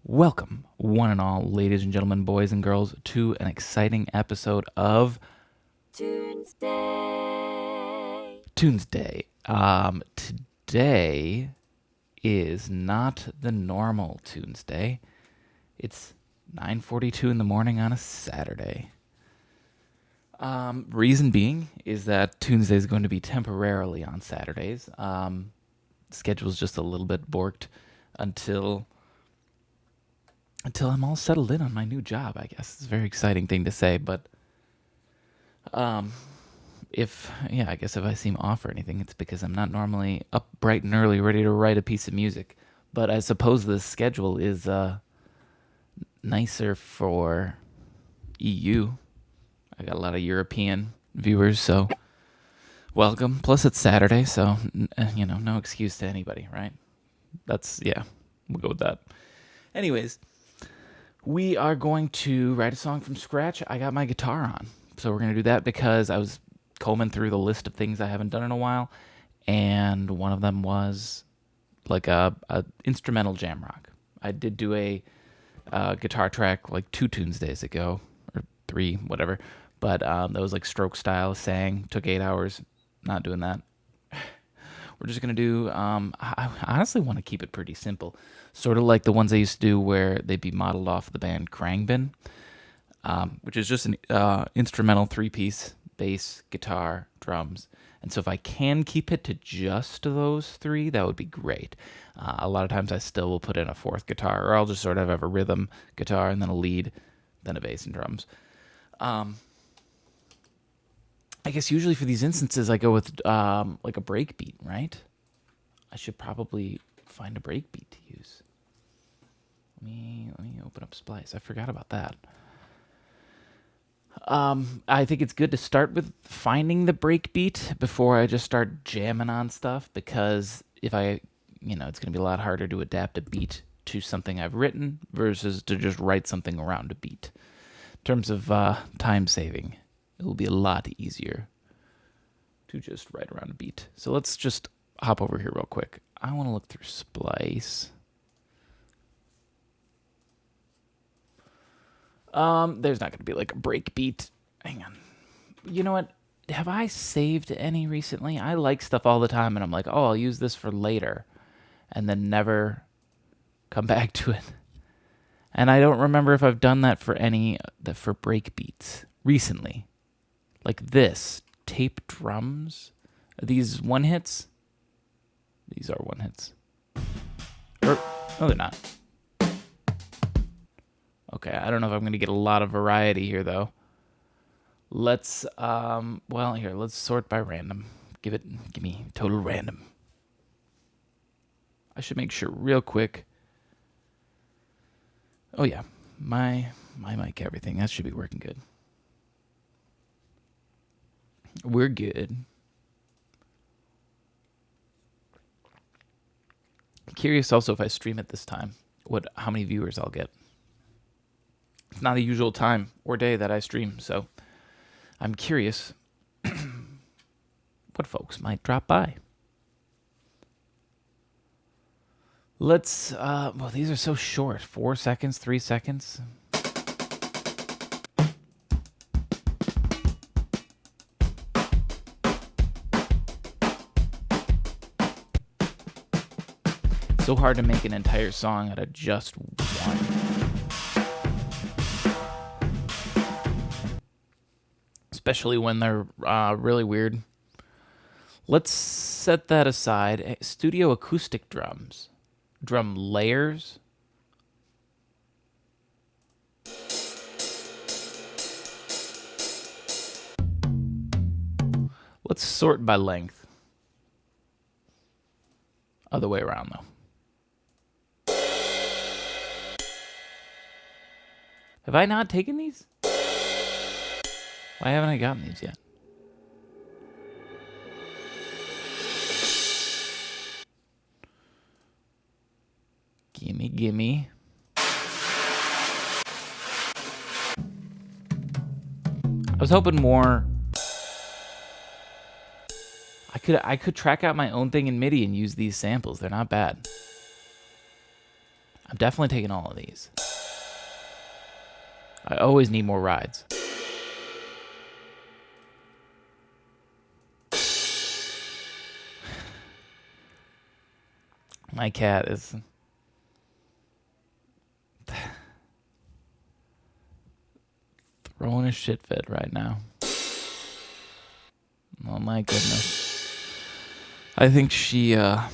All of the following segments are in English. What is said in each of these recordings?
Welcome, one and all, ladies and gentlemen, boys and girls, to an exciting episode of Tunesday. Tunesday. Today is not the normal Tuesday. It's 9:42 in the morning on a Saturday. Reason being is that Tuesday is going to be temporarily on Saturdays. Schedule's just a little bit borked until I'm all settled in on my new job, I guess. It's a very exciting thing to say, but I guess if I seem off or anything, it's because I'm not normally up bright and early ready to write a piece of music. But I suppose the schedule is nicer for EU. I got a lot of European viewers, so welcome. Plus it's Saturday, so no excuse to anybody, right? We'll go with that. Anyways, we are going to write a song from scratch. I got my guitar on. So we're going to do that because I was combing through the list of things I haven't done in a while. And one of them was like a instrumental jam rock. I did do a guitar track like 2 Tunesdays ago, or 3, whatever. But that was like stroke style, sang, took 8 hours. Not doing that. We're just going to do, I honestly want to keep it pretty simple. Sort of like the ones I used to do where they'd be modeled off the band Krangbin, which is just an instrumental 3-piece, bass, guitar, drums. And so if I can keep it to just those 3, that would be great. A lot of times I still will put in a 4th guitar, or I'll just sort of have a rhythm guitar and then a lead, then a bass and drums. I guess usually for these instances, I go with like a break beat, right? I should probably find a break beat to use. Let me open up Splice. I forgot about that. I think it's good to start with finding the break beat before I just start jamming on stuff, because if it's going to be a lot harder to adapt a beat to something I've written versus to just write something around a beat. In terms of time saving, it will be a lot easier to just write around a beat. So let's just hop over here real quick. I want to look through Splice. There's not going to be like a break beat. Hang on. You know what? Have I saved any recently? I like stuff all the time, and I'm like, oh, I'll use this for later, and then never come back to it. And I don't remember if I've done that for for break beats recently. Like this, tape drums. Are these one hits? These are one hits. No, they're not. Okay, I don't know if I'm going to get a lot of variety here, though. Let's, let's sort by random. Give me total random. I should make sure real quick. Oh, yeah, my mic, everything, that should be working good. We're good. I'm curious also if I stream it this time, how many viewers I'll get. It's not a usual time or day that I stream, so I'm curious what folks might drop by. Let's, these are so short. 4 seconds, 3 seconds. So hard to make an entire song out of just one. Especially when they're really weird. Let's set that aside. Studio acoustic drums. Drum layers. Let's sort by length. Other way around, though. Have I not taken these? Why haven't I gotten these yet? Gimme. I was hoping more. I could track out my own thing in MIDI and use these samples. They're not bad. I'm definitely taking all of these. I always need more rides. My cat is throwing a shit fit right now. Oh my goodness. I think she, I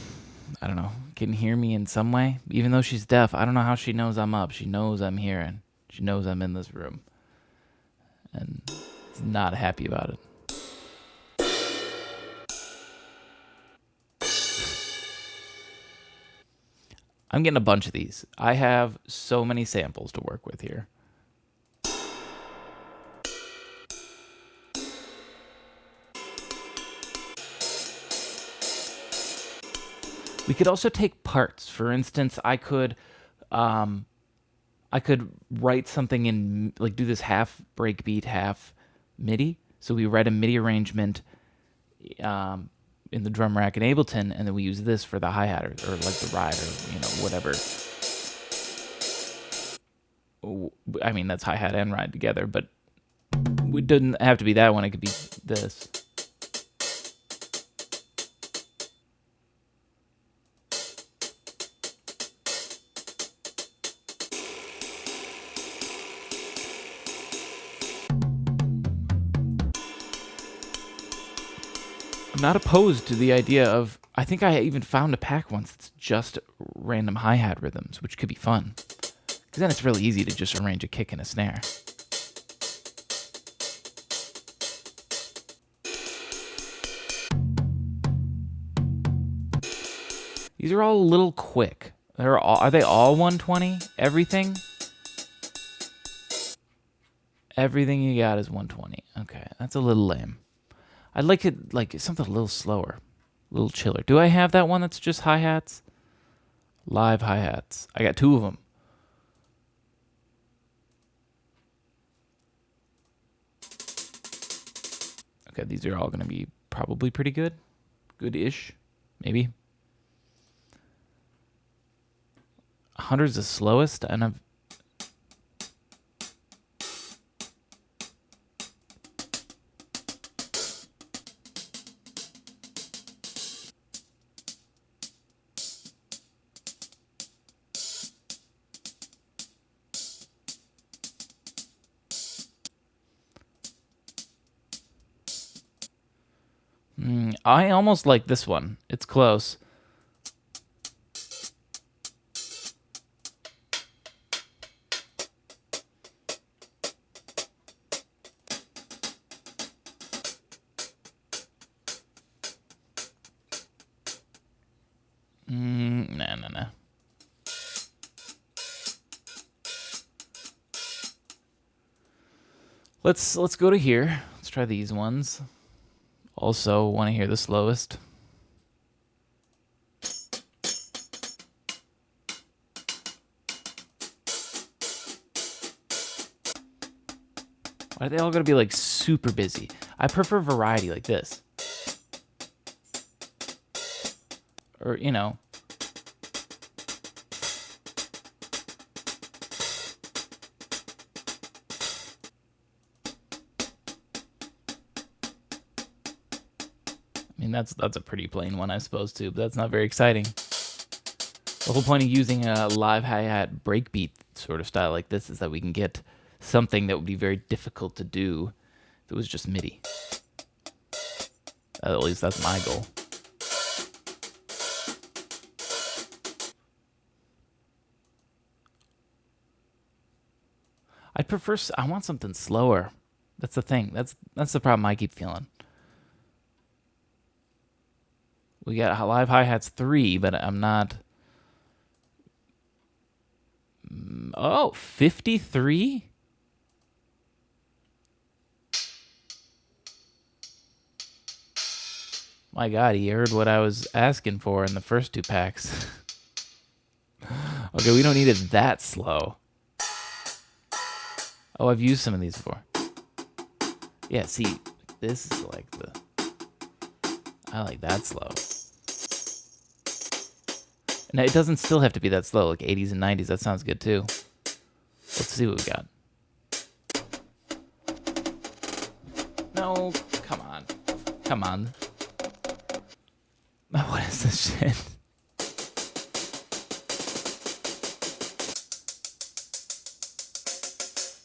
don't know, can hear me in some way. Even though she's deaf, I don't know how she knows I'm up. She knows I'm here and she knows I'm in this room. And is not happy about it. I'm getting a bunch of these. I have so many samples to work with here. We could also take parts. For instance, I could write something in, like, do this half breakbeat, half MIDI. So we write a MIDI arrangement in the drum rack in Ableton, and then we use this for the hi-hat or like the ride or, whatever. I mean, that's hi-hat and ride together, but it doesn't have to be that one. It could be this. I'm not opposed to the idea of, I think I even found a pack once that's just random hi-hat rhythms, which could be fun. Because then it's really easy to just arrange a kick and a snare. These are all a little quick. Are they all 120? Everything? Everything you got is 120. Okay, that's a little lame. I'd like it like something a little slower, a little chiller. Do I have that one that's just hi-hats? Live hi-hats. I got 2 of them. Okay, these are all going to be probably pretty good. Good-ish, maybe. 100's the slowest, and I've... I almost like this one. It's close. Nah. Let's go to here. Let's try these ones. Also, want to hear the slowest. Why are they all going to be like super busy? I prefer variety like this. Or, I mean, that's a pretty plain one, I suppose, too, but that's not very exciting. The whole point of using a live hi-hat breakbeat sort of style like this is that we can get something that would be very difficult to do if it was just MIDI. At least that's my goal. I want something slower. That's the thing. That's the problem I keep feeling. We got live hi-hats 3, but I'm not... Oh, 53? My God, he heard what I was asking for in the first 2 packs. Okay, we don't need it that slow. Oh, I've used some of these before. Yeah, see, this is like I like that slow. And it doesn't still have to be that slow, like 80s and 90s. That sounds good too. Let's see what we got. No, come on. Come on. What is this shit?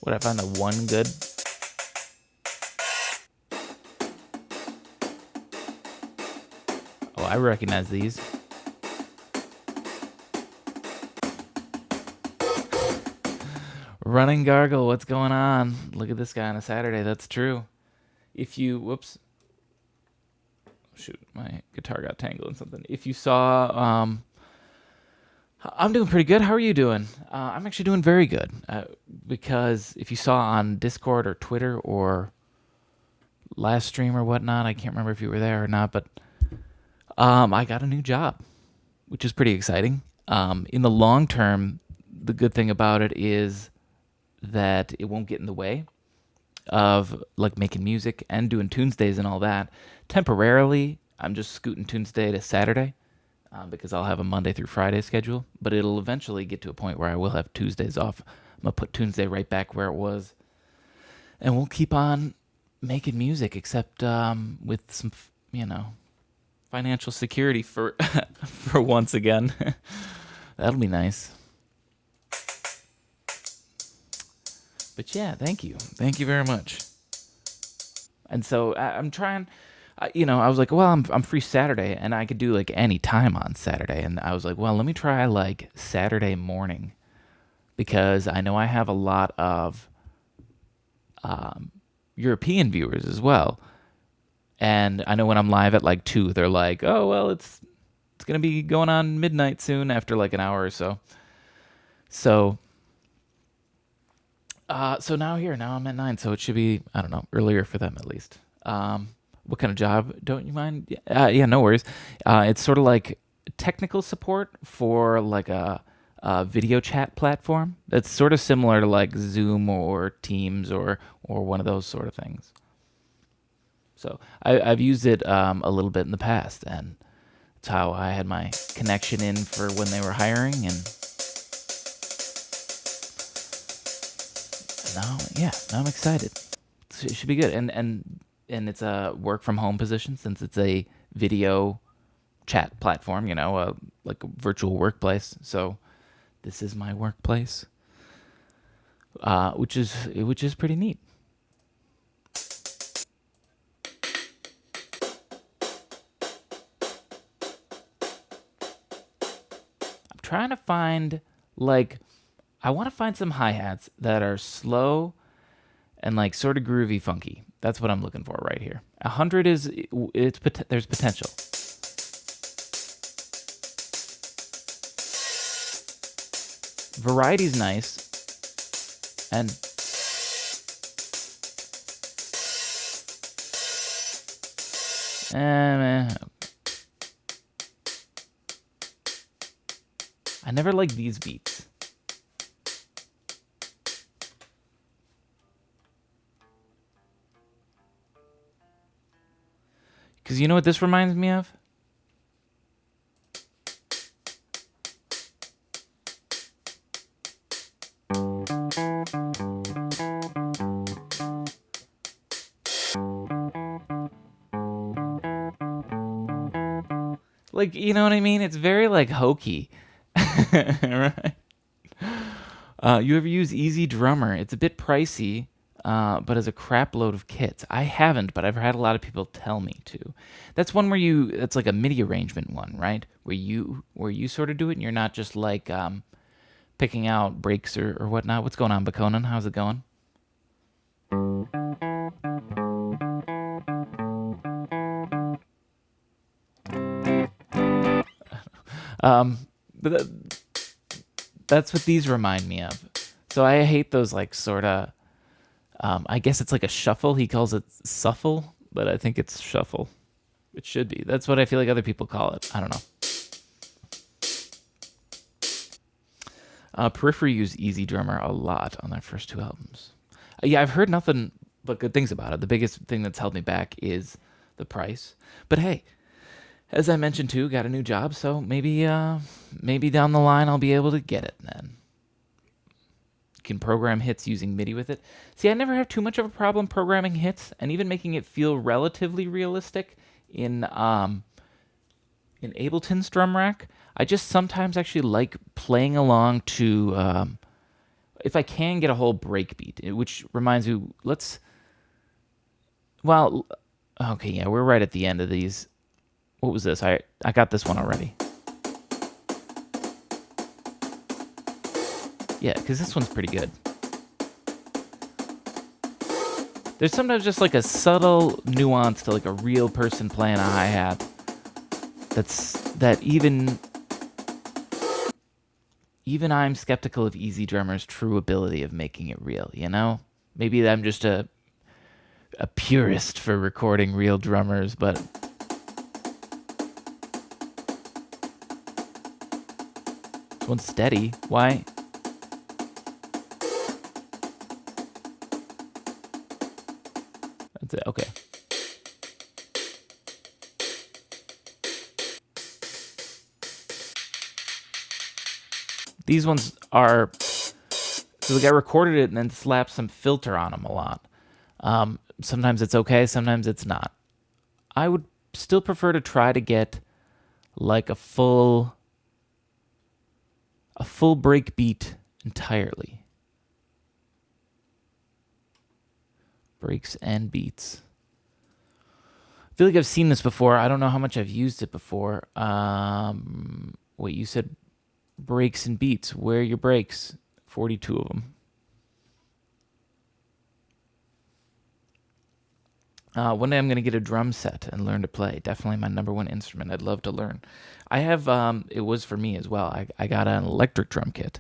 Would I find the one good? Oh, I recognize these. Running Gargle, what's going on? Look at this guy on a Saturday. That's true. If you, whoops. Shoot, my guitar got tangled in something. If you saw, I'm doing pretty good. How are you doing? I'm actually doing very good. Because if you saw on Discord or Twitter or last stream or whatnot, I can't remember if you were there or not, but I got a new job, which is pretty exciting. In the long term, the good thing about it is that it won't get in the way of like making music and doing Tunesdays and all that. Temporarily, I'm just scooting Tuesday to Saturday because I'll have a Monday through Friday schedule, but it'll eventually get to a point where I will have Tuesdays off. I'm going to put Tuesday right back where it was, and we'll keep on making music, except with some, financial security for for once again. That'll be nice. But yeah, thank you. Thank you very much. And so I'm trying, I was like, well, I'm free Saturday and I could do like any time on Saturday. And I was like, well, let me try like Saturday morning because I know I have a lot of European viewers as well. And I know when I'm live at like 2, they're like, oh, well, it's going to be going on midnight soon after like an hour or so. So now I'm at 9, so it should be, I don't know, earlier for them at least. What kind of job? Don't you mind? Yeah, no worries. It's sort of like technical support for like a video chat platform. That's sort of similar to like Zoom or Teams or one of those sort of things. So I've used it a little bit in the past, and it's how I had my connection in for when they were hiring, and now I'm excited. It should be good, and it's a work from home position since it's a video chat platform, like a virtual workplace. So this is my workplace, which is pretty neat. I'm trying to find I want to find some hi-hats that are slow and like sort of groovy funky. That's what I'm looking for right here. 100 there's potential. Variety's nice. And I never like these beats. Because you know what this reminds me of? Like, you know what I mean? It's very like hokey. Right? You ever use Easy Drummer? It's a bit pricey. But has a crap load of kits. I haven't, but I've had a lot of people tell me to. That's one where that's like a MIDI arrangement one, right? Where you sort of do it and you're not just like picking out breaks or whatnot. What's going on, Bakonan? How's it going? But that's what these remind me of. So I hate those like sort of. I guess it's like a shuffle. He calls it suffle, but I think it's shuffle. It should be. That's what I feel like other people call it. I don't know. Periphery used Easy Drummer a lot on their first 2 albums. Yeah, I've heard nothing but good things about it. The biggest thing that's held me back is the price. But hey, As I mentioned too, got a new job, so maybe down the line I'll be able to get it then. Can program hits using MIDI with it. See, I never have too much of a problem programming hits and even making it feel relatively realistic in Ableton's drum rack. I just sometimes actually like playing along to if I can get a whole breakbeat, which reminds me, okay, yeah, we're right at the end of these. What was this? I got this one already. Yeah, because this one's pretty good. There's sometimes just like a subtle nuance to like a real person playing a hi-hat that even I'm skeptical of Easy Drummer's true ability of making it real, you know? Maybe I'm just a purist for recording real drummers, but this one's steady. Why? That's it. Okay. These ones are, so the guy recorded it and then slapped some filter on them a lot. Sometimes it's okay, sometimes it's not. I would still prefer to try to get like a full break beat entirely. Breaks and beats. I feel like I've seen this before. I don't know how much I've used it before. Wait, you said breaks and beats. Where are your breaks? 42 of them. One day I'm going to get a drum set and learn to play. Definitely my number one instrument. I'd love to learn. I have, it was for me as well. I got an electric drum kit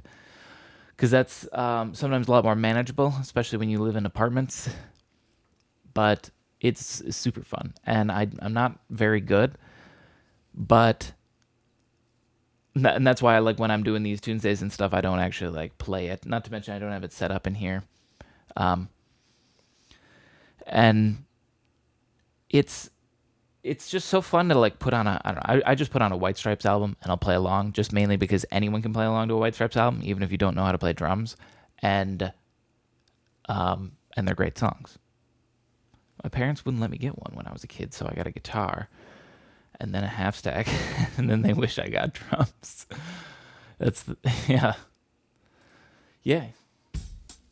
because that's sometimes a lot more manageable, especially when you live in apartments. But it's super fun. And I'm not very good, but... And that's why I like when I'm doing these Tunesdays and stuff, I don't actually like play it. Not to mention I don't have it set up in here. And it's just so fun to like put on I just put on a White Stripes album and I'll play along just mainly because anyone can play along to a White Stripes album, even if you don't know how to play drums. And they're great songs. My parents wouldn't let me get one when I was a kid, so I got a guitar. And then a half stack, and then they wish I got drums. Yeah.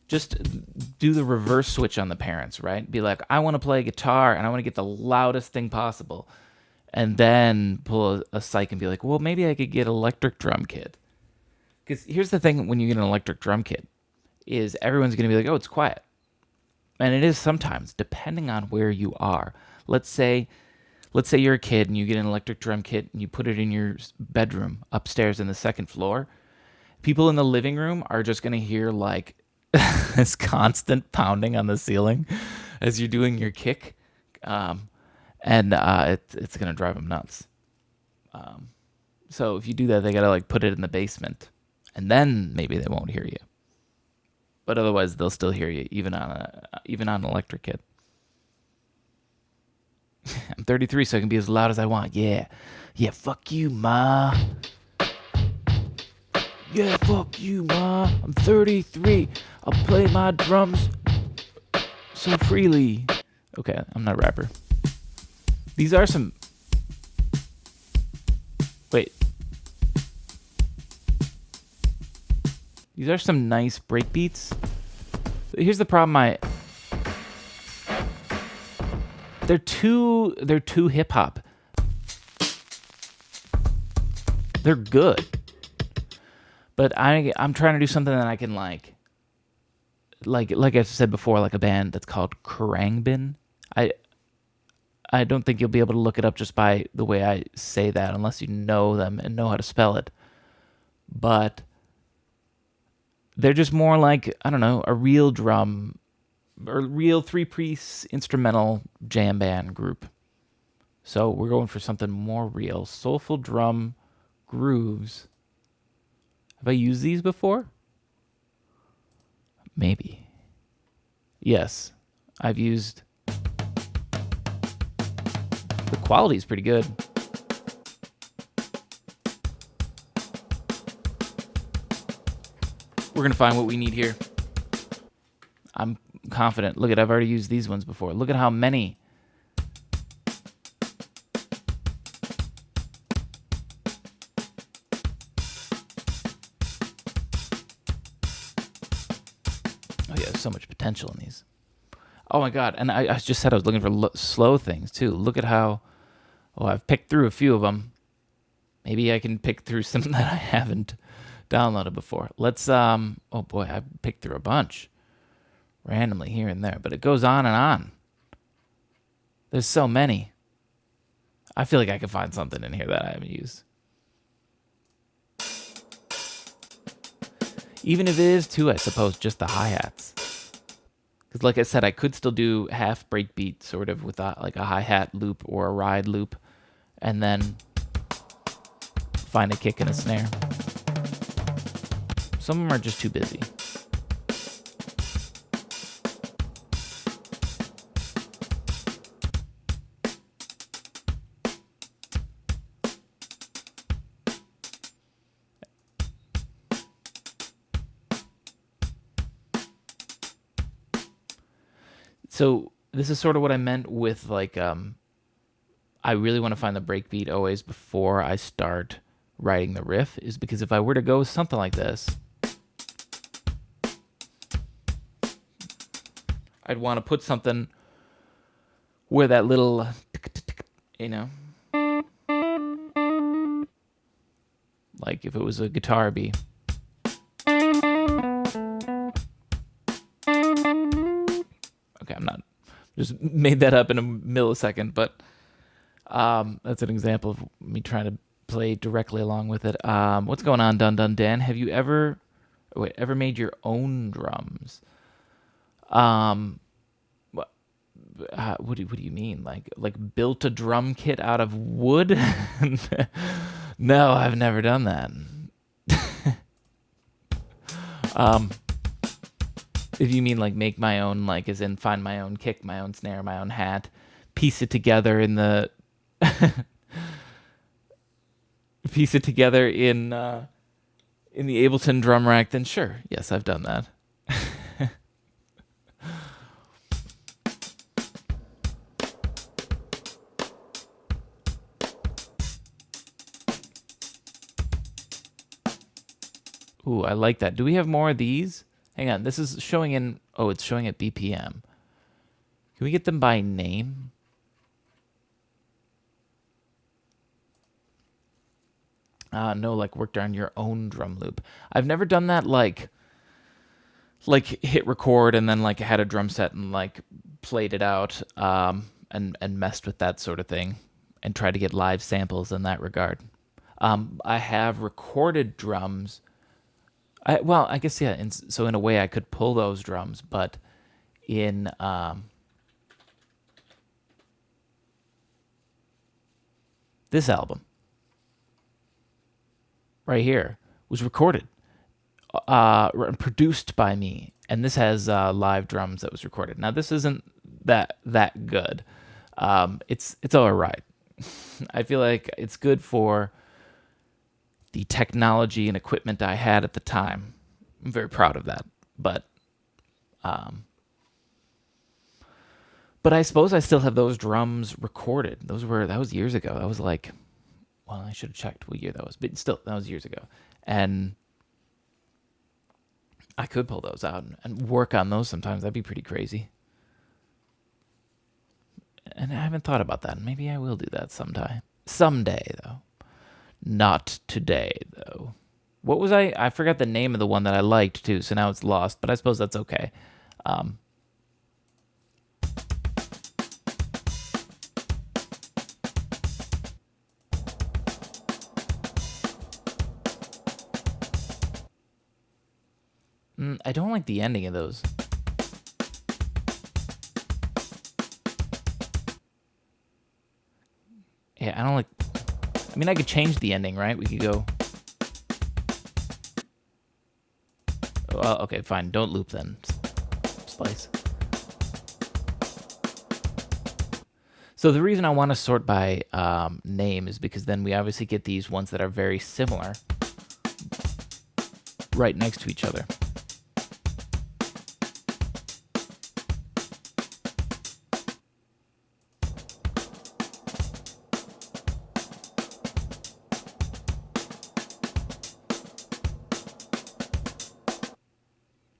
Just do the reverse switch on the parents, right? Be like, I want to play guitar, and I want to get the loudest thing possible. And then pull a psych and be like, well, maybe I could get an electric drum kit. Because here's the thing when you get an electric drum kit, is everyone's going to be like, oh, it's quiet. And it is sometimes, depending on where you are. Let's say you're a kid and you get an electric drum kit and you put it in your bedroom upstairs in the second floor. People in the living room are just going to hear like this constant pounding on the ceiling as you're doing your kick. And it's going to drive them nuts. So if you do that, they got to like put it in the basement and then maybe they won't hear you. But otherwise they'll still hear you even on an electric kit. I'm 33, so I can be as loud as I want. Yeah. Yeah, fuck you, ma. Yeah, fuck you, ma. I'm 33. I'll play my drums so freely. Okay, I'm not a rapper. These are some... Wait. These are some nice breakbeats. Here's the problem They're too hip hop. They're good, but I'm trying to do something that I can like I've said before, like a band that's called Khruangbin. I don't think you'll be able to look it up just by the way I say that unless you know them and know how to spell it. But they're just more like, I don't know, a real drum or real three-piece instrumental jam band group. So we're going for something more real. Soulful drum grooves. Have I used these before? Maybe. Yes, I've used... The quality is pretty good. we're going to find what we need here. I'm confident. Look at, I've already used these ones before. Look at how many. Oh yeah, there's so much potential in these. Oh my god, and I just said I was looking for slow things too. Look at how, I've picked through a few of them. Maybe I can pick through some that I haven't downloaded before. Let's, oh boy, I picked through a bunch randomly here and there, but it goes on and on. There's so many. I feel like I could find something in here that I haven't used. Even if it is too, I suppose, just the hi-hats. Because like I said, I could still do half breakbeat sort of with like a hi-hat loop or a ride loop, and then find a kick and a snare. Some of them are just too busy. So this is sort of what I meant with like, I really want to find the breakbeat always before I start writing the riff, is because if I were to go with something like this, I'd want to put something where that little, you know, like if it was a guitar beat. Okay, I'm not, just made that up in a millisecond, but that's an example of me trying to play directly along with it. What's going on, Dun Dun Dan? Have you ever made your own drums? What do you mean? Like built a drum kit out of wood? No, I've never done that. If you mean like make my own, like as in find my own kick, my own snare, my own hat, piece it together in the piece it together in the Ableton drum rack, then sure, yes, I've done that. Ooh, I like that. Do we have more of these? Hang on, this is showing in, oh, it's showing at BPM. Can we get them by name? No, like worked on your own drum loop. I've never done that, like hit record and then like had a drum set and like played it out and messed with that sort of thing and tried to get live samples in that regard. I have recorded drums. I guess, yeah, so in a way I could pull those drums, but in this album right here was recorded, produced by me, and this has live drums that was recorded. Now this isn't that good. It's all right. I feel like it's good for the technology and equipment I had at the time. I'm very proud of that. But I suppose I still have those drums recorded. That was years ago. That was like, well, I should have checked what year that was, but still, that was years ago. And I could pull those out and work on those sometimes. That'd be pretty crazy. And I haven't thought about that. Maybe I will do that sometime. Someday, though. Not today, though. What was I forgot the name of the one that I liked, too, so now it's lost, but I suppose that's okay. I don't like the ending of those. Yeah, I don't like... I mean, I could change the ending, right? We could go... Well, okay, fine. Don't loop then. Splice. So the reason I want to sort by name is because then we obviously get these ones that are very similar right next to each other.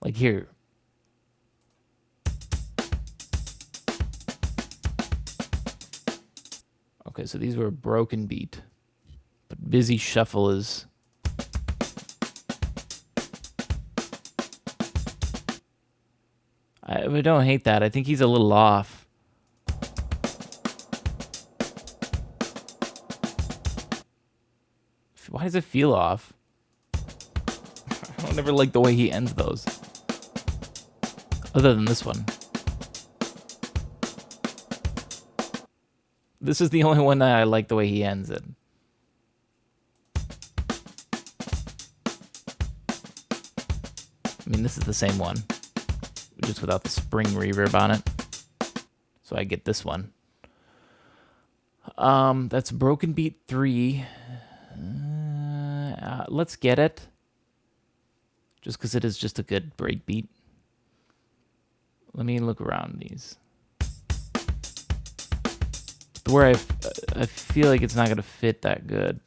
Like here. Okay, so these were a broken beat. But busy shuffle is... I don't hate that. I think he's a little off. Why does it feel off? I don't ever like the way he ends those. Other than this one. This is the only one that I like the way he ends it. I mean, this is the same one, just without the spring reverb on it. So I get this one. That's Broken Beat 3. Let's get it. Just because it is just a good break beat. Let me look around these. Where I feel like it's not going to fit that good.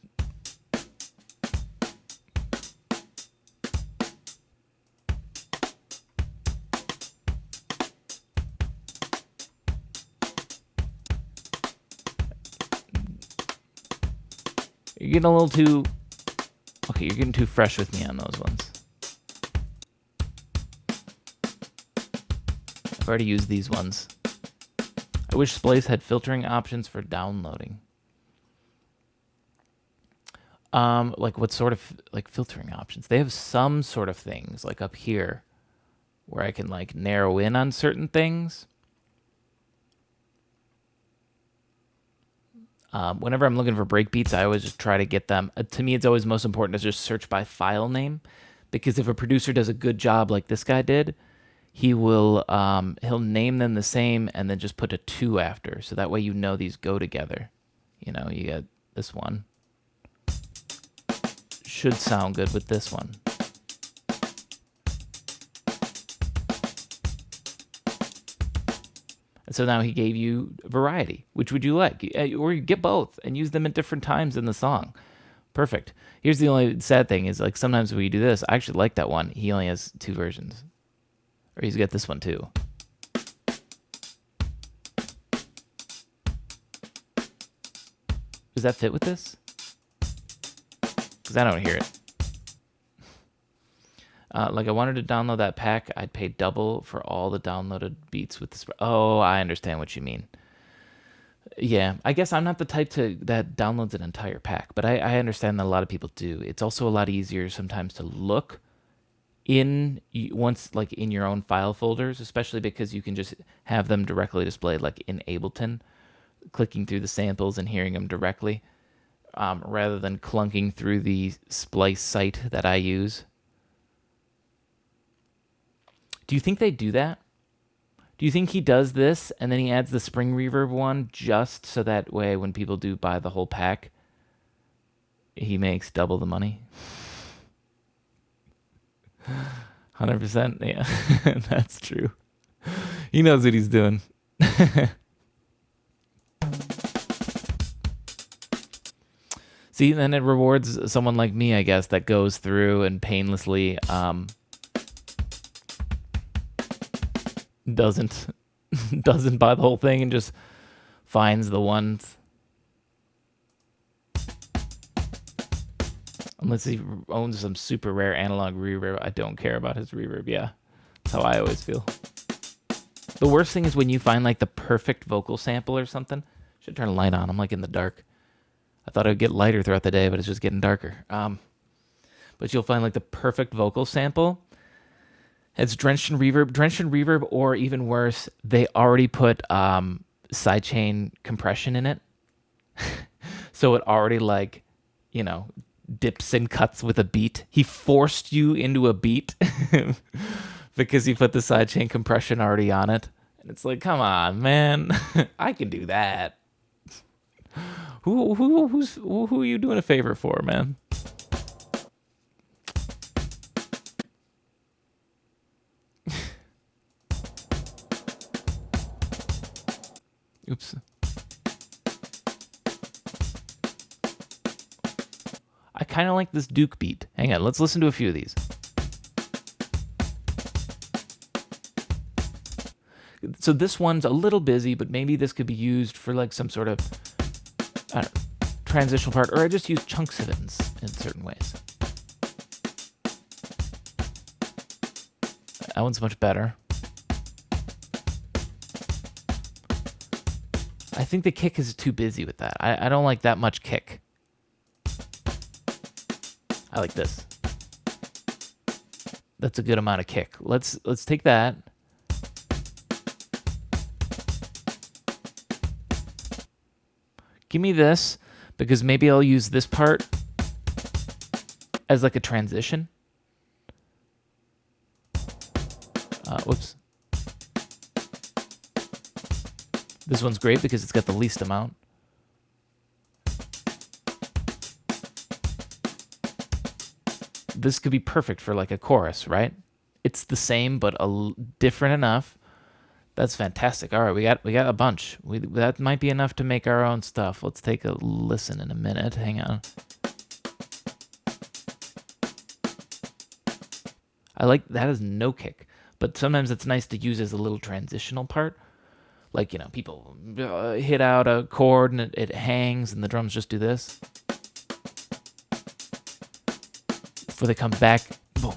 You're getting a little too... Okay, you're getting too fresh with me on those ones. I've already used these ones. I wish Splice had filtering options for downloading. Like what sort of like filtering options? They have some sort of things like up here where I can like narrow in on certain things. Whenever I'm looking for breakbeats, I always just try to get them. To me, it's always most important to just search by file name, because if a producer does a good job like this guy did, he will he'll name them the same and then just put a 2 after, so that way you know these go together. You know, you got this one. Should sound good with this one. And so now he gave you variety. Which would you like? Or you get both and use them at different times in the song. Perfect. Here's the only sad thing is like sometimes when you do this, I actually like that one. He only has 2 versions. Or he's got this one too. Does that fit with this? Because I don't hear it. Like I wanted to download that pack, I'd pay double for all the downloaded beats with this. Oh, I understand what you mean. Yeah, I guess I'm not the type that downloads an entire pack, but I understand that a lot of people do. It's also a lot easier sometimes to look in like in your own file folders, especially because you can just have them directly displayed like in Ableton, clicking through the samples and hearing them directly, rather than clunking through the Splice site that I use. Do you think they do that? Do you think he does this and then he adds the spring reverb one just so that way when people do buy the whole pack, he makes double the money? 100%? Yeah, that's true. He knows what he's doing. See, then it rewards someone like me, I guess, that goes through and painlessly doesn't buy the whole thing and just finds the ones. Unless he owns some super rare analog reverb. I don't care about his reverb. Yeah, that's how I always feel. The worst thing is when you find like the perfect vocal sample or something. Should turn a light on. I'm like in the dark. I thought it would get lighter throughout the day, but it's just getting darker. But you'll find like the perfect vocal sample. It's drenched in reverb, or even worse, they already put sidechain compression in it. So it already like, you know, dips and cuts with a beat. He forced you into a beat because he put the sidechain compression already on it. And it's like, come on, man. I can do that. Who are you doing a favor for, man? Oops. I kind of like this Duke beat. Hang on, let's listen to a few of these. So this one's a little busy, but maybe this could be used for like some sort of I don't know, transitional part, or I just use chunks of it in certain ways. That one's much better. I think the kick is too busy with that. I don't like that much kick. I like this. That's a good amount of kick. Let's take that. Give me this, because maybe I'll use this part as like a transition. Whoops. This one's great because it's got the least amount. This could be perfect for like a chorus, right? It's the same, but different enough. That's fantastic. All right, we got a bunch. That might be enough to make our own stuff. Let's take a listen in a minute. Hang on. I like that has no kick, but sometimes it's nice to use as a little transitional part. Like, people hit out a chord and it hangs and the drums just do this. Before they come back, boom.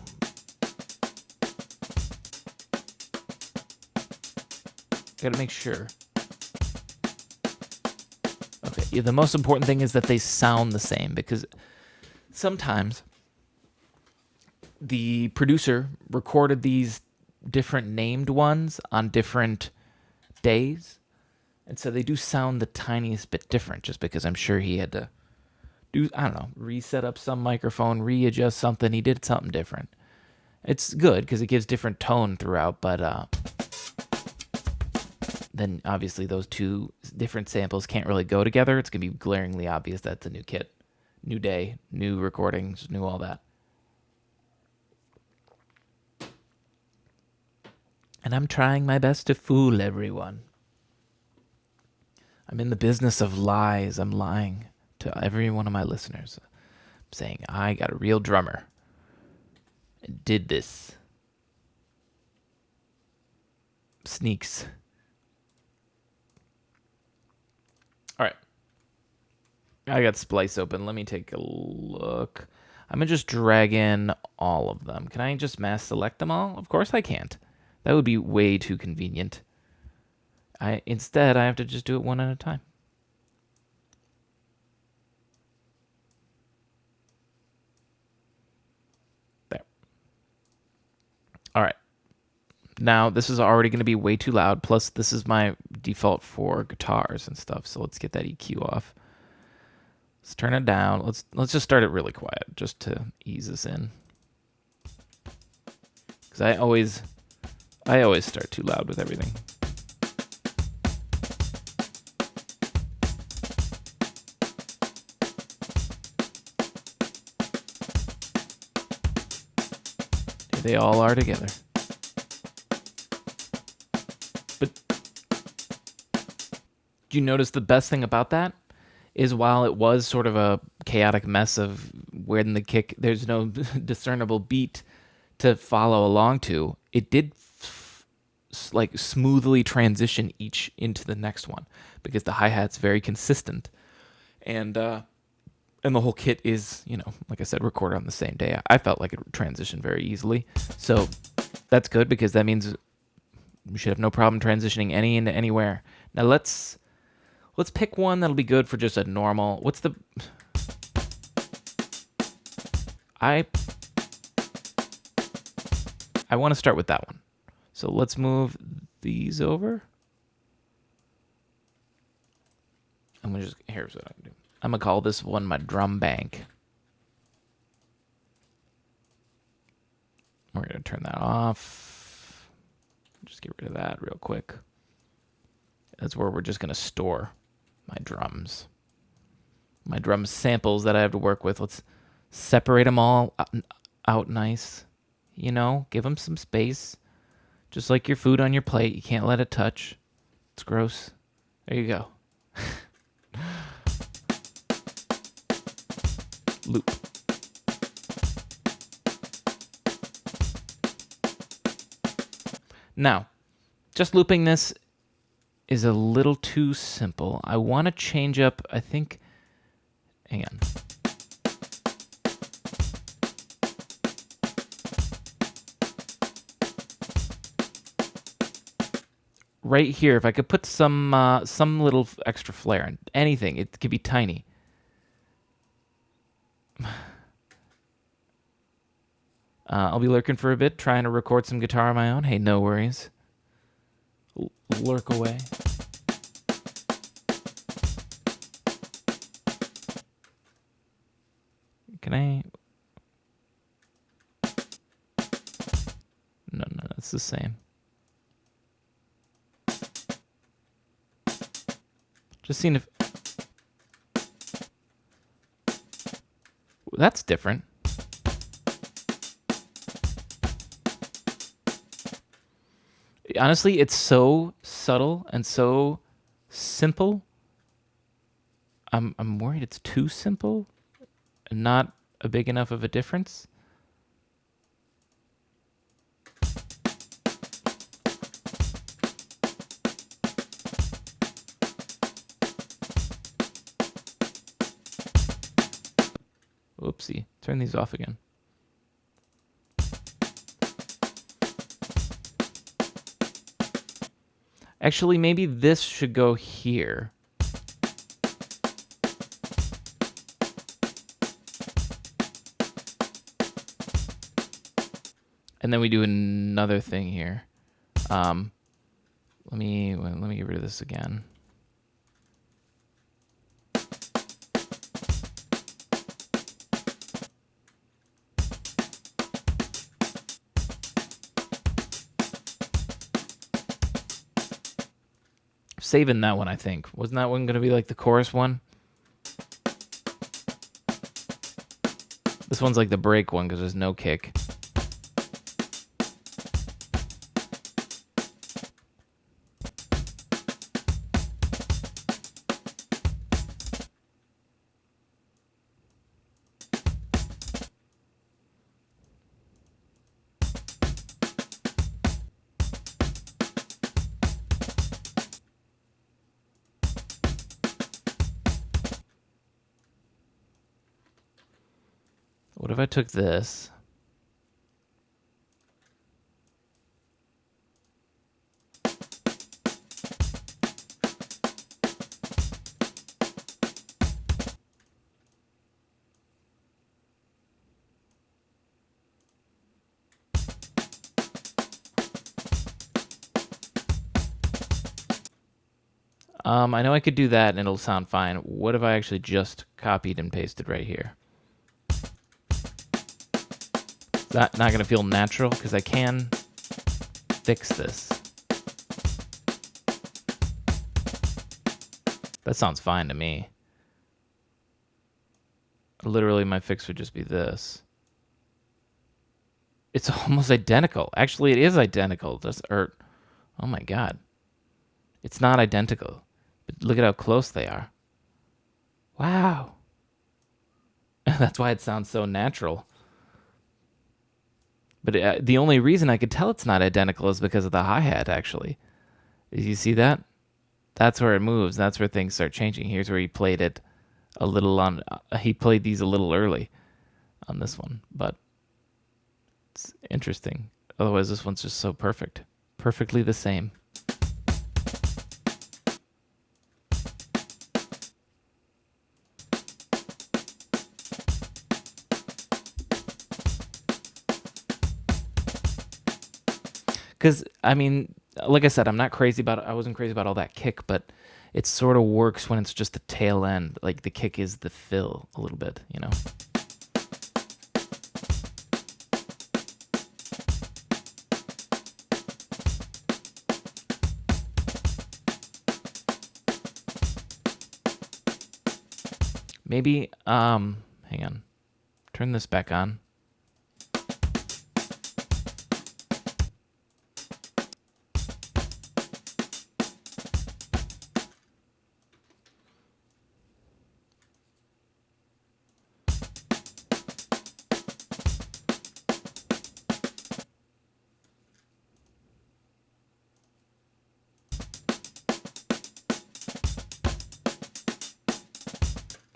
Gotta make sure. Okay, yeah, the most important thing is that they sound the same, because sometimes the producer recorded these different named ones on different days, and so they do sound the tiniest bit different, just because I'm sure he had to do, I don't know, reset up some microphone, readjust something. He did something different. It's good because it gives different tone throughout, but then obviously those two different samples can't really go together. It's going to be glaringly obvious that's a new kit, new day, new recordings, new all that. And I'm trying my best to fool everyone. I'm in the business of lies. I'm lying to every one of my listeners. I'm saying, I got a real drummer and did this. Sneaks. All right. I got Splice open. Let me take a look. I'm going to just drag in all of them. Can I just mass select them all? Of course I can't. That would be way too convenient. Instead, I have to just do it one at a time. There. All right. Now, this is already going to be way too loud. Plus, this is my default for guitars and stuff. So let's get that EQ off. Let's turn it down. Let's just start it really quiet, just to ease us in. Because I always start too loud with everything. Here they all are together. But do you notice the best thing about that is, while it was sort of a chaotic mess of when the kick, there's no discernible beat to follow along to, it did like smoothly transition each into the next one, because the hi-hat's very consistent, and the whole kit is, like I said, recorded on the same day. I felt like it transitioned very easily, so that's good, because that means we should have no problem transitioning any into anywhere. Now let's pick one that'll be good for just a normal. What's the? I want to start with that one. So let's move these over. Here's what I'm gonna do. I'm gonna call this one my drum bank. We're gonna turn that off. Just get rid of that real quick. That's where we're just gonna store my drums. My drum samples that I have to work with. Let's separate them all out nice. Give them some space. Just like your food on your plate, you can't let it touch. It's gross. There you go. Loop. Now, Just looping this is a little too simple. I want to change up, I think, hang on. Right here, if I could put some little extra flair in anything, it could be tiny. I'll be lurking for a bit, trying to record some guitar on my own. Hey, no worries. Lurk away. Can I? No, that's the same. Just seeing if... That's different. Honestly, it's so subtle and so simple. I'm worried it's too simple and not a big enough of a difference. Oopsie. Turn these off again. Actually, maybe this should go here. And then we do another thing here. Let me get rid of this again. Saving that one, I think. Wasn't that one going to be like the chorus one? This one's like the break one because there's no kick. What if I took this? I know I could do that and it'll sound fine. What if I actually just copied and pasted right here? Is that not going to feel natural? Because I can fix this. That sounds fine to me. Literally, my fix would just be this. It's almost identical. Actually, it is identical. Oh my God. It's not identical. But look at how close they are. Wow. That's why it sounds so natural. But the only reason I could tell it's not identical is because of the hi-hat, actually. You see that? That's where it moves. That's where things start changing. Here's where he played it a little on... he played these a little early on this one. But it's interesting. Otherwise, this one's just so perfect. Perfectly the same. Because, I mean, like I said, I'm not crazy about it. I wasn't crazy about all that kick, but it sort of works when it's just the tail end. Like the kick is the fill a little bit, you know? Maybe, hang on. Turn this back on.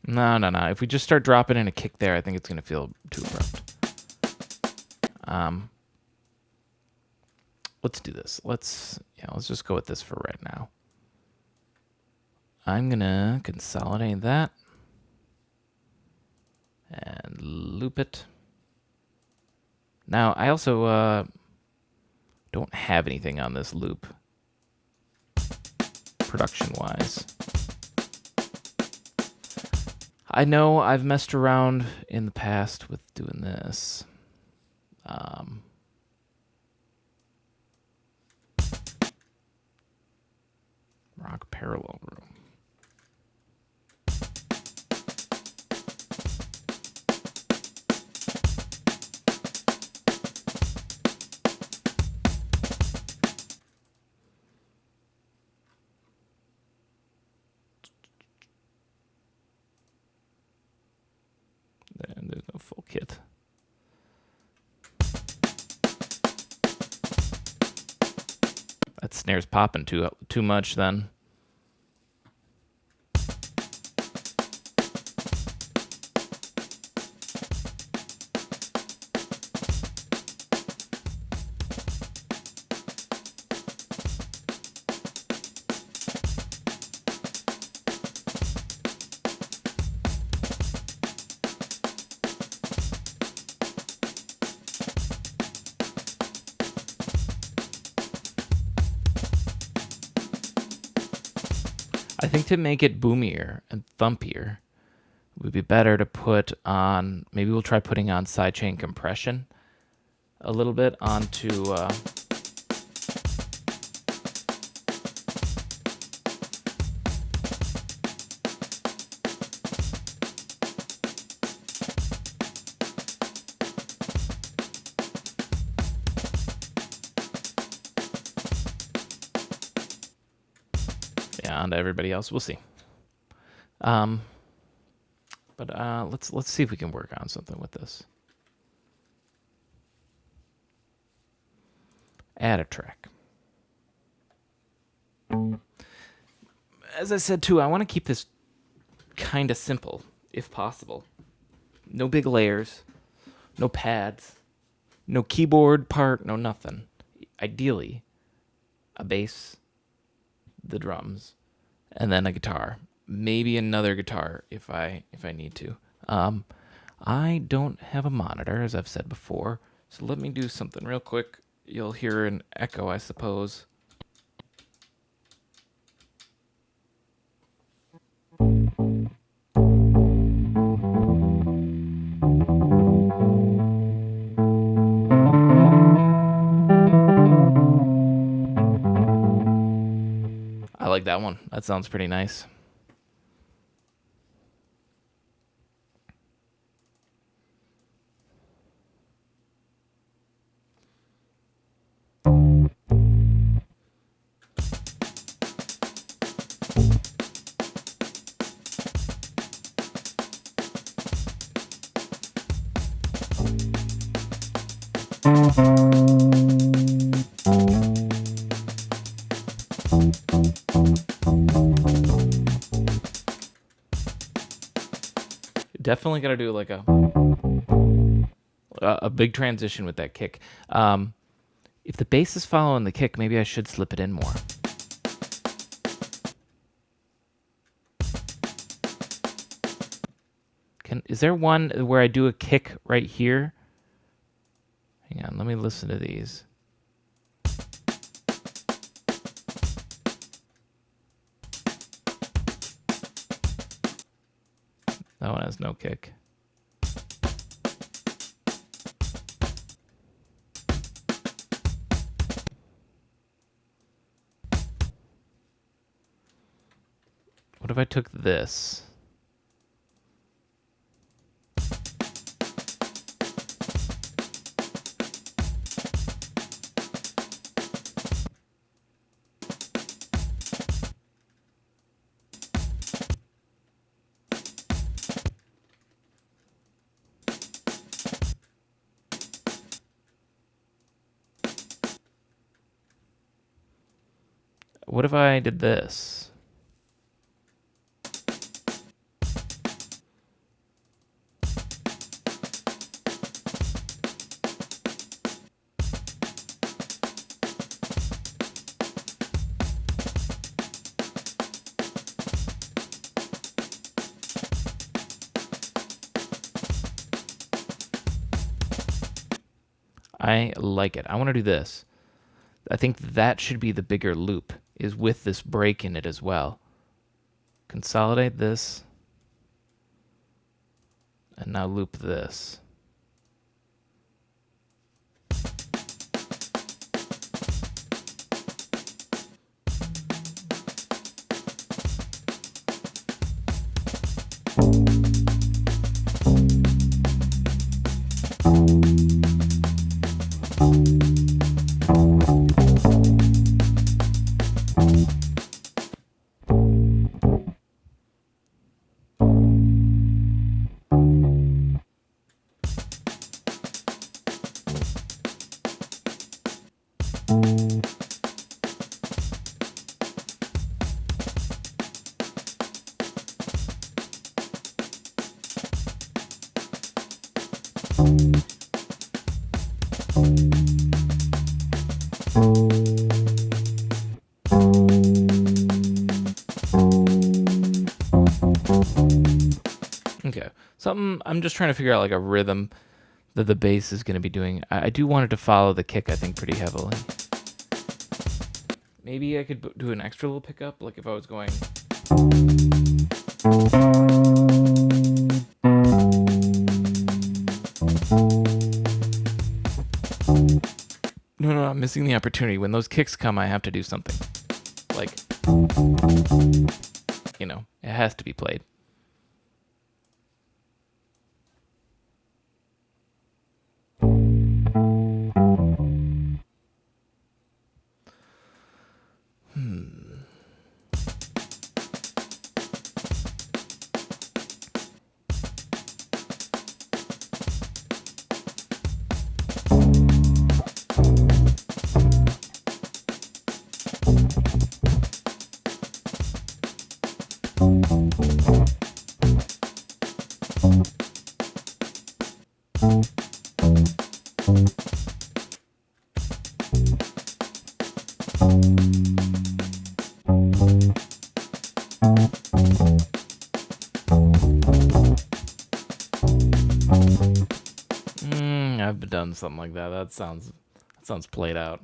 No. If we just start dropping in a kick there, I think it's going to feel too abrupt. Let's do this. Let's just go with this for right now. I'm going to consolidate that and loop it. Now, I also don't have anything on this loop production-wise. I know I've messed around in the past with doing this. Rock parallel room. There's no full kit. That snare's popping too much then. I think to make it boomier and thumpier, it would be better to put on, maybe we'll try putting on sidechain compression a little bit onto, onto everybody else. We'll see. But let's see if we can work on something with this. Add a track. As I said too, I want to keep this kind of simple, if possible. No big layers, no pads, no keyboard part, no nothing. Ideally, a bass, the drums, and then a guitar. Maybe another guitar if I need to. I don't have a monitor, as I've said before, so let me do something real quick. You'll hear an echo, I suppose. I like that one. That sounds pretty nice. Definitely got to do like a big transition with that kick. If the bass is following the kick, maybe I should slip it in more. Is there one where I do a kick right here? Hang on, let me listen to these. That one has no kick. What if I took this? What if I did this? I like it. I want to do this. I think that should be the bigger loop, is with this break in it as well. Consolidate this. And now loop this. Okay, something I'm just trying to figure out, like a rhythm that the bass is going to be doing. I do want it to follow the kick, I think, pretty heavily. Maybe I could do an extra little pickup, like if I was going. No, I'm missing the opportunity. When those kicks come, I have to do something. Like, it has to be played. I've done something like that. That sounds played out.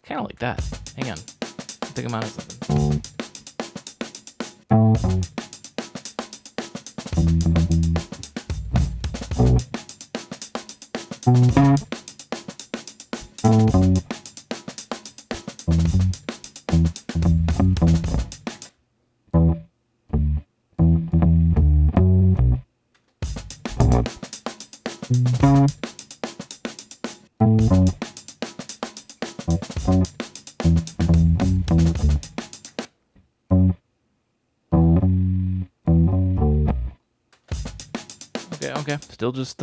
Kind of like that. Hang on. I think I'm out of something. Okay. Still just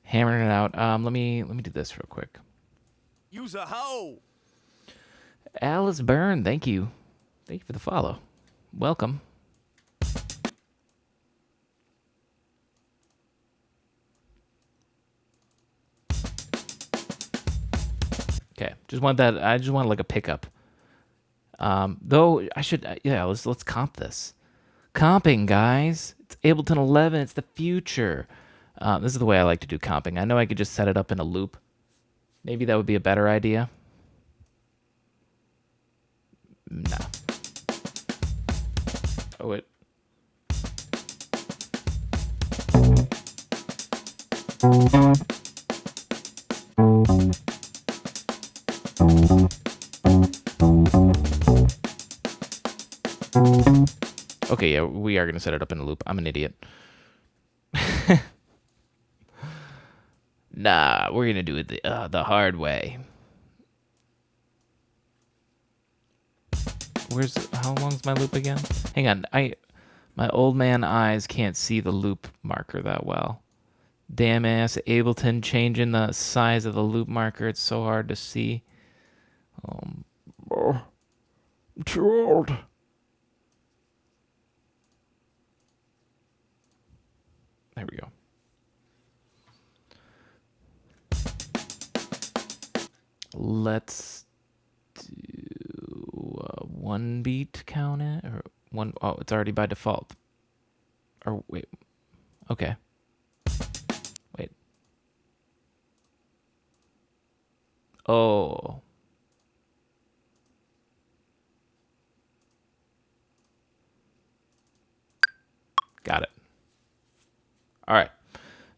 hammering it out. Let me do this real quick. Use a hoe. Alice Byrne, thank you for the follow. Welcome. Okay, just want that. I just want like a pickup. Though I should, let's comp this. Comping, guys. It's Ableton 11. It's the future. This is the way I like to do comping. I know I could just set it up in a loop. Maybe that would be a better idea. Nah. Oh, wait. Okay, yeah, we are going to set it up in a loop. I'm an idiot. Nah, we're going to do it the hard way. How long's my loop again? Hang on, my old man eyes can't see the loop marker that well. Damn ass Ableton changing the size of the loop marker. It's so hard to see. Oh, I'm too old. There we go. Let's do one beat count it or one. Oh, it's already by default. Or wait. Okay. Wait. Oh. Got it. All right.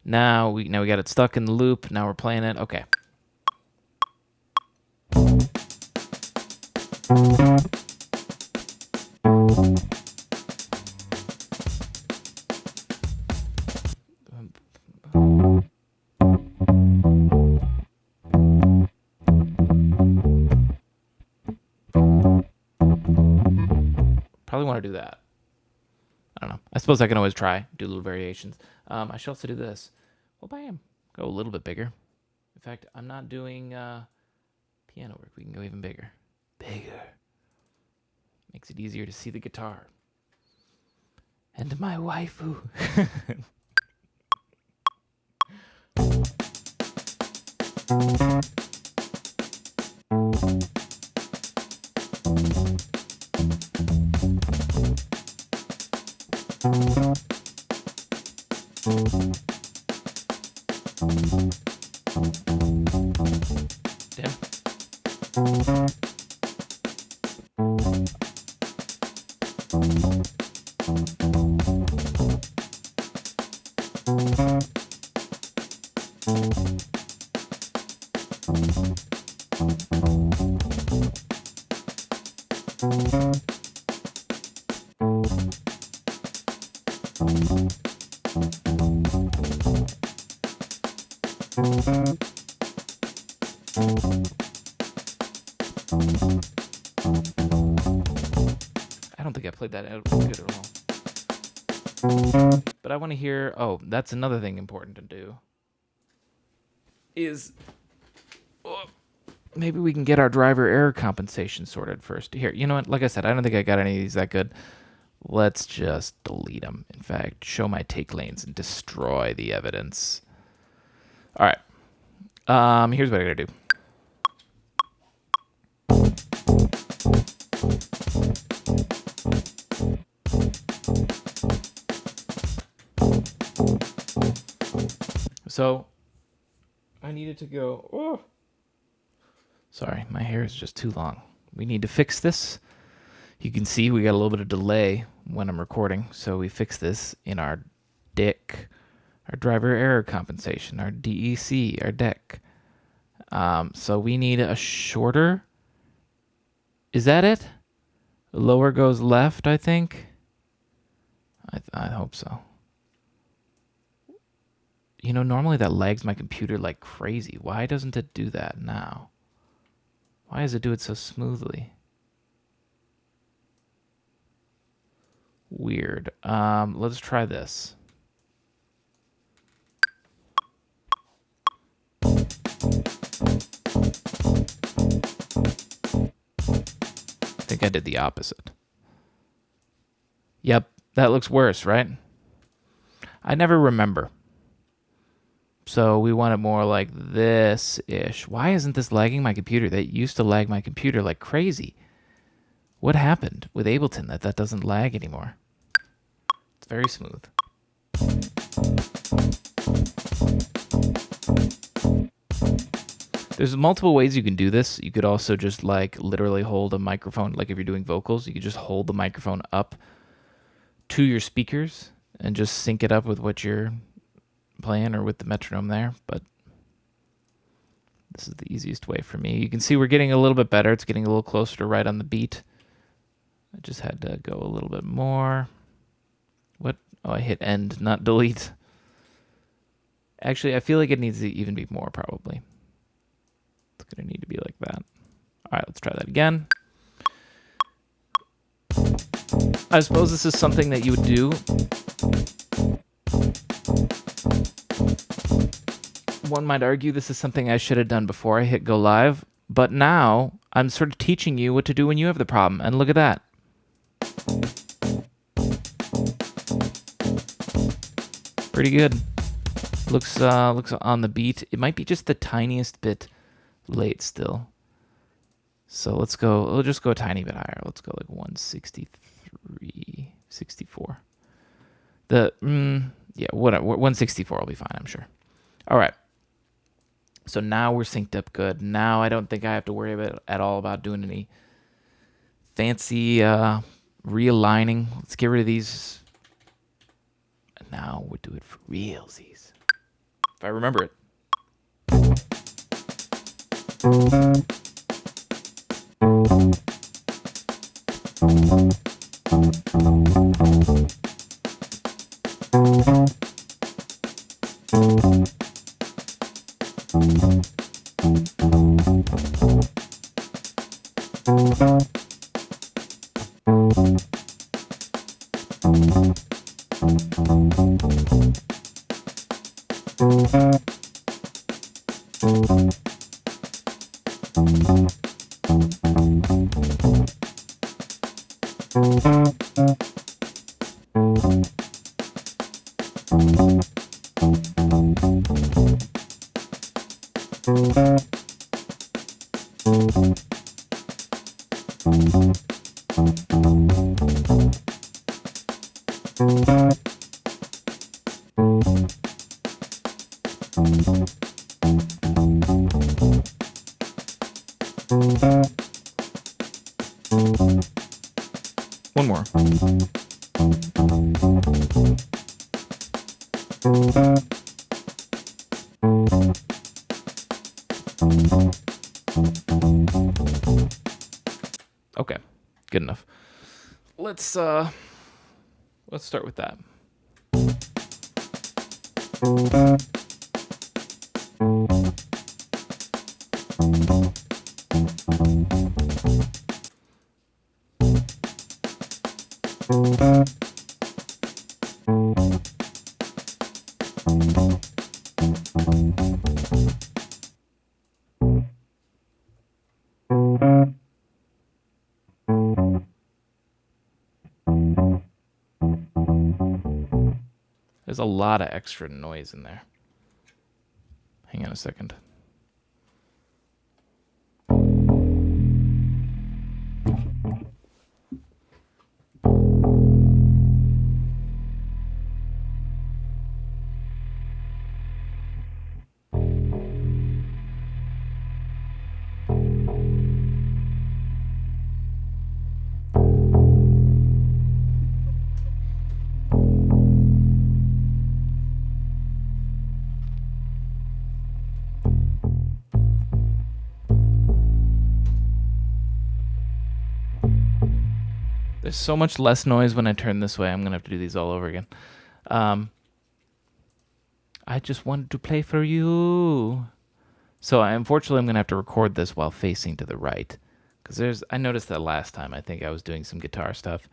Now we got it stuck in the loop. Now we're playing it. Okay. Probably want to do that. I don't know. I suppose I can always try, do little variations. I should also do this. Well, bam. Go a little bit bigger. In fact, I'm not doing piano work. We can go even bigger. Bigger. Makes it easier to see the guitar. And my waifu. Damn. I don't think I played that out good at all. But I want to hear. Oh, that's another thing important to do. Is maybe we can get our driver error compensation sorted first. Here, you know what? Like I said, I don't think I got any of these that good. Let's just delete them. In fact, show my take lanes and destroy the evidence. All right. Here's what I gotta do. So I needed to go. Oh. Sorry, my hair is just too long. We need to fix this. You can see we got a little bit of delay when I'm recording, so we fix this in our DEC, our driver error compensation, our DEC, our DEC. So we need a shorter. Is that it? Lower goes left, I think. I hope so. You know, normally that lags my computer like crazy. Why doesn't it do that now? Why does it do it so smoothly? Weird. Let's try this. I think I did the opposite. Yep, that looks worse, right? I never remember. So we want it more like this-ish. Why isn't this lagging my computer? That used to lag my computer like crazy. What happened with Ableton that doesn't lag anymore? It's very smooth. There's multiple ways you can do this. You could also just like literally hold a microphone. Like if you're doing vocals, you could just hold the microphone up to your speakers and just sync it up with what you're playing or with the metronome there. But this is the easiest way for me. You can see we're getting a little bit better. It's getting a little closer to right on the beat. I just had to go a little bit more. What? Oh, I hit end, not delete. Actually, I feel like it needs to even be more probably. It's going to need to be like that. All right, let's try that again. I suppose this is something that you would do. One might argue this is something I should have done before I hit go live, but now I'm sort of teaching you what to do when you have the problem, and look at that. Pretty good. Looks on the beat. It might be just the tiniest bit late still. So let's go. We'll just go a tiny bit higher. Let's go like 163, 64. Whatever. 164 will be fine, I'm sure. All right. So now we're synced up good. Now I don't think I have to worry at all about doing any fancy realigning. Let's get rid of these. And now we'll do it for realsies. If I remember it. One more. Okay, good enough. Let's start with that. There's a lot of extra noise in there. Hang on a second. There's so much less noise when I turn this way. I'm going to have to do these all over again. I just wanted to play for you. So unfortunately, I'm going to have to record this while facing to the right. Because I noticed that last time. I think I was doing some guitar stuff.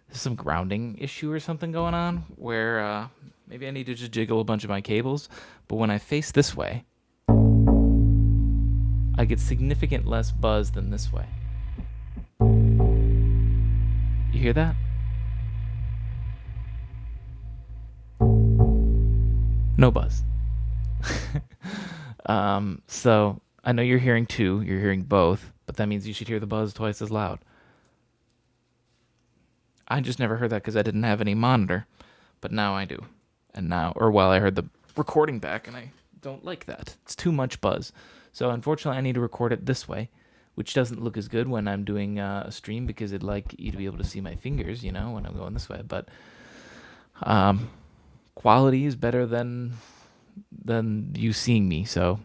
There's some grounding issue or something going on where maybe I need to just jiggle a bunch of my cables. But when I face this way, I get significant less buzz than this way. You hear that? No buzz. So I know you're hearing two, you're hearing both, but that means you should hear the buzz twice as loud. I just never heard that because I didn't have any monitor, but now I do. And now, or I heard the recording back and I don't like that. It's too much buzz. So unfortunately I need to record it this way, which doesn't look as good when I'm doing a stream because I'd like you to be able to see my fingers, when I'm going this way. But quality is better than you seeing me, so.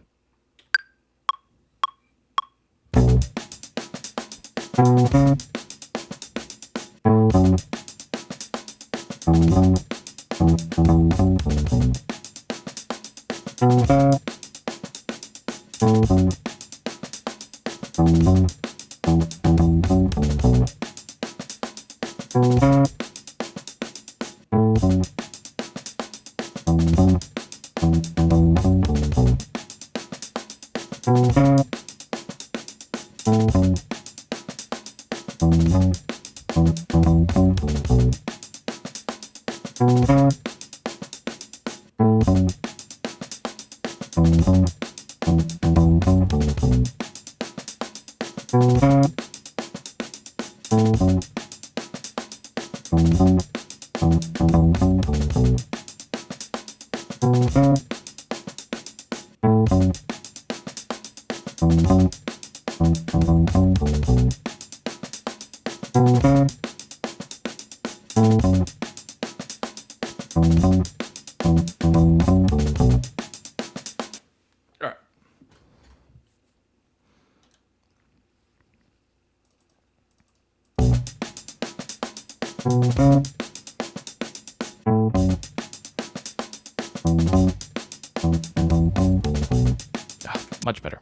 Much better.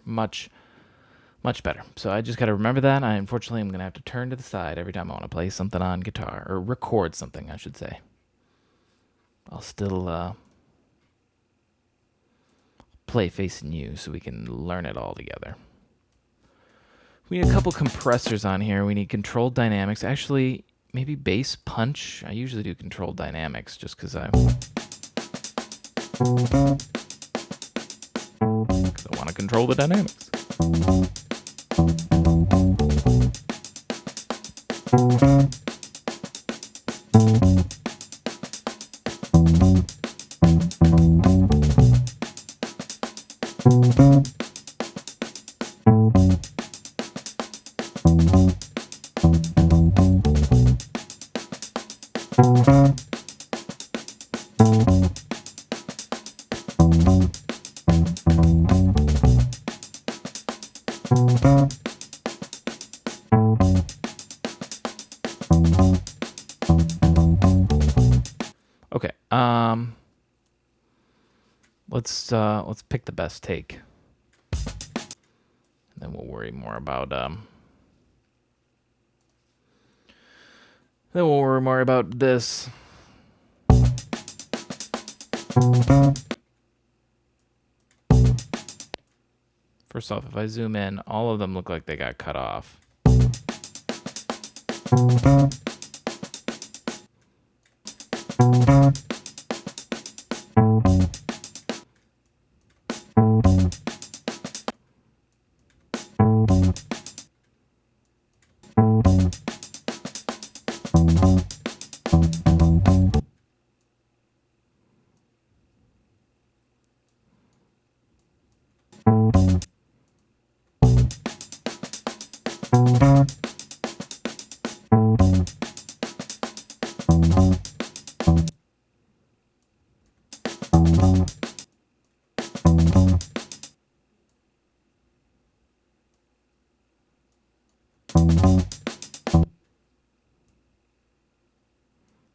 Much better. So I just got to remember that. Unfortunately, I'm going to have to turn to the side every time I want to play something on guitar. Or record something, I should say. I'll still play facing you so we can learn it all together. We need a couple compressors on here. We need controlled dynamics. Actually, maybe bass punch. I usually do controlled dynamics just because I want to control the dynamics. Okay. Let's pick the best take. And then we'll worry more about this. First off, if I zoom in, all of them look like they got cut off.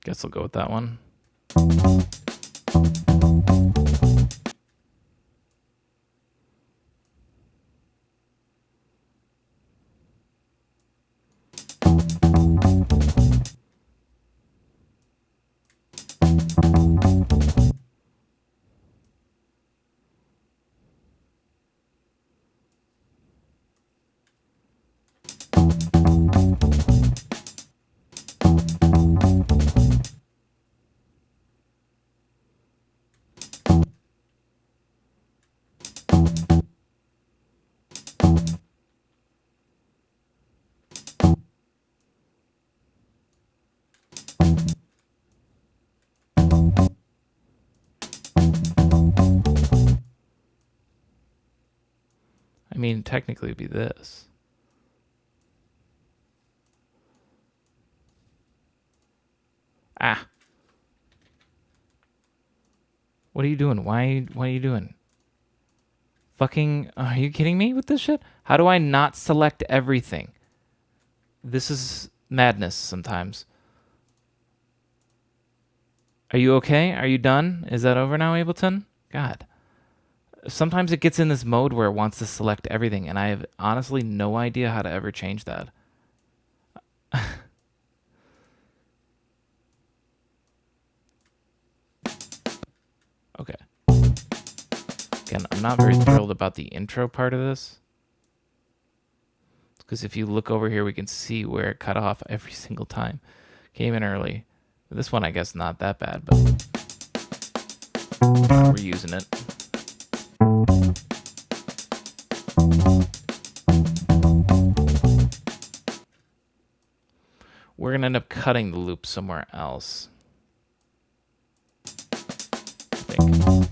Guess I'll go with that one. I mean, technically it'd be this. Ah. What are you doing? Why are you doing? Fucking, are you kidding me with this shit? How do I not select everything? This is madness sometimes. Are you okay? Are you done? Is that over now, Ableton? God. Sometimes it gets in this mode where it wants to select everything, and I have honestly no idea how to ever change that. Okay. Again, I'm not very thrilled about the intro part of this. Because if you look over here, we can see where it cut off every single time. Came in early. This one, I guess, not that bad, but we're using it. We're going to end up cutting the loop somewhere else. I think.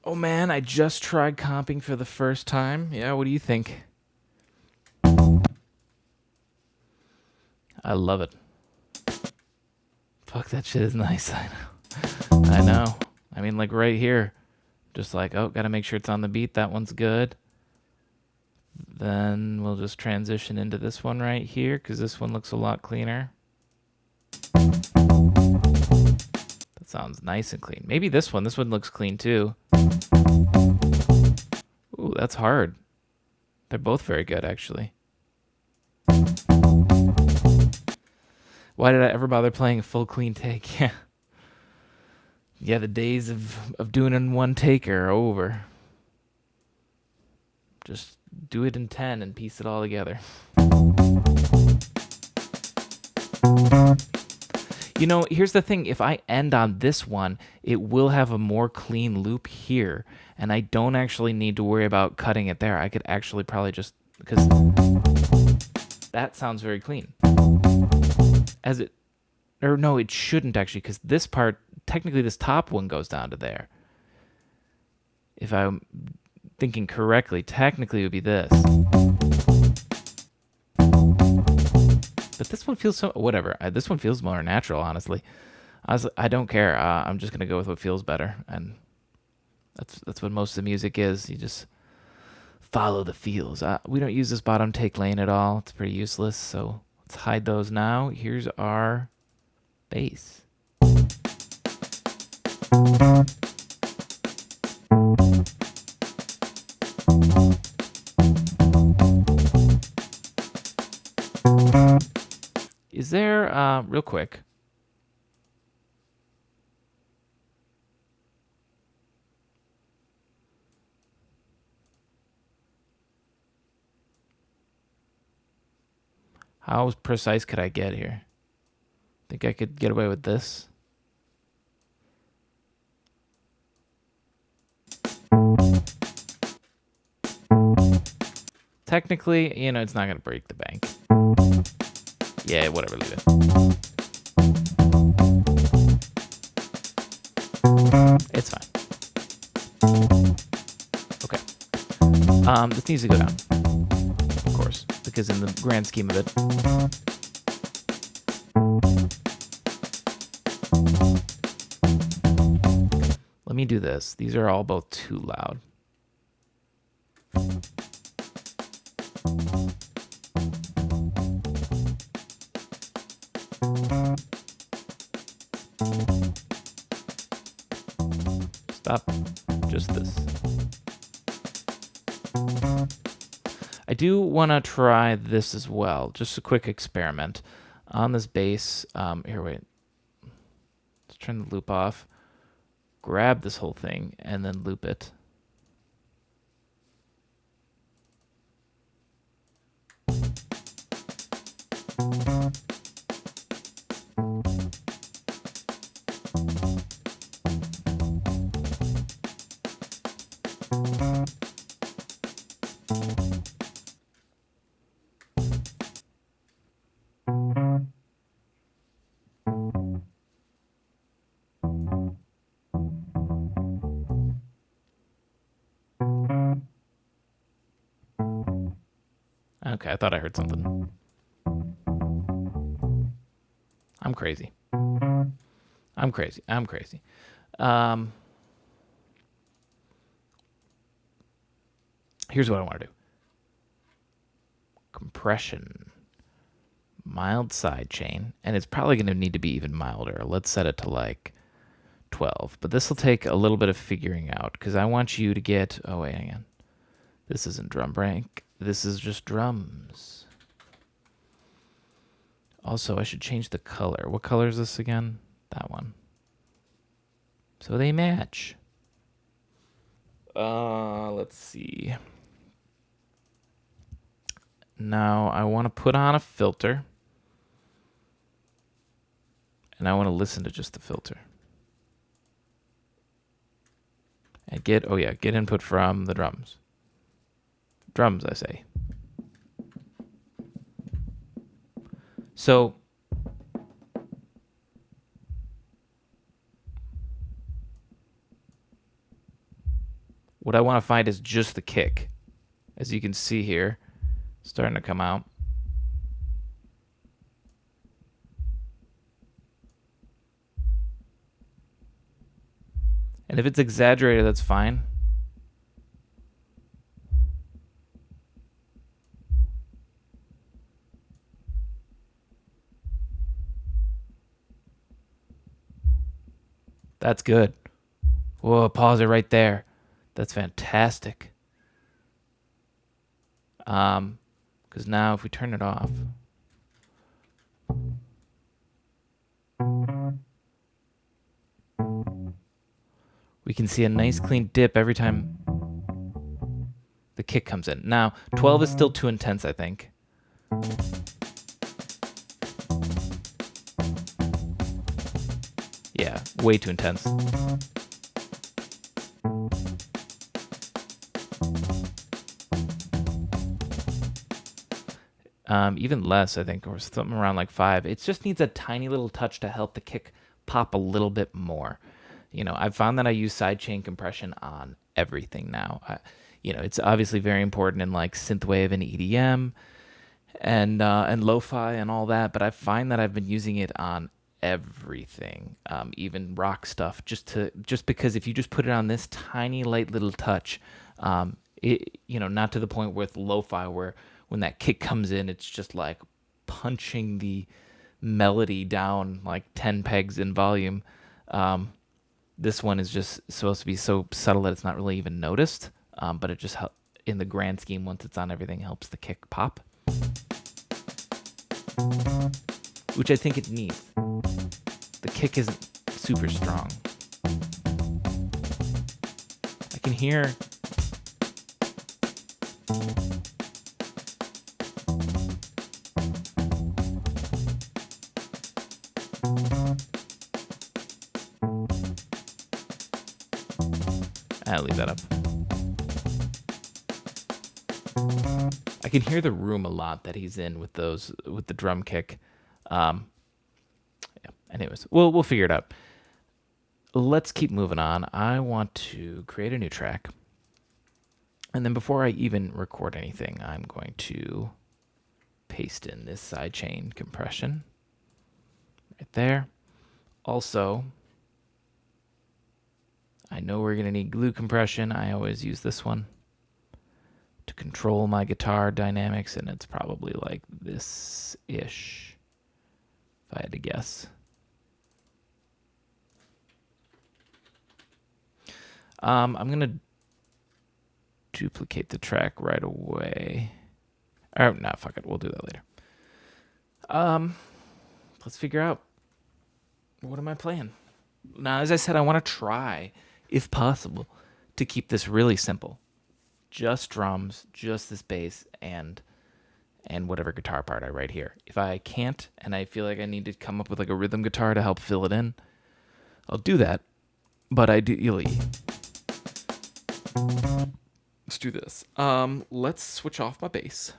Oh man, I just tried comping for the first time. Yeah, what do you think? I love it. Fuck, that shit is nice. I know. I know. I mean, like right here. Just like, oh, gotta make sure it's on the beat. That one's good. Then we'll just transition into this one right here because this one looks a lot cleaner. That sounds nice and clean. Maybe this one. This one looks clean too. Ooh, that's hard. They're both very good, actually. Why did I ever bother playing a full clean take? Yeah. Yeah, the days of doing it in one take are over. Just do it in 10 and piece it all together. You know, here's the thing. If I end on this one, it will have a more clean loop here. And I don't actually need to worry about cutting it there. I could actually probably just... because that sounds very clean. As it... or no, it shouldn't actually, because this part... technically, this top one goes down to there. If I'm thinking correctly, technically it would be this. But this one feels so... whatever. This one feels more natural, honestly. I don't care. I'm just going to go with what feels better. And that's what most of the music is. You just follow the feels. We don't use this bottom take lane at all. It's pretty useless. So let's hide those now. Here's our bass. Is there, real quick, how precise could I get here? Think I could get away with this? Technically, you know, it's not going to break the bank. Yeah, whatever, leave it. It's fine. Okay. This needs to go down. Of course, because in the grand scheme of it... let me do this. These are all both too loud. Stop. Just this. I do want to try this as well. Just a quick experiment. On this bass, here, wait. Let's turn the loop off. Grab this whole thing and then loop it. Okay, I thought I heard something. I'm crazy. I'm crazy. I'm crazy. Here's what I want to do. Compression. Mild sidechain. And it's probably going to need to be even milder. Let's set it to like 12. But this will take a little bit of figuring out because I want you to get... Oh, wait, hang on. This isn't drum break. This is just drums. Also, I should change the color. What color is this again? That one. So they match. Let's see. Now I want to put on a filter. And I want to listen to just the filter. And get input from the drums. Drums, I say. So what I want to find is just the kick. As you can see here, starting to come out. And if it's exaggerated, that's fine. That's good. Whoa, pause it right there. That's fantastic. Because now if we turn it off, we can see a nice clean dip every time the kick comes in. Now, 12 is still too intense, I think. Yeah, way too intense. Even less, I think, or something around like 5. It just needs a tiny little touch to help the kick pop a little bit more. You know, I've found that I use sidechain compression on everything now. It's obviously very important in like synthwave and EDM and lo-fi and all that, but I find that I've been using it on everything, even rock stuff, just because if you just put it on this tiny light little touch, not to the point with lo-fi where when that kick comes in, it's just like punching the melody down like 10 pegs in volume. This one is just supposed to be so subtle that it's not really even noticed, but it just in the grand scheme, once it's on everything, helps the kick pop, which I think it needs. The kick isn't super strong. I can hear I'll leave that up. I can hear the room a lot that he's in with the drum kick. Anyways, we'll figure it out. Let's keep moving on. I want to create a new track. And then before I even record anything, I'm going to paste in this sidechain compression right there. Also, I know we're going to need glue compression. I always use this one to control my guitar dynamics, and it's probably like this-ish, if I had to guess. I'm going to duplicate the track right away. Or, no, fuck it. We'll do that later. Let's figure out, what am I playing? Now, as I said, I want to try, if possible, to keep this really simple. Just drums, just this bass, and whatever guitar part I write here. If I can't, and I feel like I need to come up with like a rhythm guitar to help fill it in, I'll do that. But ideally, let's do this. Let's switch off my bass.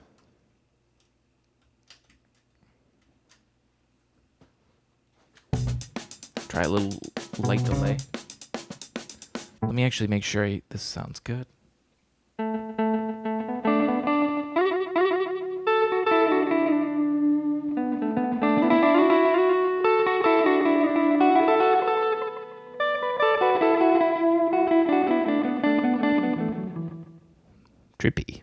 Try a little light delay. Let me actually make sure this sounds good. Trippy.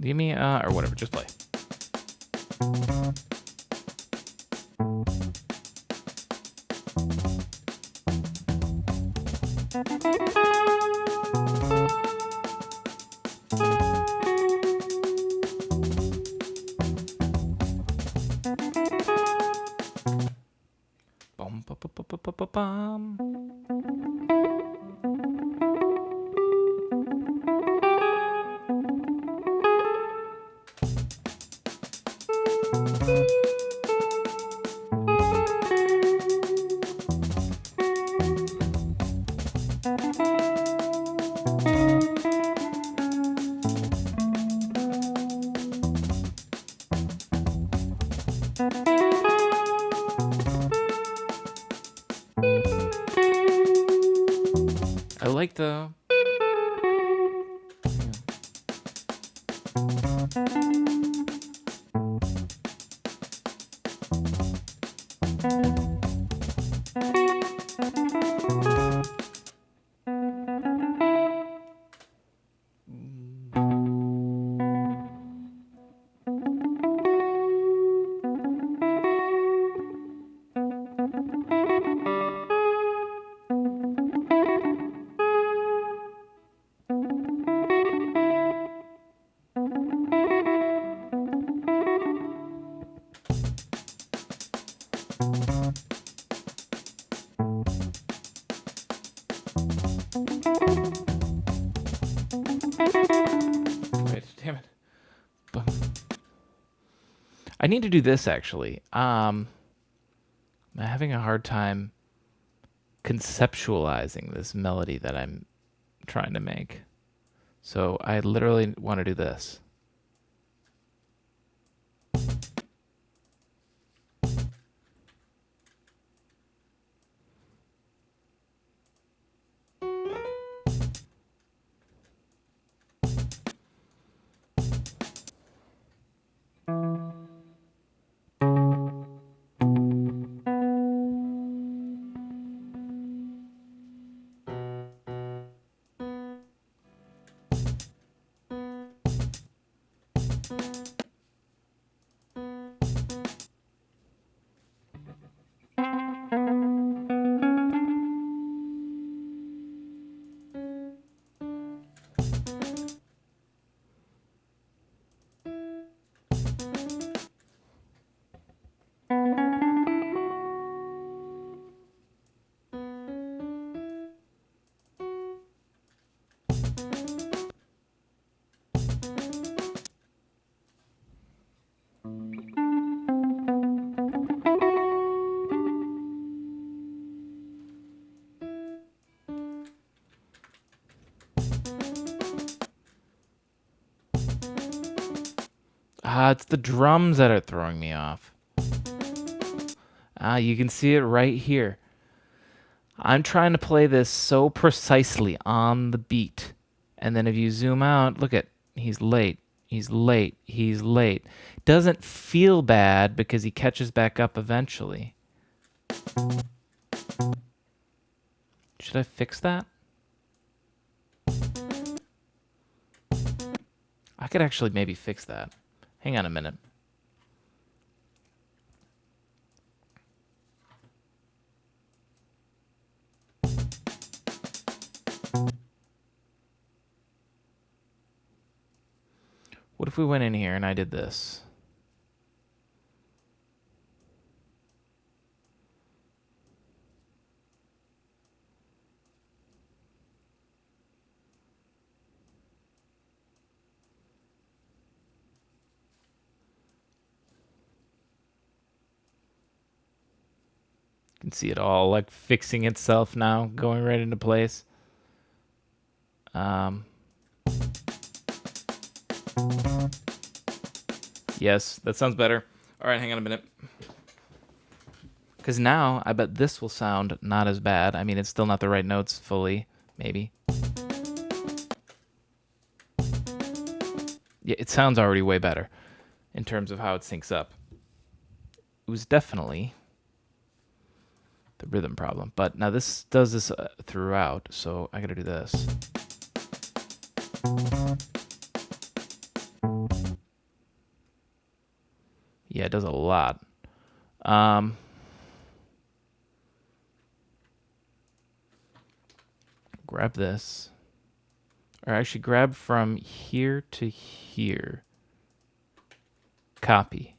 Give me, or whatever, just play. Bum, ba, ba, ba, ba, ba, ba, bum. I like the... Wait, damn it. Bum. I need to do this, actually. I'm having a hard time conceptualizing this melody that I'm trying to make. So I literally want to do this. It's the drums that are throwing me off. You can see it right here. I'm trying to play this so precisely on the beat. And then if you zoom out, look at, he's late. He's late. He's late. Doesn't feel bad because he catches back up eventually. Should I fix that? I could actually maybe fix that. Hang on a minute. What if we went in here and I did this? You can see it all like fixing itself now, going right into place. Yes, that sounds better. All right, hang on a minute. Because now I bet this will sound not as bad. I mean, it's still not the right notes fully, maybe. Yeah, it sounds already way better in terms of how it syncs up. It was definitely the rhythm problem. But now this does this throughout, so I gotta do this. Yeah, it does a lot. Grab this. Or actually grab from here to here. Copy.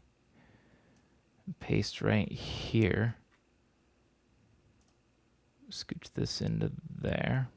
Paste right here. Scooch this into there.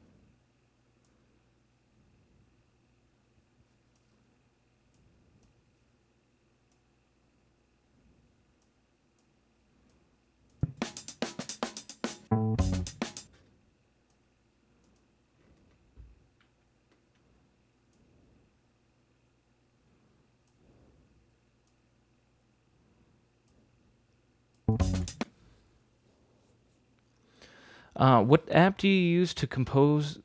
What app do you use to compose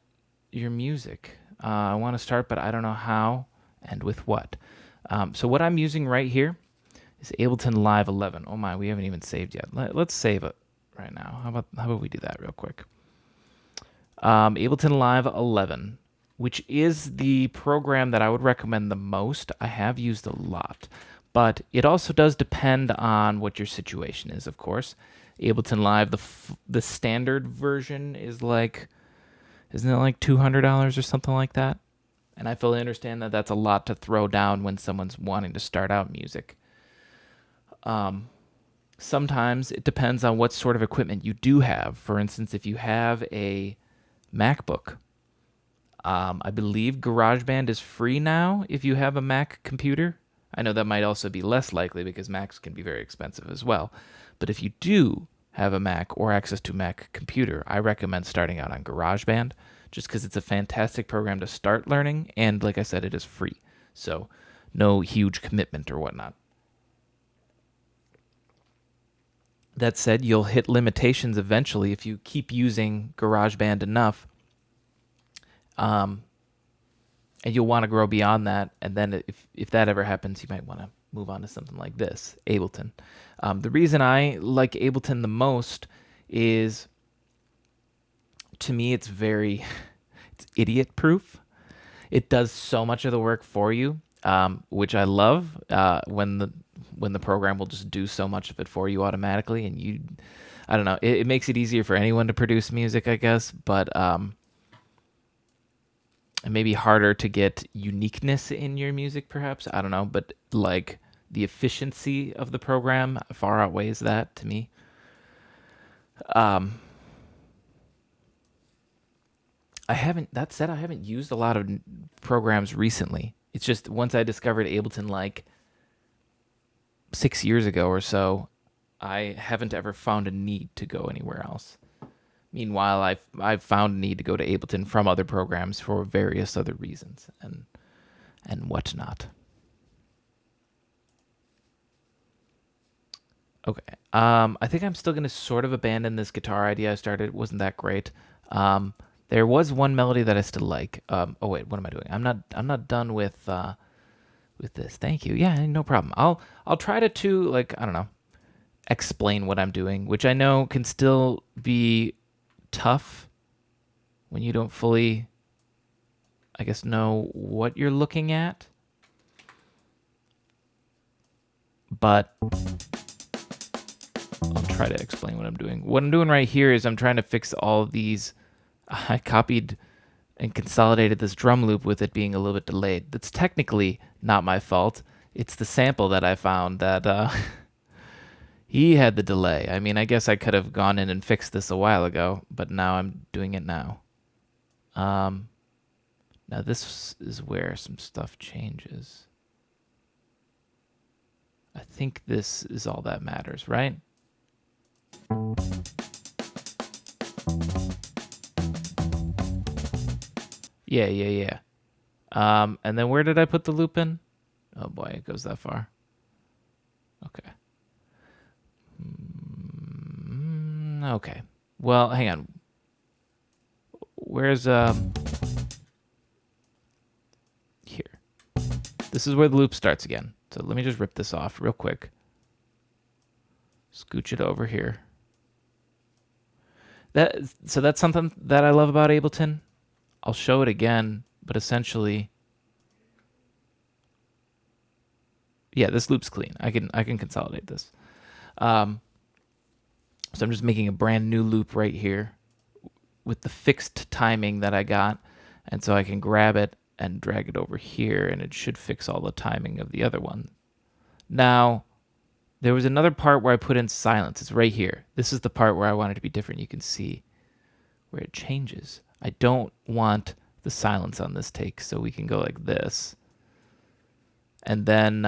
your music? I want to start, but I don't know how and with what. So what I'm using right here is Ableton Live 11. Oh my, we haven't even saved yet. Let's save it right now. How about we do that real quick? Ableton Live 11, which is the program that I would recommend the most. I have used a lot, but it also does depend on what your situation is, of course. Ableton Live, the standard version is like, isn't it like $200 or something like that? And I fully understand that that's a lot to throw down when someone's wanting to start out music. Sometimes it depends on what sort of equipment you do have. For instance, if you have a MacBook, I believe GarageBand is free now if you have a Mac computer. I know that might also be less likely because Macs can be very expensive as well. But if you do have a Mac or access to a Mac computer, I recommend starting out on GarageBand just because it's a fantastic program to start learning. And like I said, it is free. So no huge commitment or whatnot. That said, you'll hit limitations eventually if you keep using GarageBand enough. And you'll want to grow beyond that. And then if that ever happens, you might want to move on to something like this, Ableton. The reason I like Ableton the most is, to me, it's idiot proof. It does so much of the work for you, which I love. When the program will just do so much of it for you automatically, and I don't know, it makes it easier for anyone to produce music, I guess, but it may be harder to get uniqueness in your music, perhaps. I don't know, but like the efficiency of the program far outweighs that to me. That said, I haven't used a lot of programs recently. It's just once I discovered Ableton like 6 years ago or so, I haven't ever found a need to go anywhere else. Meanwhile, I've found a need to go to Ableton from other programs for various other reasons and whatnot. Okay. I think I'm still gonna sort of abandon this guitar idea I started. It wasn't that great. There was one melody that I still like. Oh wait, what am I doing? I'm not done with this. Thank you. Yeah, no problem. I'll try to like, I don't know, explain what I'm doing, which I know can still be tough when you don't fully, I guess, know what you're looking at. But I'll try to explain what I'm doing. What I'm doing right here is I'm trying to fix all of these. I copied and consolidated this drum loop with it being a little bit delayed. That's technically not my fault. It's the sample that I found that he had the delay. I mean, I guess I could have gone in and fixed this a while ago, but now I'm doing it now. Now this is where some stuff changes. I think this is all that matters, right? Yeah. And then where did I put the loop in? Oh boy, it goes that far. Okay. Okay. Well, hang on. Where's here? This is where the loop starts again. So let me just rip this off real quick. Scooch it over here. So that's something that I love about Ableton. I'll show it again, but essentially, yeah, this loop's clean. I can consolidate this. So I'm just making a brand new loop right here with the fixed timing that I got, and so I can grab it and drag it over here, and it should fix all the timing of the other one. Now, there was another part where I put in silence. It's right here. This is the part where I want it to be different. You can see where it changes. I don't want the silence on this take, so we can go like this. And then,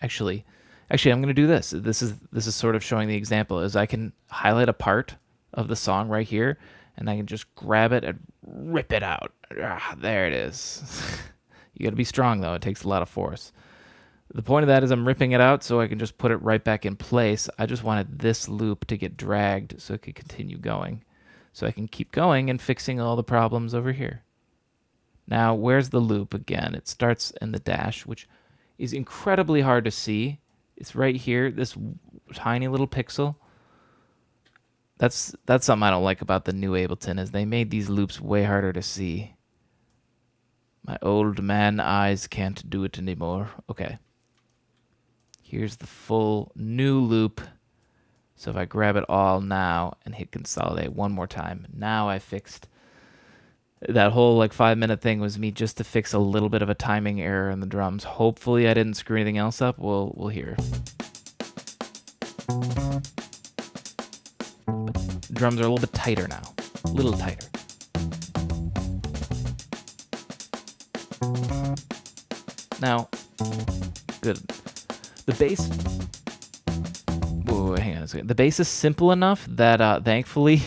actually, I'm going to do this. This is sort of showing the example. Is I can highlight a part of the song right here, and I can just grab it and rip it out. There it is. You got to be strong though. It takes a lot of force. The point of that is I'm ripping it out so I can just put it right back in place. I just wanted this loop to get dragged so it could continue going. So I can keep going and fixing all the problems over here. Now, where's the loop again? It starts in the dash, which is incredibly hard to see. It's right here, this tiny little pixel. That's something I don't like about the new Ableton, is they made these loops way harder to see. My old man eyes can't do it anymore. Okay. Here's the full new loop. So if I grab it all now and hit consolidate one more time, now I fixed that whole like 5-minute thing was me just to fix a little bit of a timing error in the drums. Hopefully I didn't screw anything else up. We'll hear. Drums are a little bit tighter now. A little tighter. Now, good. The bass. Whoa, hang on a second. The bass is simple enough that thankfully.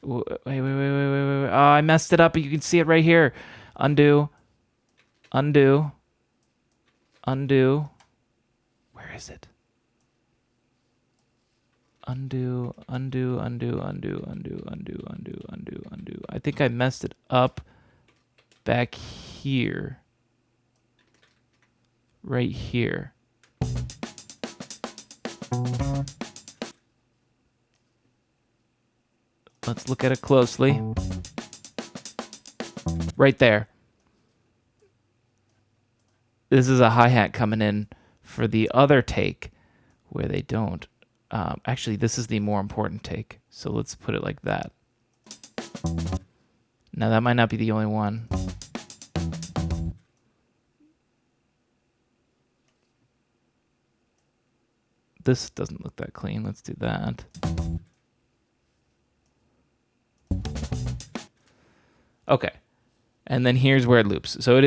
Wait. Oh, I messed it up, but you can see it right here. Undo. Where is it? Undo. I think I messed it up back here. Right here. Let's look at it closely. Right there. This is a hi-hat coming in for the other take where they don't. Actually, this is the more important take. So let's put it like that. Now, that might not be the only one. This doesn't look that clean. Let's do that. Okay. And then here's where it loops. So it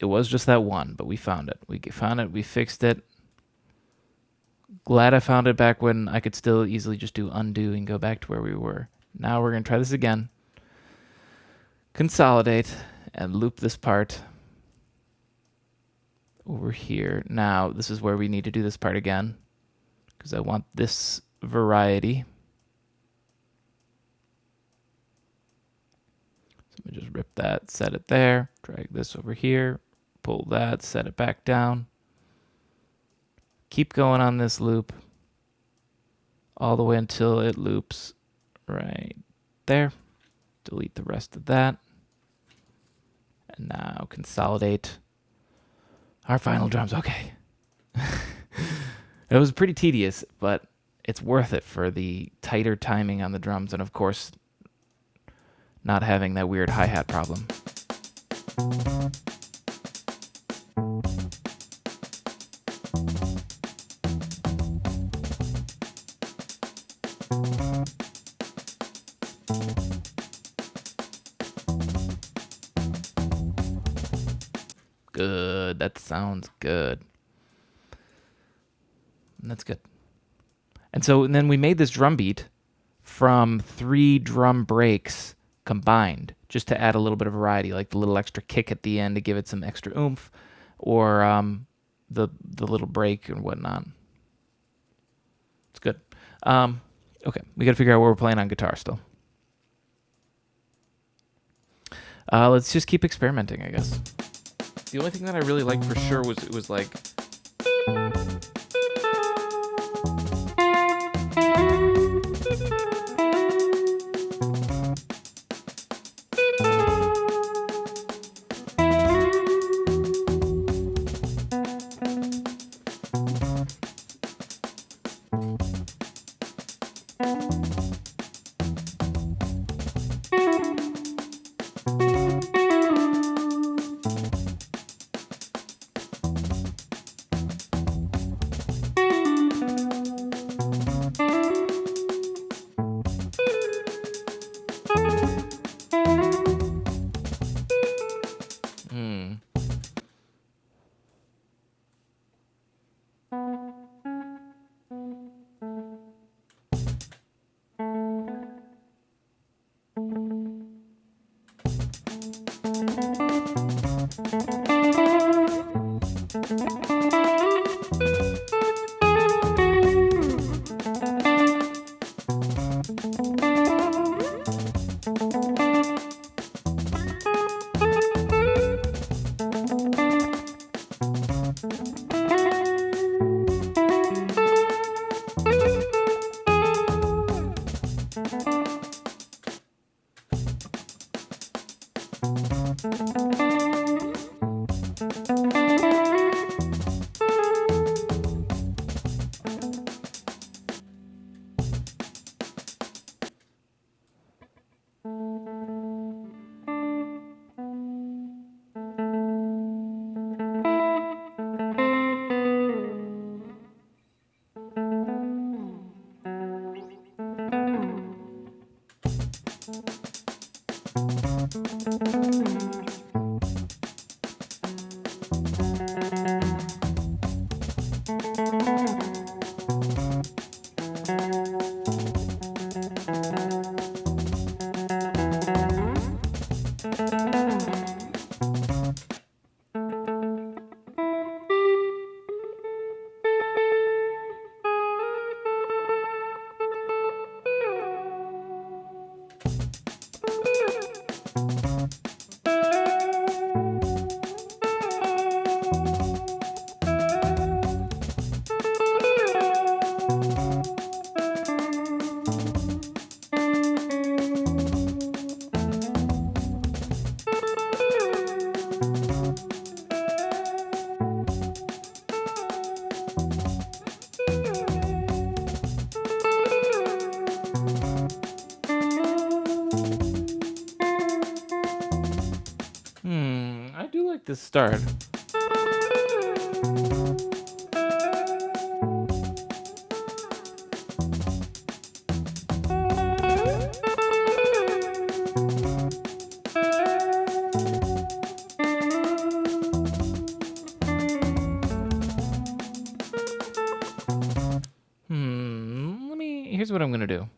was just that one, but we found it. We fixed it. Glad I found it back when I could still easily just do undo and go back to where we were. Now we're going to try this again. Consolidate and loop this part over here. Now, this is where we need to do this part again because I want this variety. So let me just rip that, set it there, drag this over here, pull that, set it back down. Keep going on this loop all the way until it loops right there. Delete the rest of that. And now consolidate our final drums. Okay. It was pretty tedious, but it's worth it for the tighter timing on the drums and, of course, not having that weird hi-hat problem. Good. That sounds good. That's good. And then we made this drum beat from 3 drum breaks combined, just to add a little bit of variety, like the little extra kick at the end to give it some extra oomph, or the little break and whatnot. It's good. Okay, we got to figure out what we're playing on guitar still. Let's just keep experimenting, I guess. The only thing that I really liked for sure was it was like. I do like this start. Here's what I'm gonna do.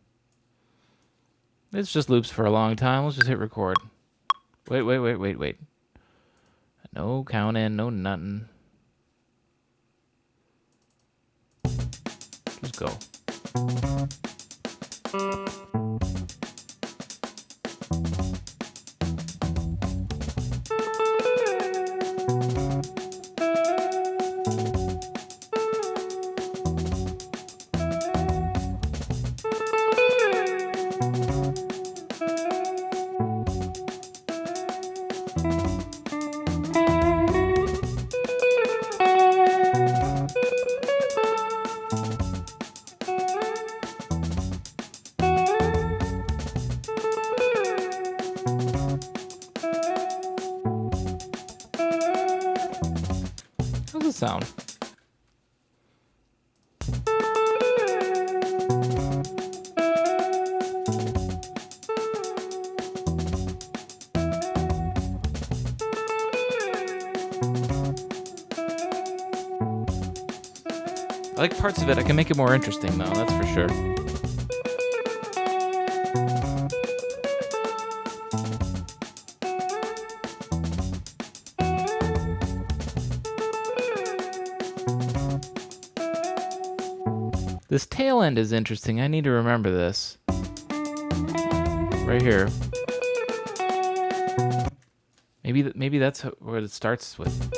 This just loops for a long time. Let's just hit record. Wait. No counting, no nothing. Just go. How's it sound? I like parts of it. I can make it more interesting, though. That's for sure. This tail end is interesting. I need to remember this. Right here. Maybe that's what it starts with.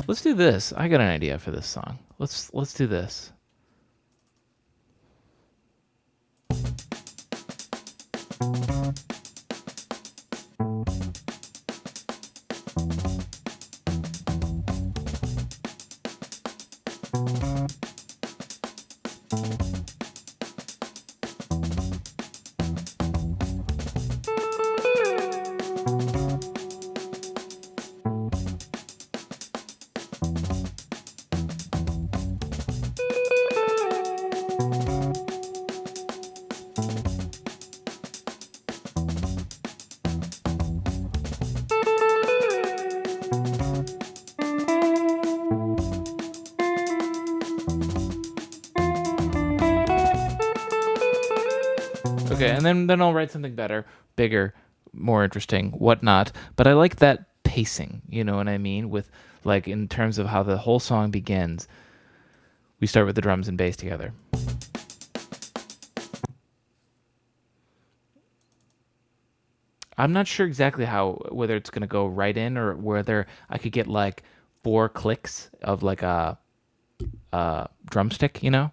Let's do this. I got an idea for this song. Let's do this. Okay, and then I'll write something better, bigger, more interesting, whatnot. But I like that pacing, you know what I mean? With like in terms of how the whole song begins. We start with the drums and bass together. I'm not sure exactly whether it's gonna go right in or whether I could get like 4 clicks of like a drumstick, you know?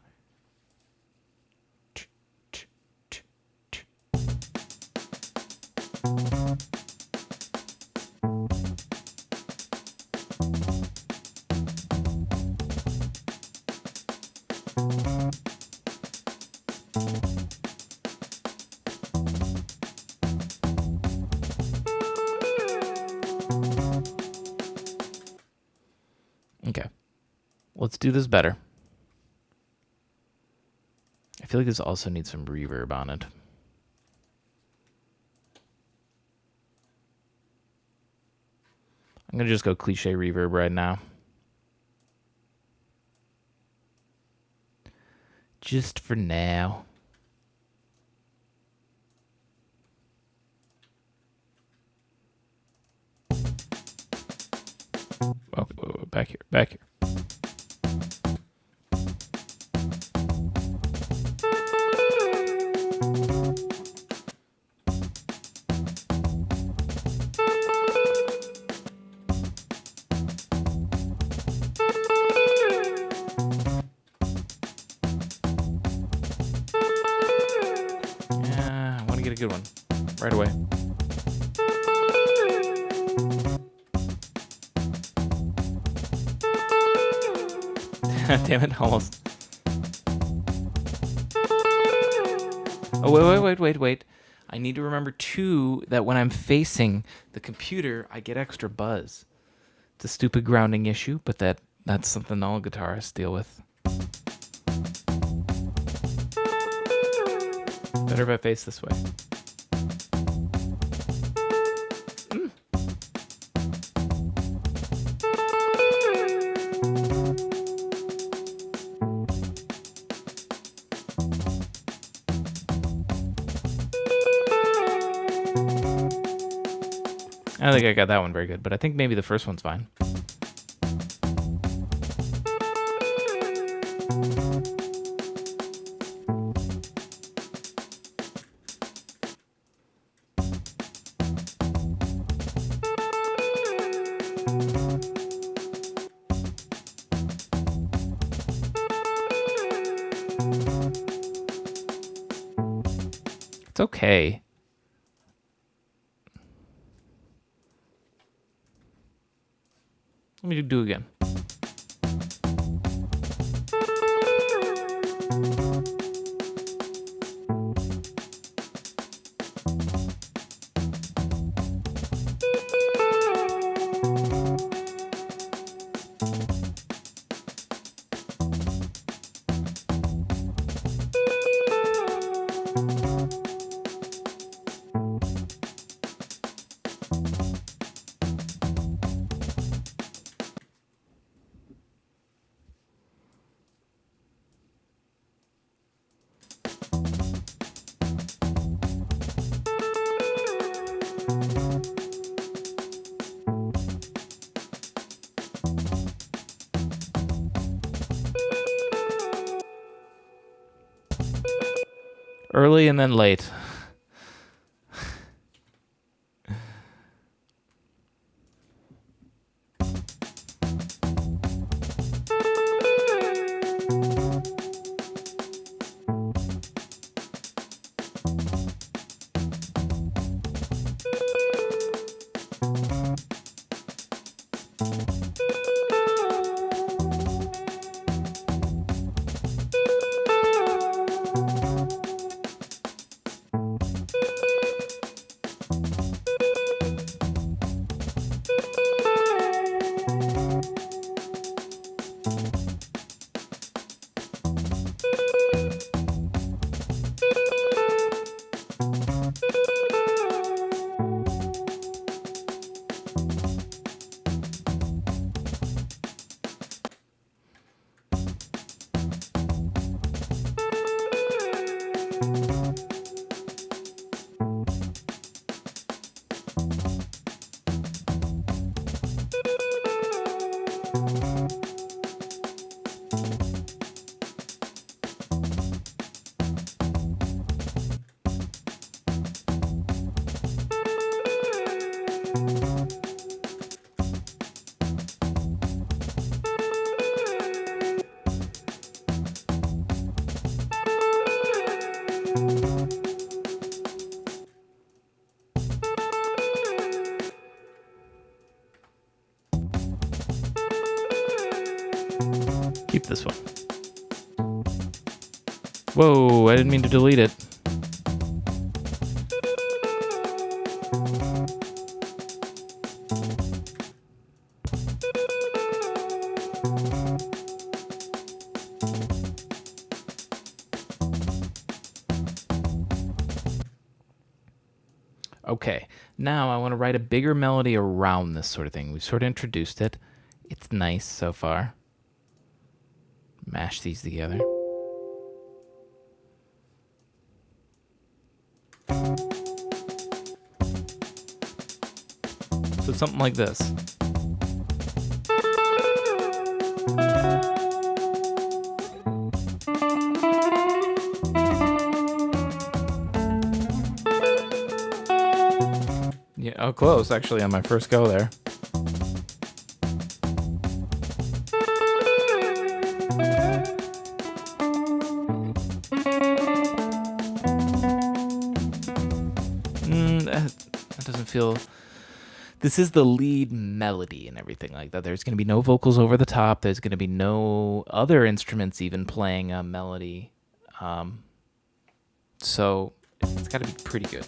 Okay. Let's do this better. I feel like this also needs some reverb on it. I'm going to just go cliche reverb right now. Just for now. Oh, back here, back here. Yeah, I want to get a good one right away. Damn it, almost. Oh, wait. I need to remember, too, that when I'm facing the computer, I get extra buzz. It's a stupid grounding issue, but that's something all guitarists deal with. Better if I face this way. I don't think I got that one very good, but I think maybe the first one's fine. It's okay. Let me do it again. Early and then late. Keep this one. Whoa, I didn't mean to delete it. Okay, now I want to write a bigger melody around this sort of thing. We've sort of introduced it. It's nice so far. Mash these together. So it's something like this. Yeah, oh, close actually on my first go there. That doesn't feel. This is the lead melody and everything like that. There's going to be no vocals over the top. There's going to be no other instruments even playing a melody. So it's got to be pretty good.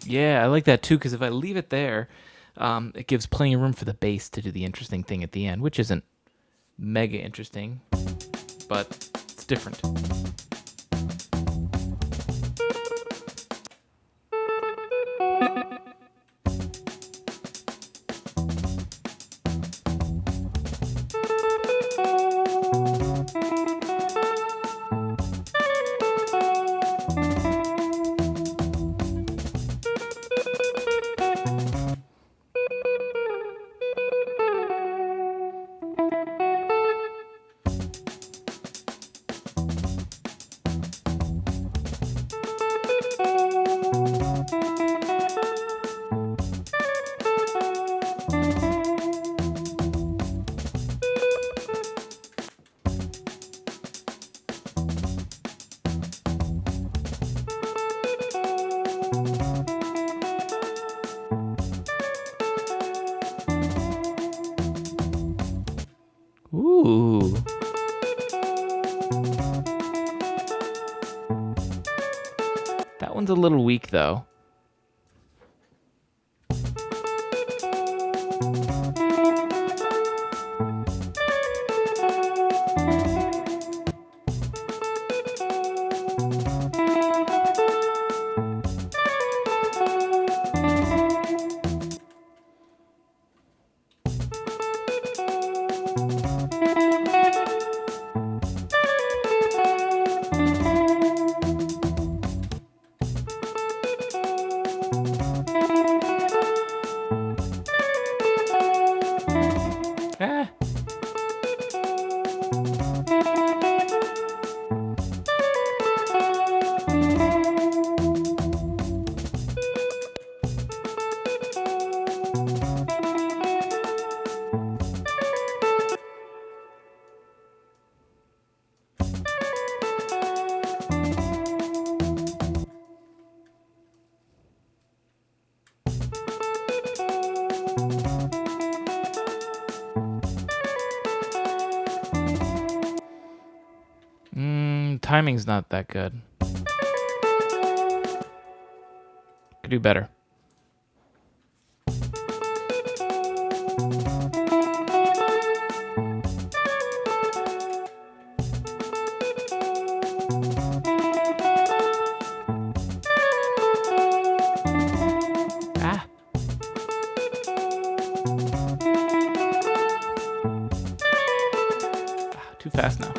Yeah, I like that too, because if I leave it there, it gives plenty of room for the bass to do the interesting thing at the end, which isn't mega interesting, but it's different. Ooh. That one's a little weak, though. Ah. Timing's not that good. Could do better. Ah. Too fast now.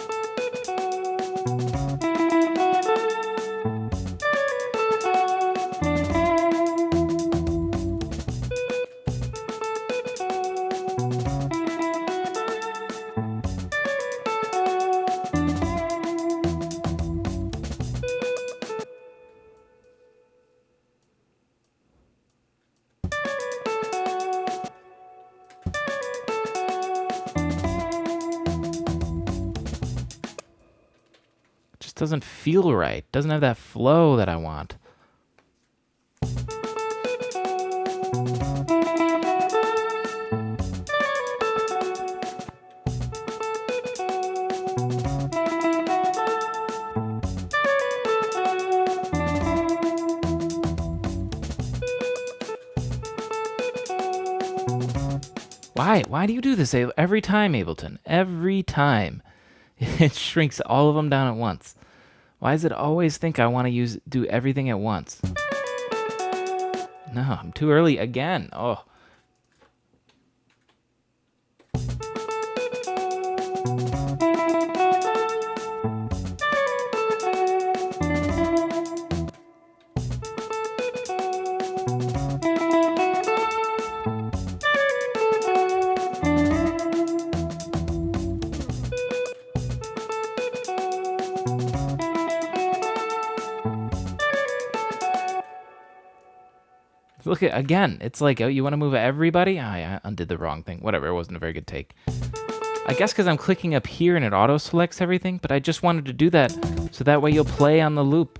Just doesn't feel right. Doesn't have that flow that I want. Why? Why do you do this every time, Ableton? Every time. It shrinks all of them down at once. Why does it always think I want to do everything at once? No, I'm too early again. Oh. Look at again. It's like, oh, you want to move everybody? I undid the wrong thing. Whatever. It wasn't a very good take. I guess because I'm clicking up here and it auto selects everything, but I just wanted to do that so that way you'll play on the loop.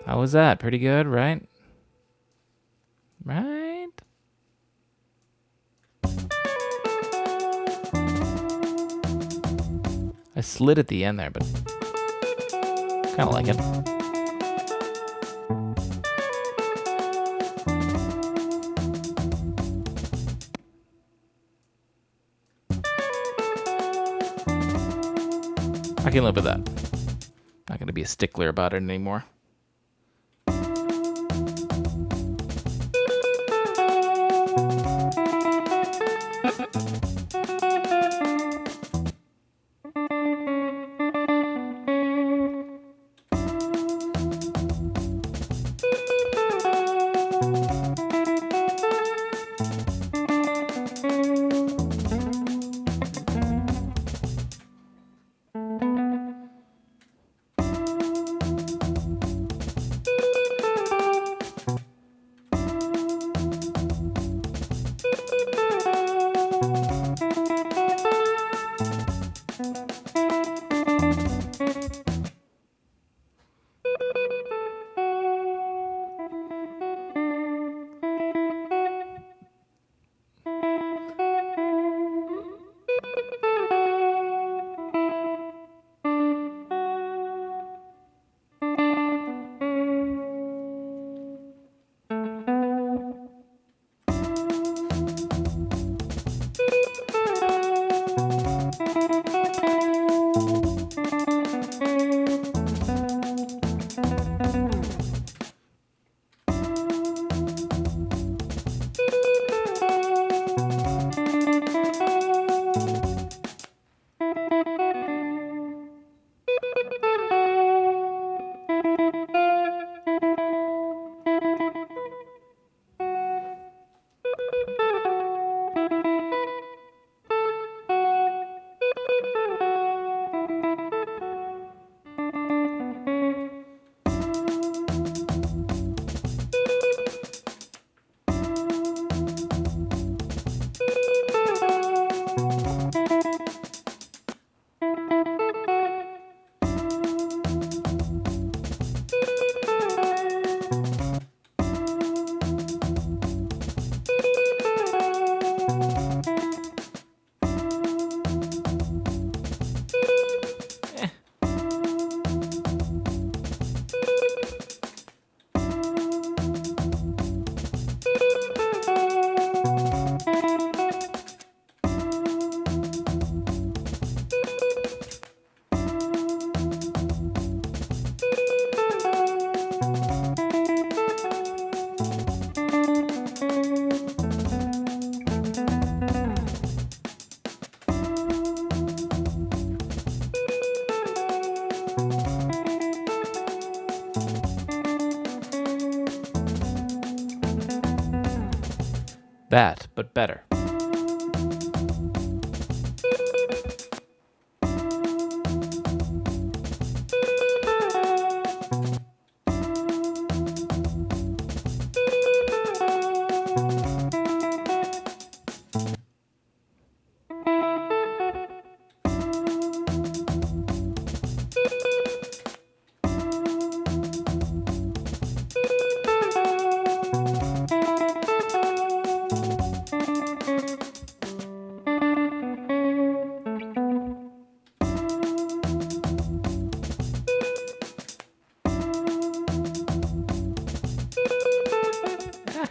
How was that? Pretty good, right? Right? I slid at the end there, but kind of like it. I can live with that. Not going to be a stickler about it anymore. That, but better.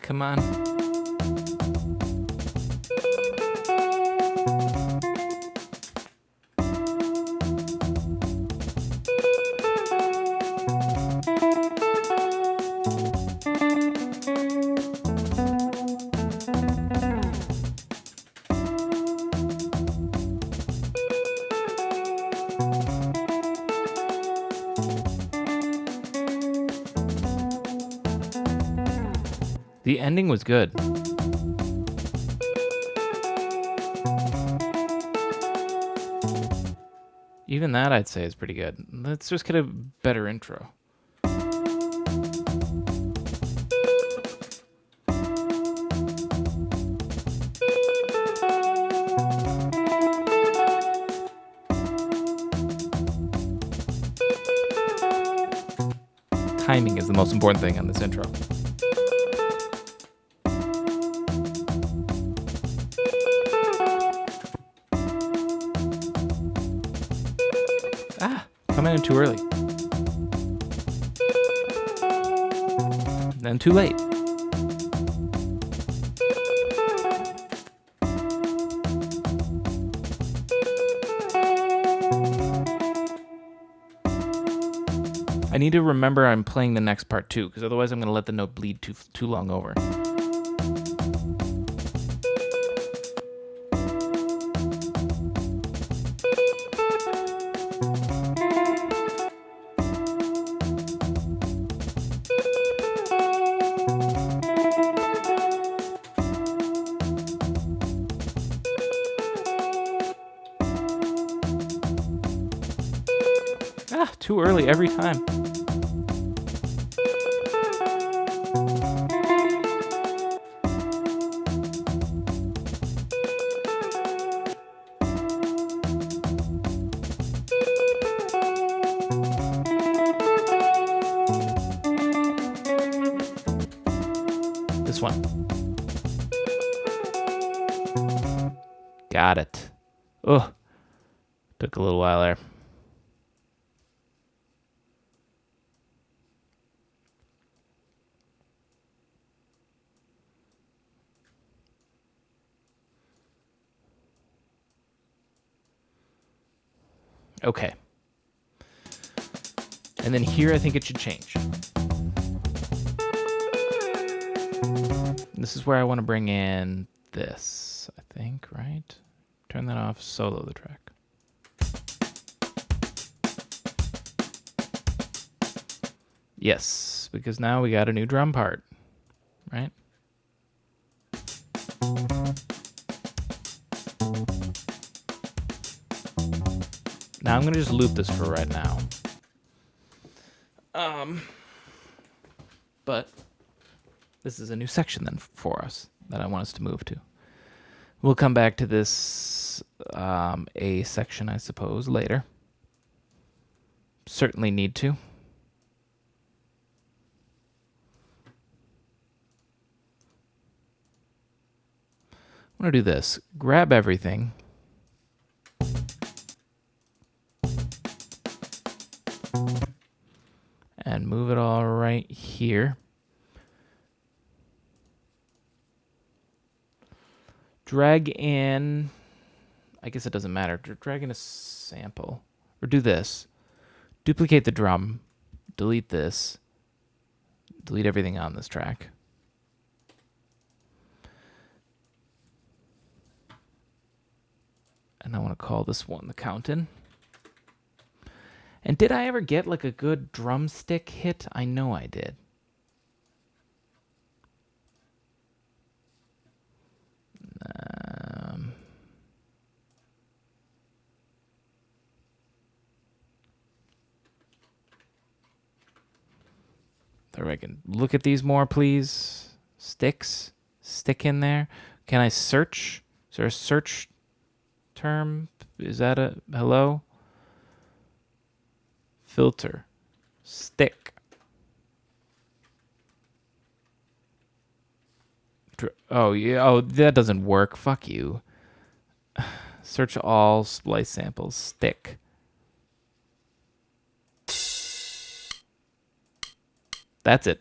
Come on. The ending was good. Even that, I'd say, is pretty good. Let's just get a better intro. timing is the most important thing on this intro. Coming in too early. Then too late. I need to remember I'm playing the next part too, because otherwise I'm going to let the note bleed too long over. Too early every time. This one. Got it. Ugh. Took a little while there. Okay. And then here I think it should change. This is where I want to bring in this, I think, right? Turn that off, solo the track. Yes, because now we got a new drum part, right? Now I'm going to just loop this for right now. But this is a new section then for us that I want us to move to. We'll come back to this A section, I suppose, later. Certainly need to. I'm going to do this. Grab everything. And move it all right here. Drag in, I guess it doesn't matter. Drag in a sample. Or do this. Duplicate the drum. Delete this. Delete everything on this track. And I want to call this one the count-in. And did I ever get like a good drumstick hit? I know I did. I can look at these more, please. Sticks. Stick in there. Can I search? Is there a search term? Is that a hello? Filter. Stick. Oh, yeah. Oh, that doesn't work. Fuck you. Search all splice samples. Stick. That's it.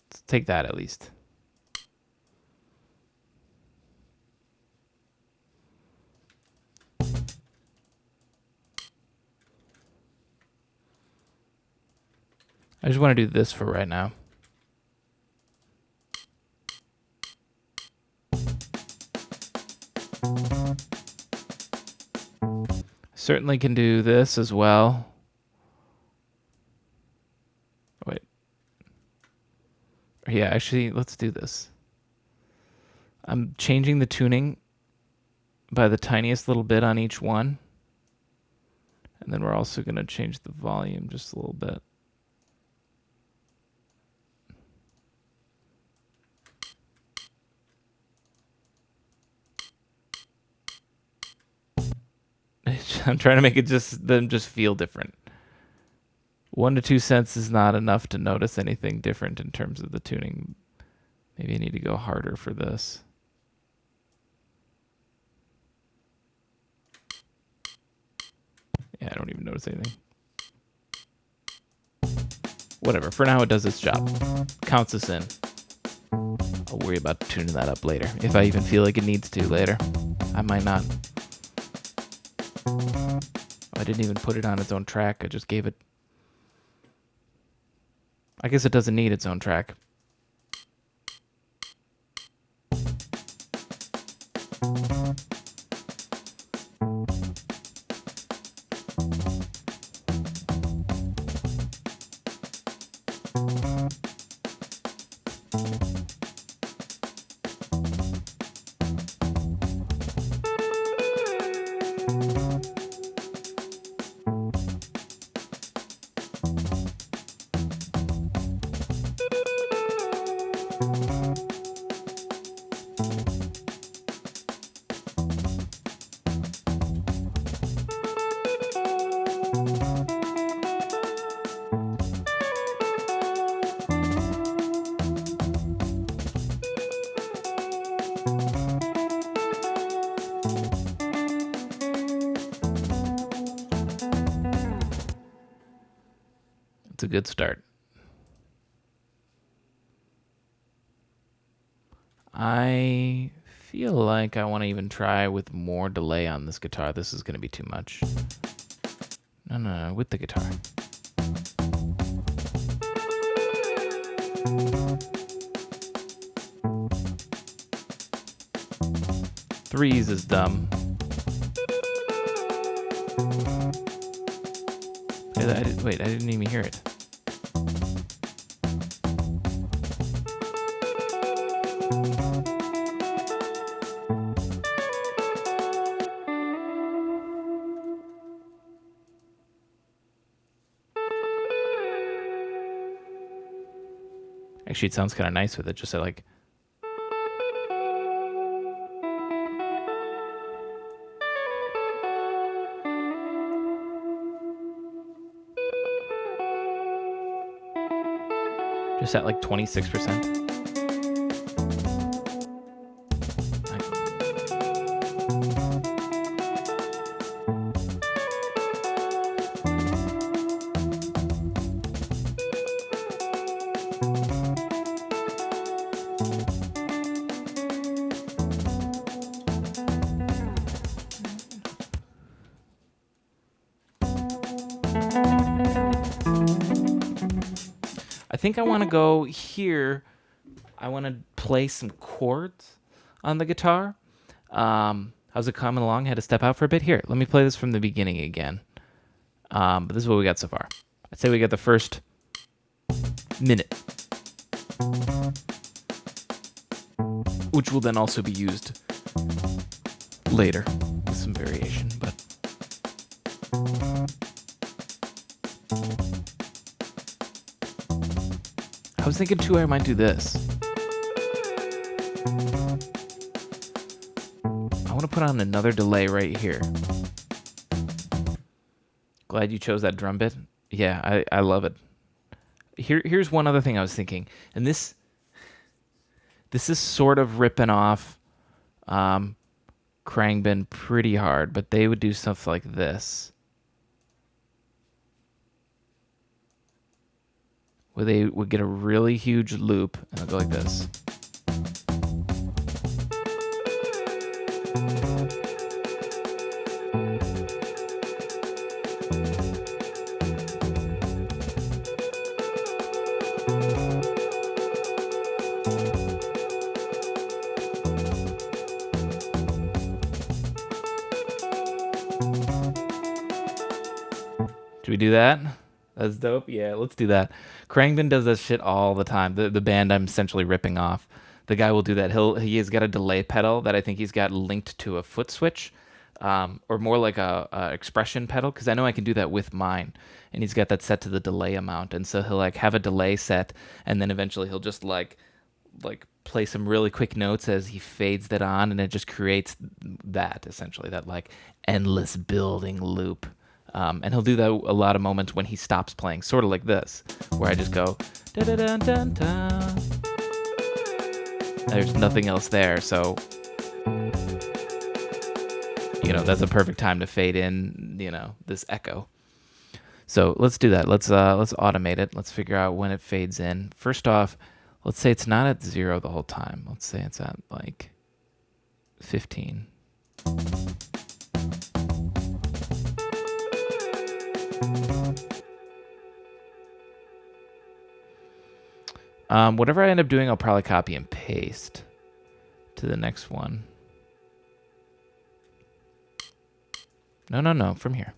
Let's take that at least. I just want to do this for right now. Certainly can do this as well. Wait. Yeah, actually, let's do this. I'm changing the tuning by the tiniest little bit on each one. And then we're also going to change the volume just a little bit. I'm trying to make it just feel different. 1 to 2 cents is not enough to notice anything different in terms of the tuning. Maybe I need to go harder for this. Yeah, I don't even notice anything. Whatever. For now, it does its job. Counts us in. I'll worry about tuning that up later. If I even feel like it needs to later. I might not. I didn't even put it on its own track. I just gave it... I guess it doesn't need its own track. It's a good start. I feel like I want to even try with more delay on this guitar. This is going to be too much. No, with the guitar. Threes is dumb. Wait, I didn't even hear it. Actually, it sounds kind of nice with it, just like... Just at like 26%. I think I want to go here. I want to play some chords on the guitar. How's it coming along? Had to step out for a bit. Here, let me play this from the beginning again. But this is what we got so far. I'd say we got the first minute, which will then also be used later with some variation. But I was thinking too I might do this. I want to put on another delay right here. Glad you chose that drum bit. Yeah, I love it. Here's one other thing I was thinking, and this is sort of ripping off Khruangbin pretty hard, but they would do stuff like this, where they would get a really huge loop and it'll go like this. Should we do that? That's dope. Yeah, let's do that. Khruangbin does that shit all the time. The band I'm essentially ripping off. The guy will do that. He has got a delay pedal that I think he's got linked to a foot switch, or more like a expression pedal, because I know I can do that with mine. And he's got that set to the delay amount, and so he'll like have a delay set, and then eventually he'll just like like play some really quick notes as he fades that on, and it just creates that essentially that like endless building loop. And he'll do that a lot of moments when he stops playing, sort of like this, where I just go da da da da da. There's nothing else there, so that's a perfect time to fade in this echo. So let's do that. Let's automate it. Let's figure out when it fades in. First off, let's say it's not at 0 the whole time. Let's say it's at like 15. Whatever I end up doing, I'll probably copy and paste to the next one. No, from here.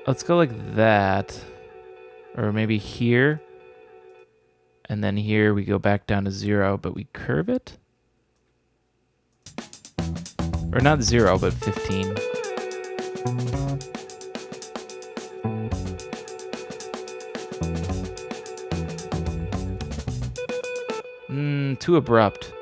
Let's go like that. Or maybe here. And then here we go back down to 0, but we curve it? Or not 0, but 15. Too abrupt.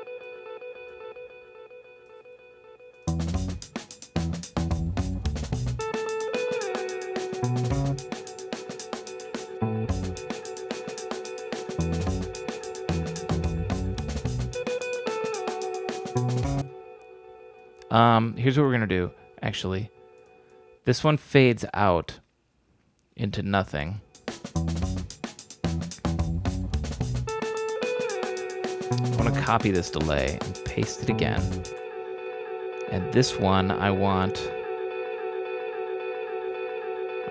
Here's what we're gonna do, actually. This one fades out into nothing. I want to copy this delay and paste it again. And this one, I want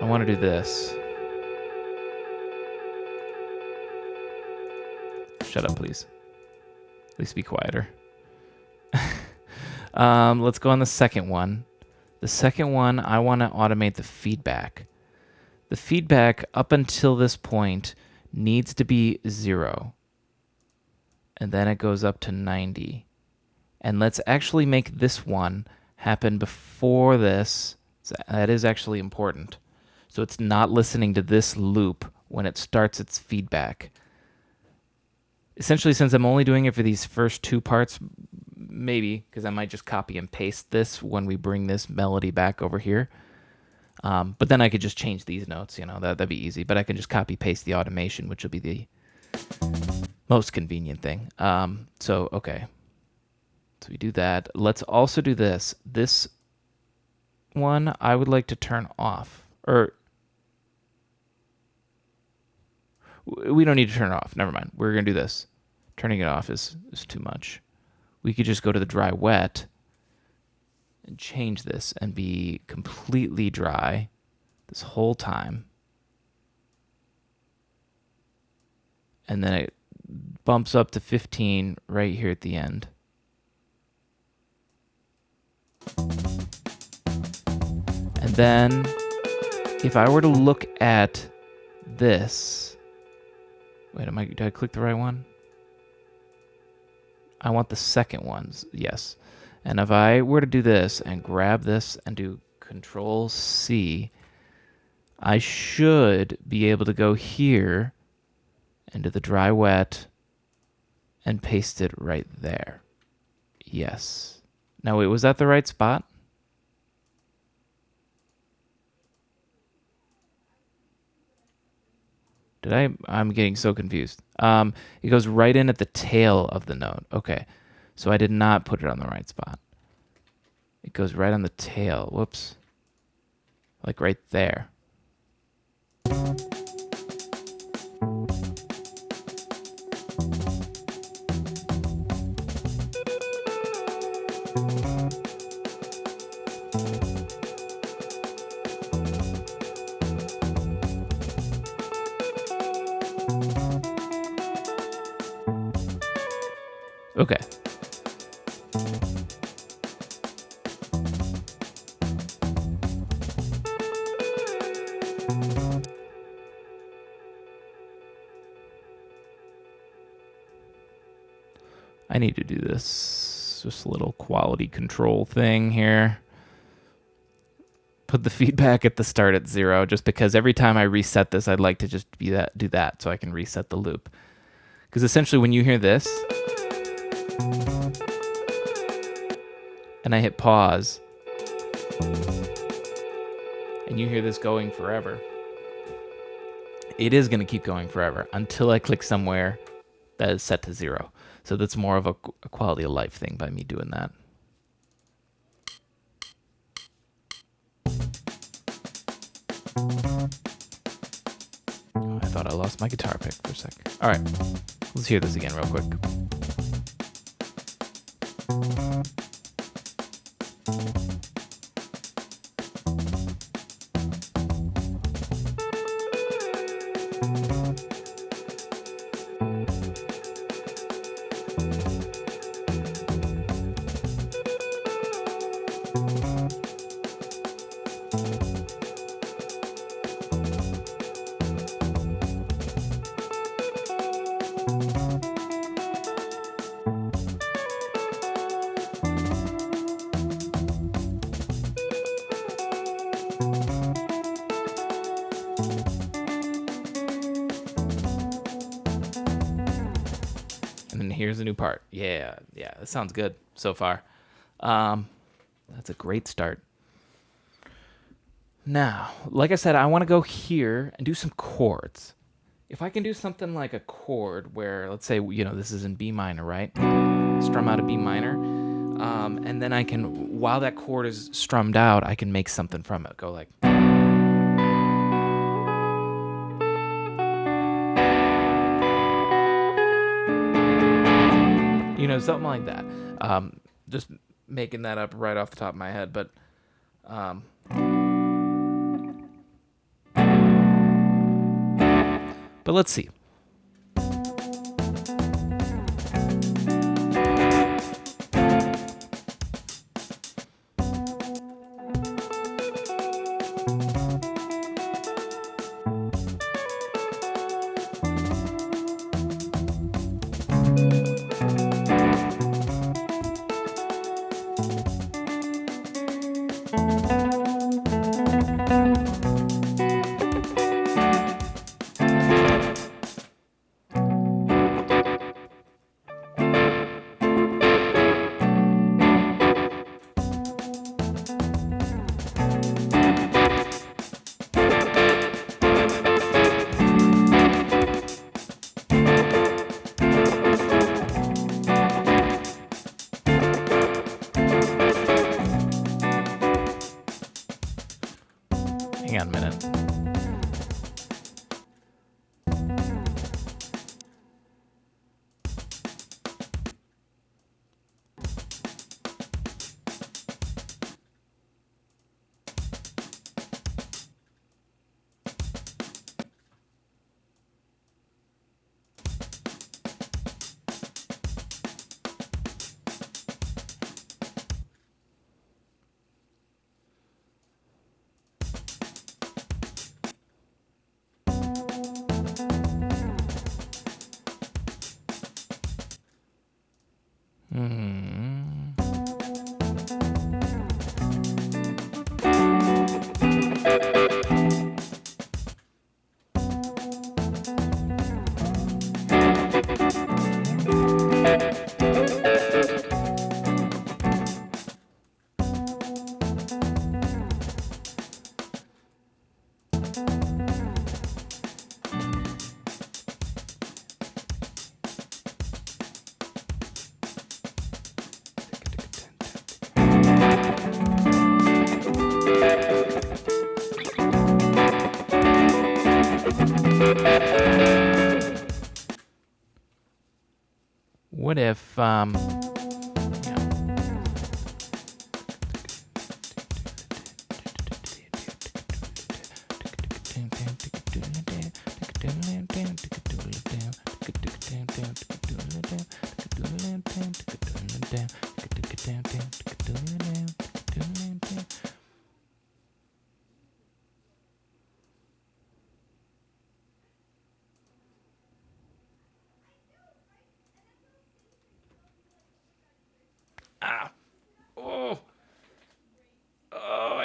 to do this. Shut up, please. At least be quieter. Let's go on the second one. The second one, I want to automate the feedback. The feedback up until this point needs to be 0. And then it goes up to 90. And let's actually make this one happen before this. That is actually important. So it's not listening to this loop when it starts its feedback. Essentially, since I'm only doing it for these first two parts, maybe, because I might just copy and paste this when we bring this melody back over here. But then I could just change these notes, that'd be easy. But I can just copy paste the automation, which will be the most convenient thing. Okay. So we do that. Let's also do this. This one I would like to turn off. Or we don't need to turn it off. Never mind. We're going to do this. Turning it off is too much. We could just go to the dry wet and change this and be completely dry this whole time. And then it bumps up to 15 right here at the end. And then if I were to look at this, wait, did I click the right one? I want the second ones, yes. And if I were to do this and grab this and do Control C, I should be able to go here into the dry wet and paste it right there. Yes. Now wait, was that the right spot? I'm getting so confused. It goes right in at the tail of the note. Okay. So I did not put it on the right spot. It goes right on the tail. Whoops. Like right there. Okay. I need to do this It's just a little quality control thing here. Put the feedback at the start at 0, just because every time I reset this, I'd like to just do that so I can reset the loop. Because essentially when you hear this, and I hit pause, and you hear this going forever, it is going to keep going forever until I click somewhere that is set to 0. So that's more of a quality of life thing by me doing that. I thought I lost my guitar pick for a sec. All right, let's hear this again real quick. And then here's the new part. Yeah, that sounds good so far. That's a great start. Now, like I said, I want to go here and do some chords. If I can do something like a chord where, let's say, this is in B minor, right? Strum out a B minor. And then I can, while that chord is strummed out, I can make something from it. Go like... something like that. Just making that up right off the top of my head, but let's see. Hang on a minute. What if,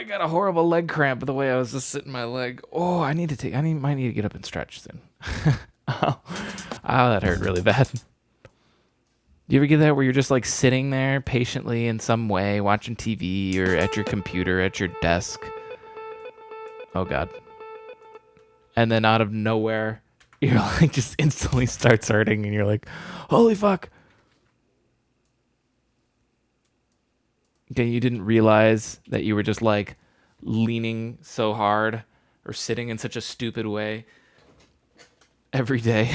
got a horrible leg cramp the way I was just sitting my leg. Oh, might need to get up and stretch soon. Oh, that hurt really bad. Do you ever get that where you're just like sitting there patiently in some way, watching TV or at your computer, at your desk? Oh, God. And then out of nowhere, you're like just instantly starts hurting and you're like, holy fuck. Okay, you didn't realize that you were just like leaning so hard or sitting in such a stupid way every day.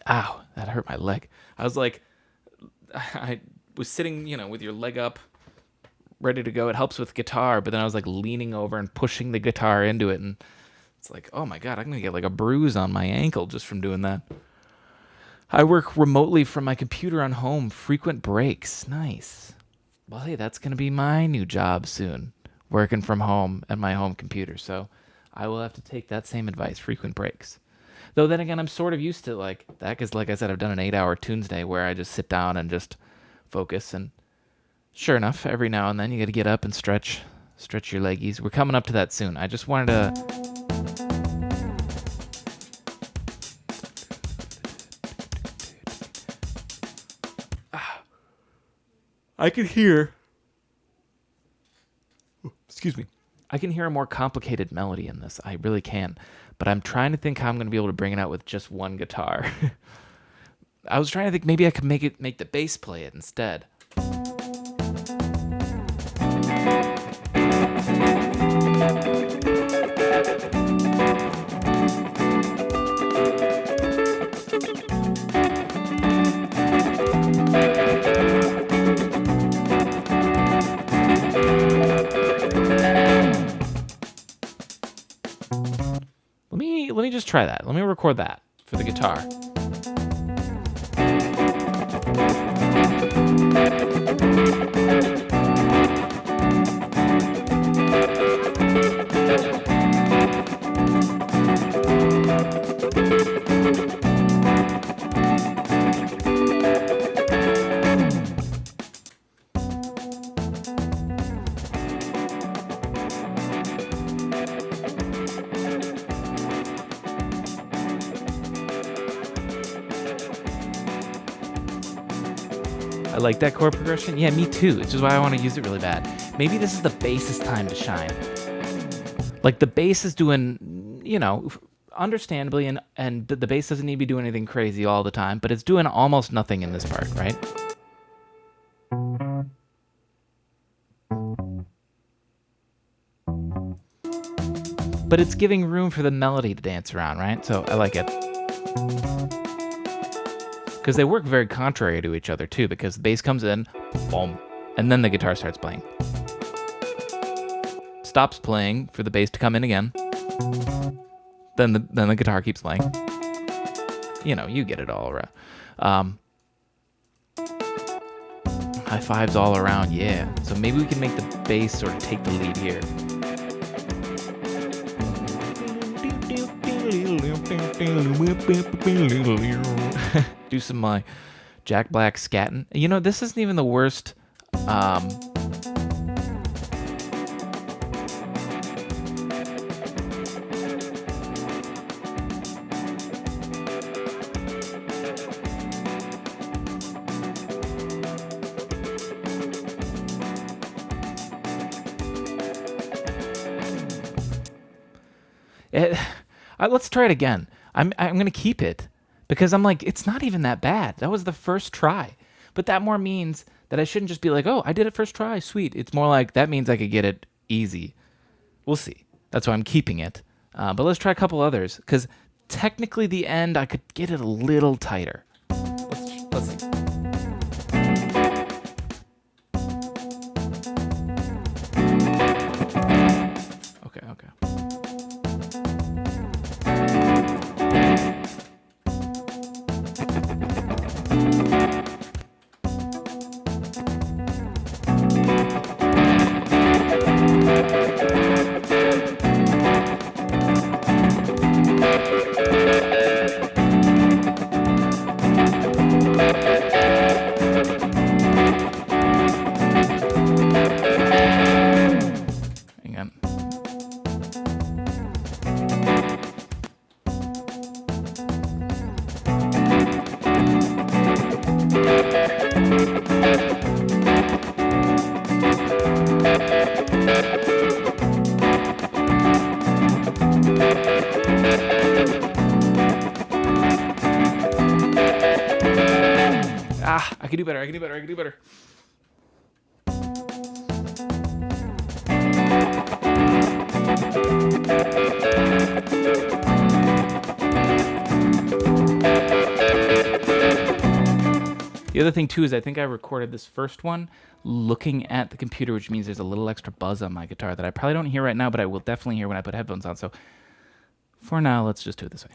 Ow, that hurt my leg. I was sitting, with your leg up, ready to go. It helps with guitar, but then I was like leaning over and pushing the guitar into it, and it's like, oh my God, I'm gonna get like a bruise on my ankle just from doing that. I work remotely from my computer on home. Frequent breaks. Nice. Well, hey, that's gonna be my new job soon, working from home at my home computer. So I will have to take that same advice, frequent breaks. Though then again, I'm sort of used to like that because, like I said, I've done an 8-hour Tunesday where I just sit down and just focus. And sure enough, every now and then you got to get up and stretch your leggies. We're coming up to that soon. I just wanted to. I can hear. Excuse me. I can hear a more complicated melody in this. I really can. But I'm trying to think how I'm going to be able to bring it out with just one guitar. I was trying to think maybe I could make the bass play it instead. Let me just try that. Let me record that for the guitar. I like that chord progression. Yeah, me too. Which is why I want to use it really bad. Maybe this is the bass's time to shine. Like the bass is doing, understandably, and the bass doesn't need to be doing anything crazy all the time, but it's doing almost nothing in this part, right? But it's giving room for the melody to dance around, right? So I like it. Because they work very contrary to each other too, because the bass comes in, boom, and then the guitar starts playing. Stops playing for the bass to come in again. Then the guitar keeps playing. You get it all around. High fives all around, yeah. So maybe we can make the bass sort of take the lead here. Do some Jack Black scatting. This isn't even the worst. Let's try it again. I'm gonna keep it because I'm like, it's not even that bad. That was the first try, but that more means that I shouldn't just be like, oh, I did it first try, sweet. It's more like that means I could get it easy. We'll see. That's why I'm keeping it. But let's try a couple others because technically the end I could get it a little tighter. Let's see. Okay. I can do better. I can do better. I can do better. The other thing, too, is I think I recorded this first one looking at the computer, which means there's a little extra buzz on my guitar that I probably don't hear right now, but I will definitely hear when I put headphones on. So for now, let's just do it this way.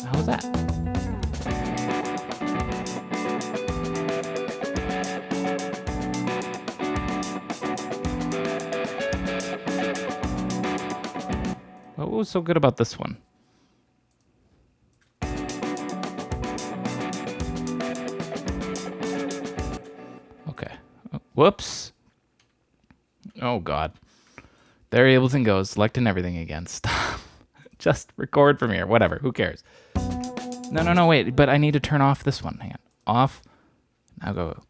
How was that? What was so good about this one? Okay. Whoops. Oh, God. There Ableton goes, selecting everything again. Stop. Just record from here. Whatever. Who cares? No, wait. But I need to turn off this one. Hang on. Off. Now go.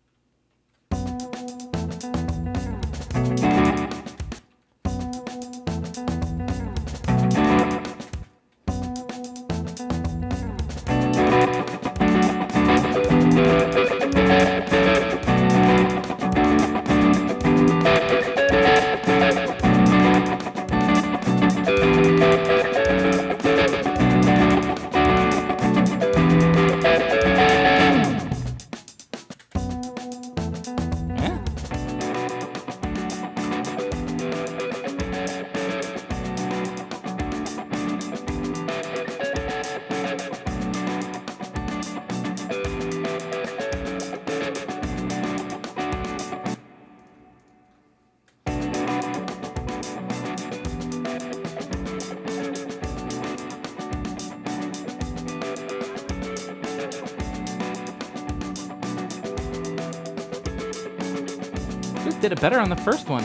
Did it better on the first one.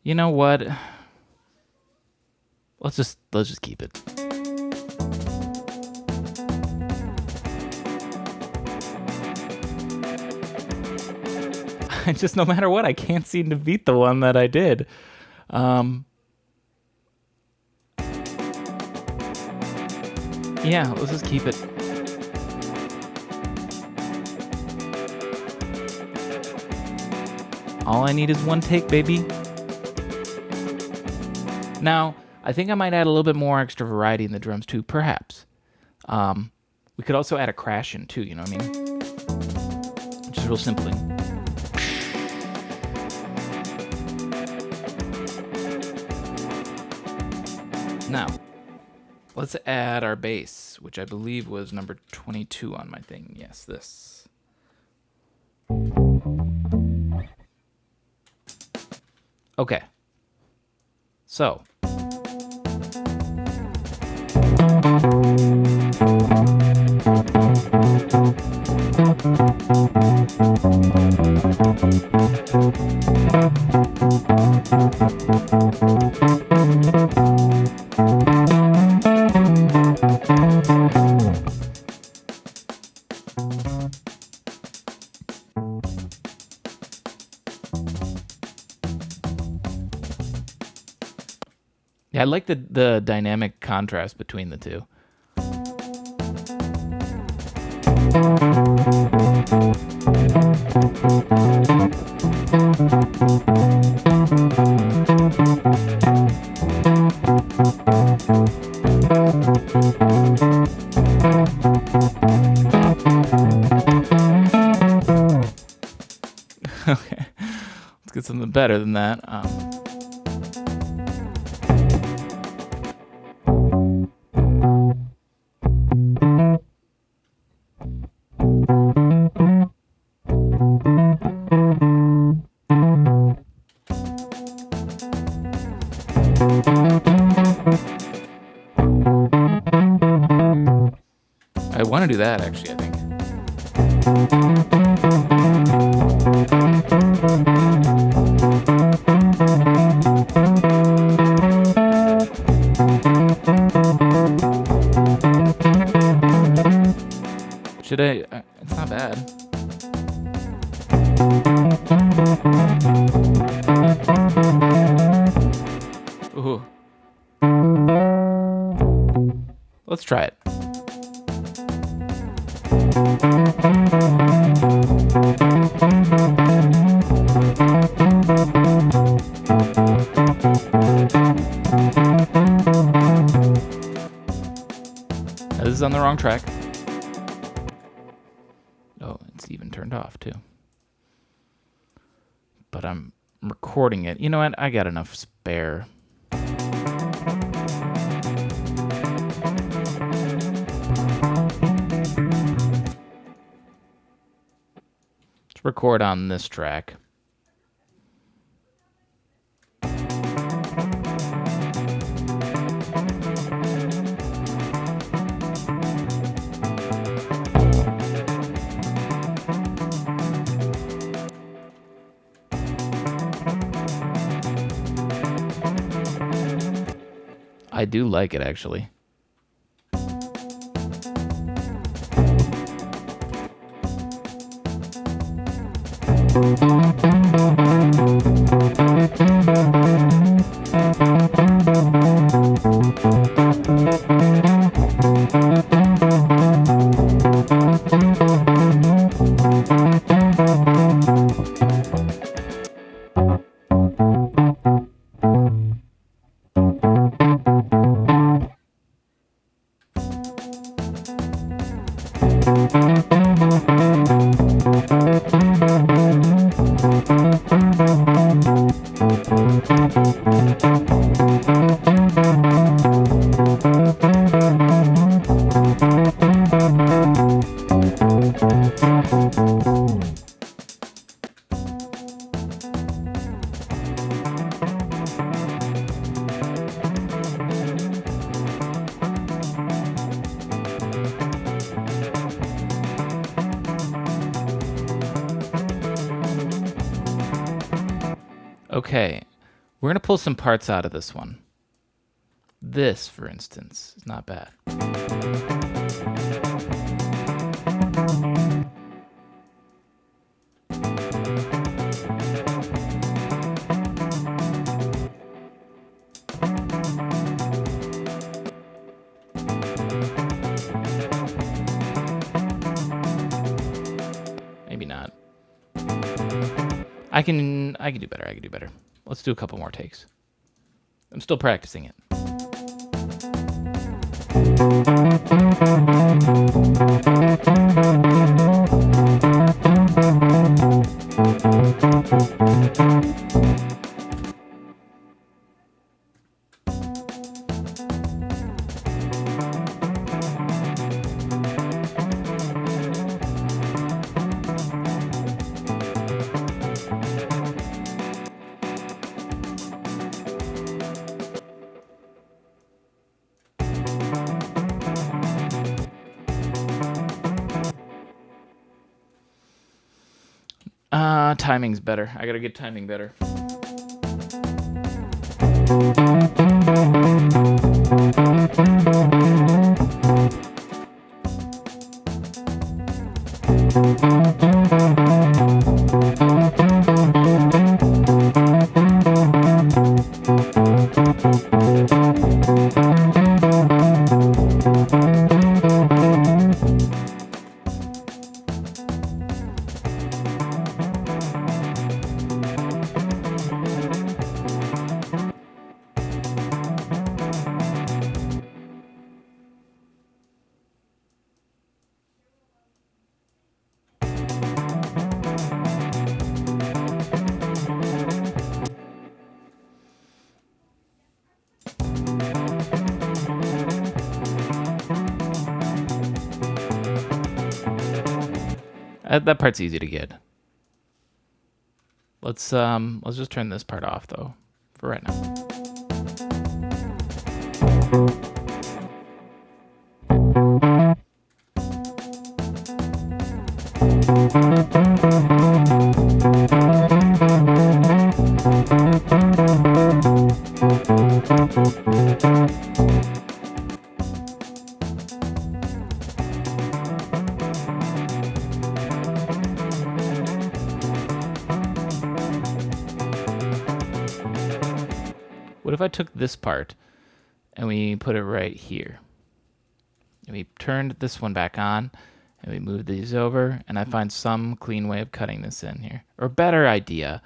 You know what? Let's just keep it. I just, no matter what, I can't seem to beat the one that I did. Yeah, let's just keep it. All I need is one take, baby. Now, I think I might add a little bit more extra variety in the drums too, perhaps. We could also add a crash in too, you know what I mean? Just real simply. Now, let's add our bass, which I believe was number 22 on my thing. Yes, this. Okay. So. Yeah, I like the dynamic contrast between the two. Okay, let's get something better than that. I want to do that, actually, I think. Should I? It's not bad. Ooh. Let's try it. Now, this is on the wrong track. Oh, it's even turned off too. But I'm recording it. You know what? I got enough spare. Let's record on this track. I do like it, actually. Okay, we're going to pull some parts out of this one. This, for instance, is not bad. Maybe not. I can do better. I can do better. Let's do a couple more takes. I'm still practicing it. Timing's better. I gotta get timing better. That part's easy to get. Let's just turn this part off though, for right now. if I took this part and we put it right here? And we turned this one back on, and we move these over, and I find some clean way of cutting this in here. Or better idea.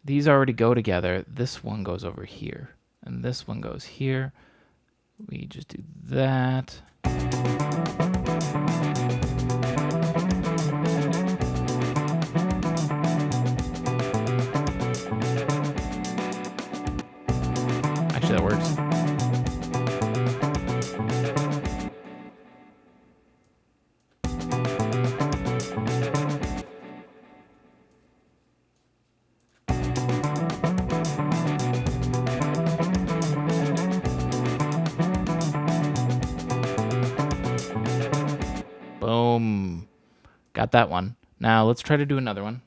These already go together. This one goes over here, and this one goes here. We just do that. Actually, that works. Boom. Got that one. Now let's try to do another one.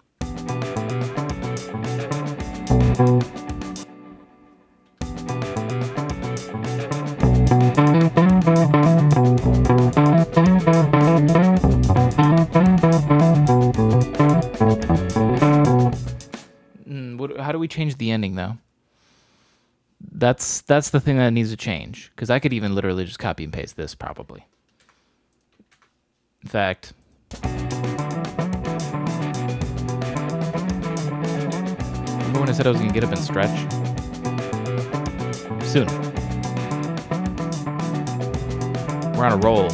How do we change the ending, though? That's the thing that needs to change. Because I could even literally just copy and paste this, probably. In fact, remember when I said I was going to get up and stretch? Soon. We're on a roll.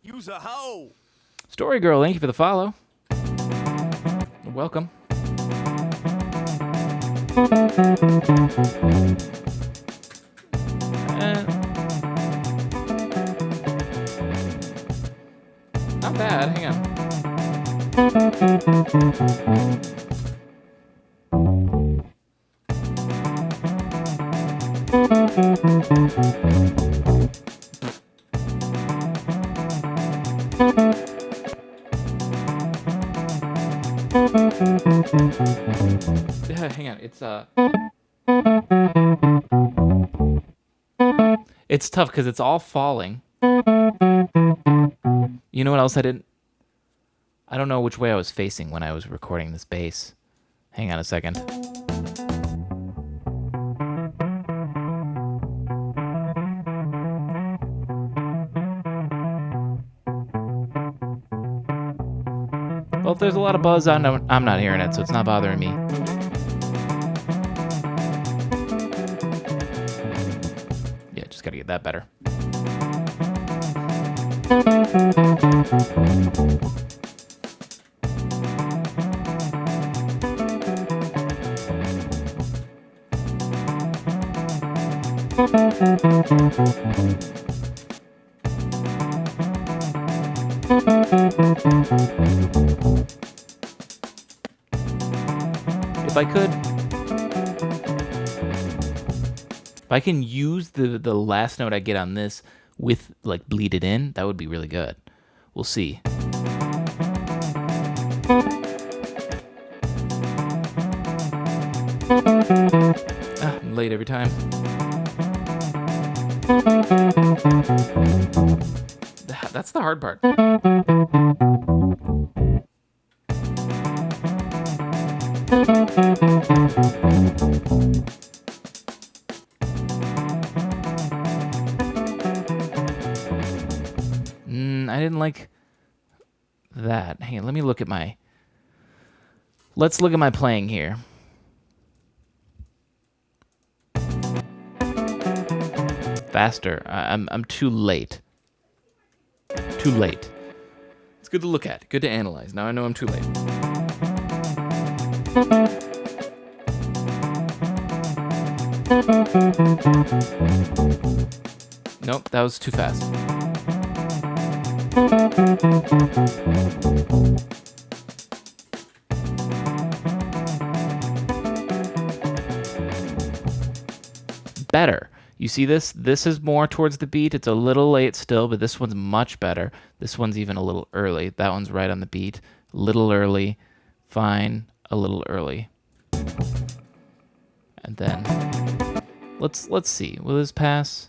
Use a hoe. Story Girl, thank you for the follow. Welcome. Not bad. Hang on. Yeah, hang on. It's tough because it's all falling. You know what else I didn't? I don't know which way I was facing when I was recording this bass. Hang on a second. Well, if there's a lot of buzz, I'm not hearing it, so it's not bothering me. Yeah, just gotta get that better. If I can use the last note I get on this with, like, bleed it in, that would be really good. We'll see. I'm late every time. That's the hard part. I didn't like that. Hang on, let me look at my... Let's look at my playing here. Faster. I'm too late. Too late. It's good to look at. Good to analyze. Now I know I'm too late. Nope, that was too fast. Better. You see this? This is more towards the beat. It's a little late still, but this one's much better. This one's even a little early. That one's right on the beat. Little early. Fine. A little early. And then let's see. Will this pass?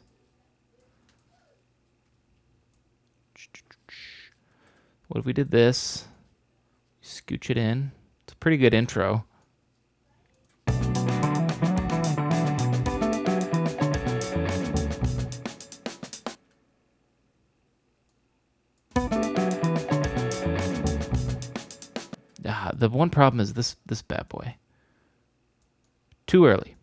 What if we did this? Scooch it in. It's a pretty good intro. The one problem is this bad boy. Too early.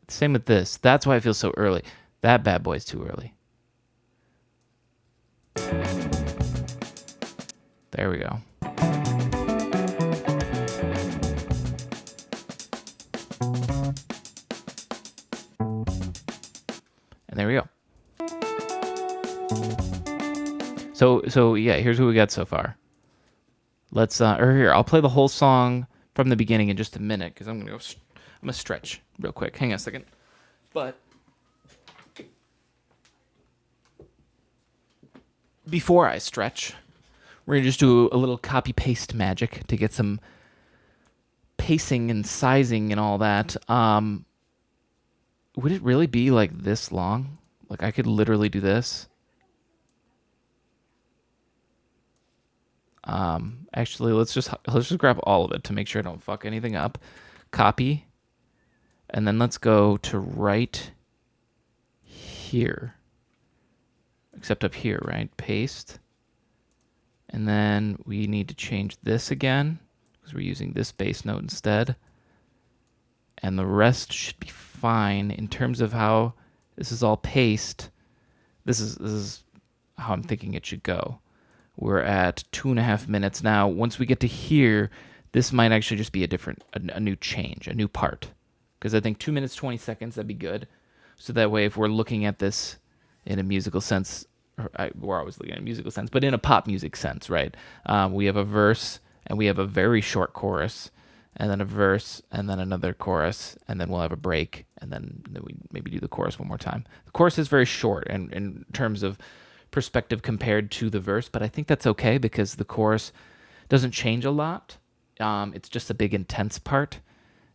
Same with this. That's why it feels so early. That bad boy's too early. There we go. And there we go. So yeah, here's what we got so far. Let's or here, I'll play the whole song from the beginning in just a minute because I'm gonna stretch real quick. Hang on a second. But before I stretch, we're gonna just do a little copy paste magic to get some pacing and sizing and all that. Would it really be like this long? Like I could literally do this. Actually, let's just grab all of it to make sure I don't fuck anything up. Copy, and then let's go to right here. Except up here, right? Paste. And then we need to change this again because we're using this bass note instead. And the rest should be fine in terms of how this is all paced. This is how I'm thinking it should go. We're at 2.5 minutes now. Once we get to here, this might actually just be a new change, a new part. Because I think 2 minutes, 20 seconds, that'd be good. So that way, if we're looking at this in a musical sense, we're always looking at a musical sense, but in a pop music sense, right? We have a verse, and we have a very short chorus, and then a verse, and then another chorus, and then we'll have a break, and then we maybe do the chorus one more time. The chorus is very short in terms of perspective compared to the verse, but I think that's okay because the chorus doesn't change a lot. It's just a big intense part,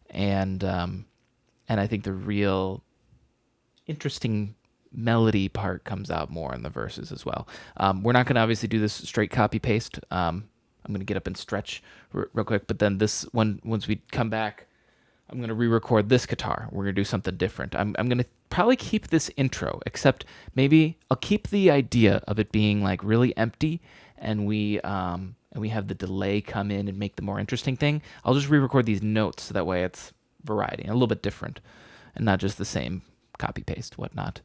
and I think the real interesting melody part comes out more in the verses as well. We're not going to obviously do this straight copy paste. I'm going to get up and stretch real quick, but then once we come back, I'm going to re-record this guitar. We're going to do something different. I'm going to probably keep this intro, except maybe I'll keep the idea of it being like really empty, and we have the delay come in and make the more interesting thing. I'll just re-record these notes so that way it's variety and a little bit different, and not just the same copy paste whatnot.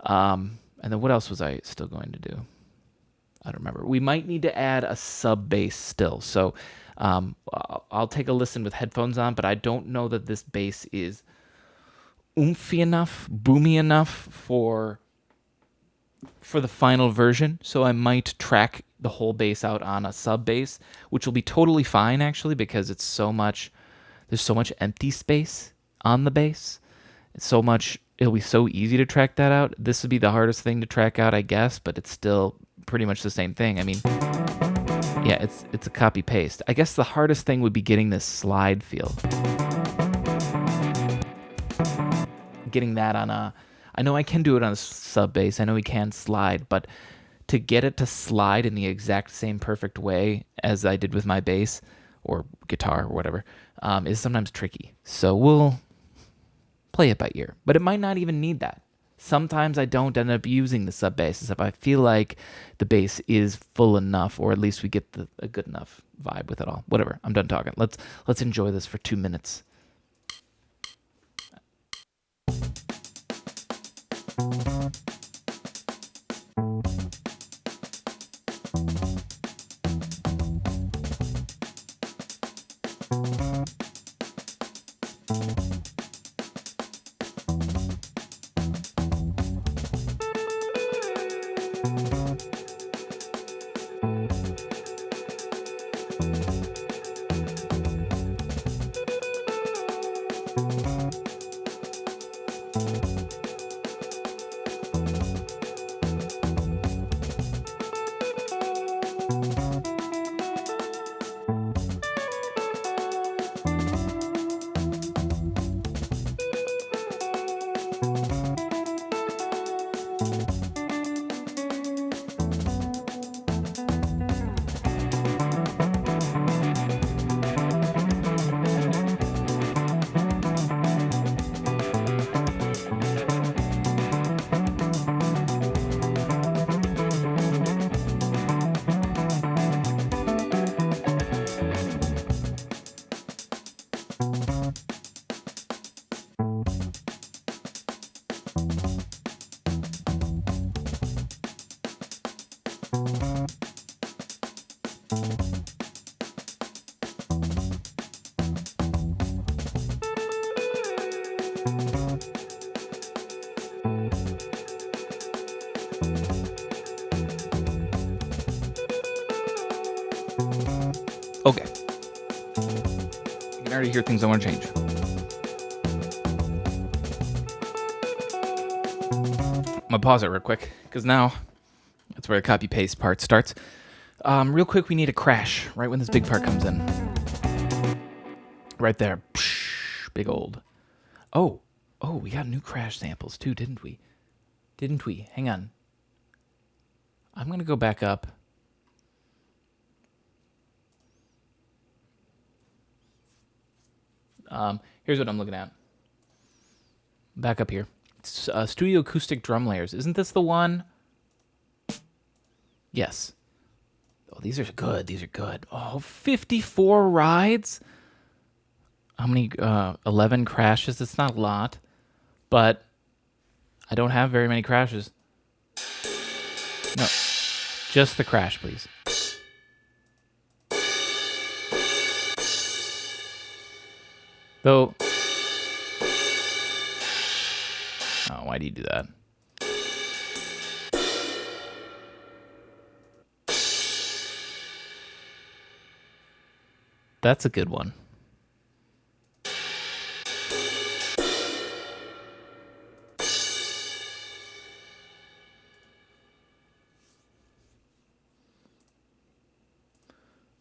And then what else was I still going to do? I don't remember. We might need to add a sub bass still. So I'll take a listen with headphones on, but I don't know that this bass is oomphy enough, boomy enough for the final version. So I might track the whole bass out on a sub bass, which will be totally fine actually because there's so much empty space on the bass. It'll be so easy to track that out. This would be the hardest thing to track out, I guess, but it's still pretty much the same thing. I mean, yeah, it's a copy paste. I guess the hardest thing would be getting this slide feel. Getting that on I know I can do it on a sub bass. I know we can slide, but to get it to slide in the exact same perfect way as I did with my bass or guitar or whatever is sometimes tricky. So we'll play it by ear, but it might not even need that. Sometimes I don't end up using the sub basses if I feel like the bass is full enough, or at least we get a good enough vibe with it all. Whatever, I'm done talking. Let's enjoy this for 2 minutes. Okay. You can already hear things I want to change. I'm going to pause it real quick, because now that's where the copy-paste part starts. Real quick, we need a crash right when this big part comes in. Right there. Psh, big old. Oh, we got new crash samples too, didn't we? Hang on. I'm going to go back up. Here's what I'm looking at. Back up here. It's, Studio Acoustic Drum Layers. Isn't this the one? Yes. Oh, these are good. Oh, 54 rides? How many? 11 crashes? It's not a lot. But I don't have very many crashes. No. Just the crash, please. Though... Oh, why do you do that? That's a good one.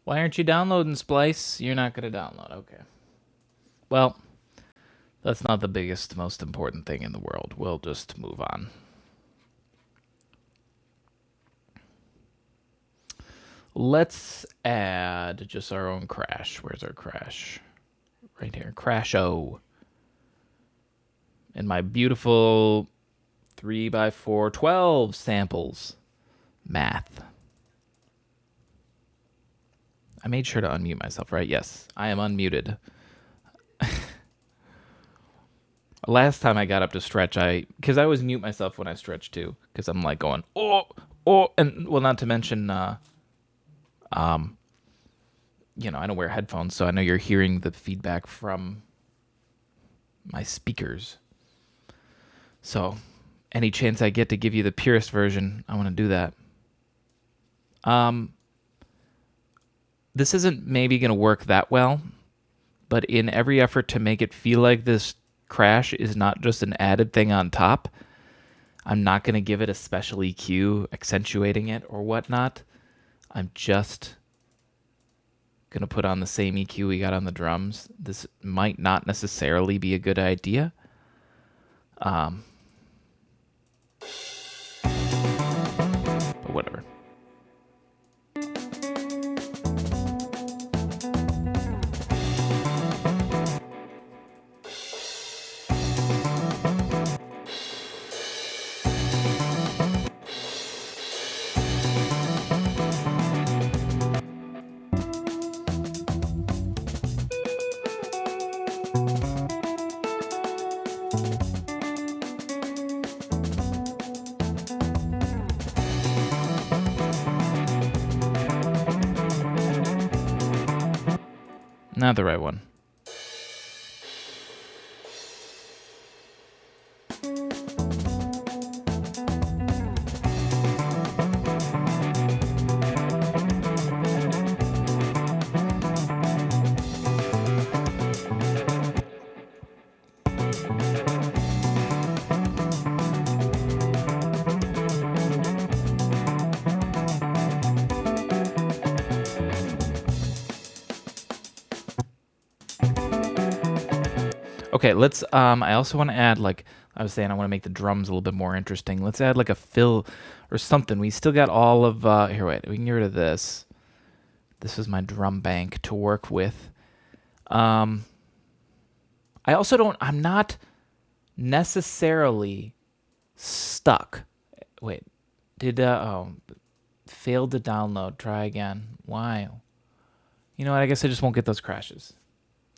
Why aren't you downloading, Splice? You're not going to download. Okay. Well, that's not the biggest, most important thing in the world. We'll just move on. Let's add just our own crash. Where's our crash? Right here. Crash O. And my beautiful 3x4 12 samples. Math. I made sure to unmute myself, right? Yes, I am unmuted. Last time I got up to stretch, because I always mute myself when I stretch too, because I'm like going, and well, not to mention, I don't wear headphones, so I know you're hearing the feedback from my speakers. So, any chance I get to give you the purest version, I want to do that. This isn't maybe going to work that well, but in every effort to make it feel like this crash is not just an added thing on top, I'm not going to give it a special EQ accentuating it or whatnot. I'm just going to put on the same EQ we got on the drums. This might not necessarily be a good idea. But whatever. Not the right one. Okay, let's I also want to add, like I was saying, I want to make the drums a little bit more interesting. Let's add like a fill or something. We still got all of here, wait, we can get rid of this. This is my drum bank to work with. I also don't I'm not necessarily stuck. Wait, did failed to download. Try again. Why? You know what? I guess I just won't get those crashes.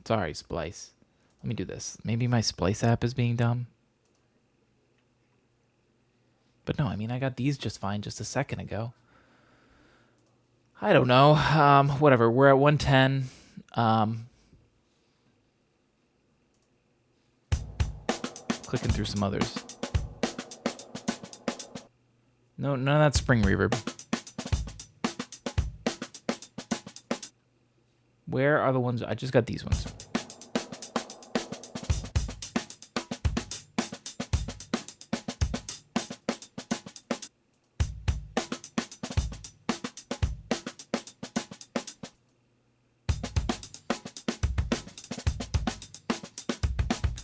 Sorry, Splice. Let me do this. Maybe my Splice app is being dumb. But no, I mean, I got these just fine just a second ago. I don't know. Whatever. We're at 110. Clicking through some others. No, none of that spring reverb. Where are the ones? I just got these ones.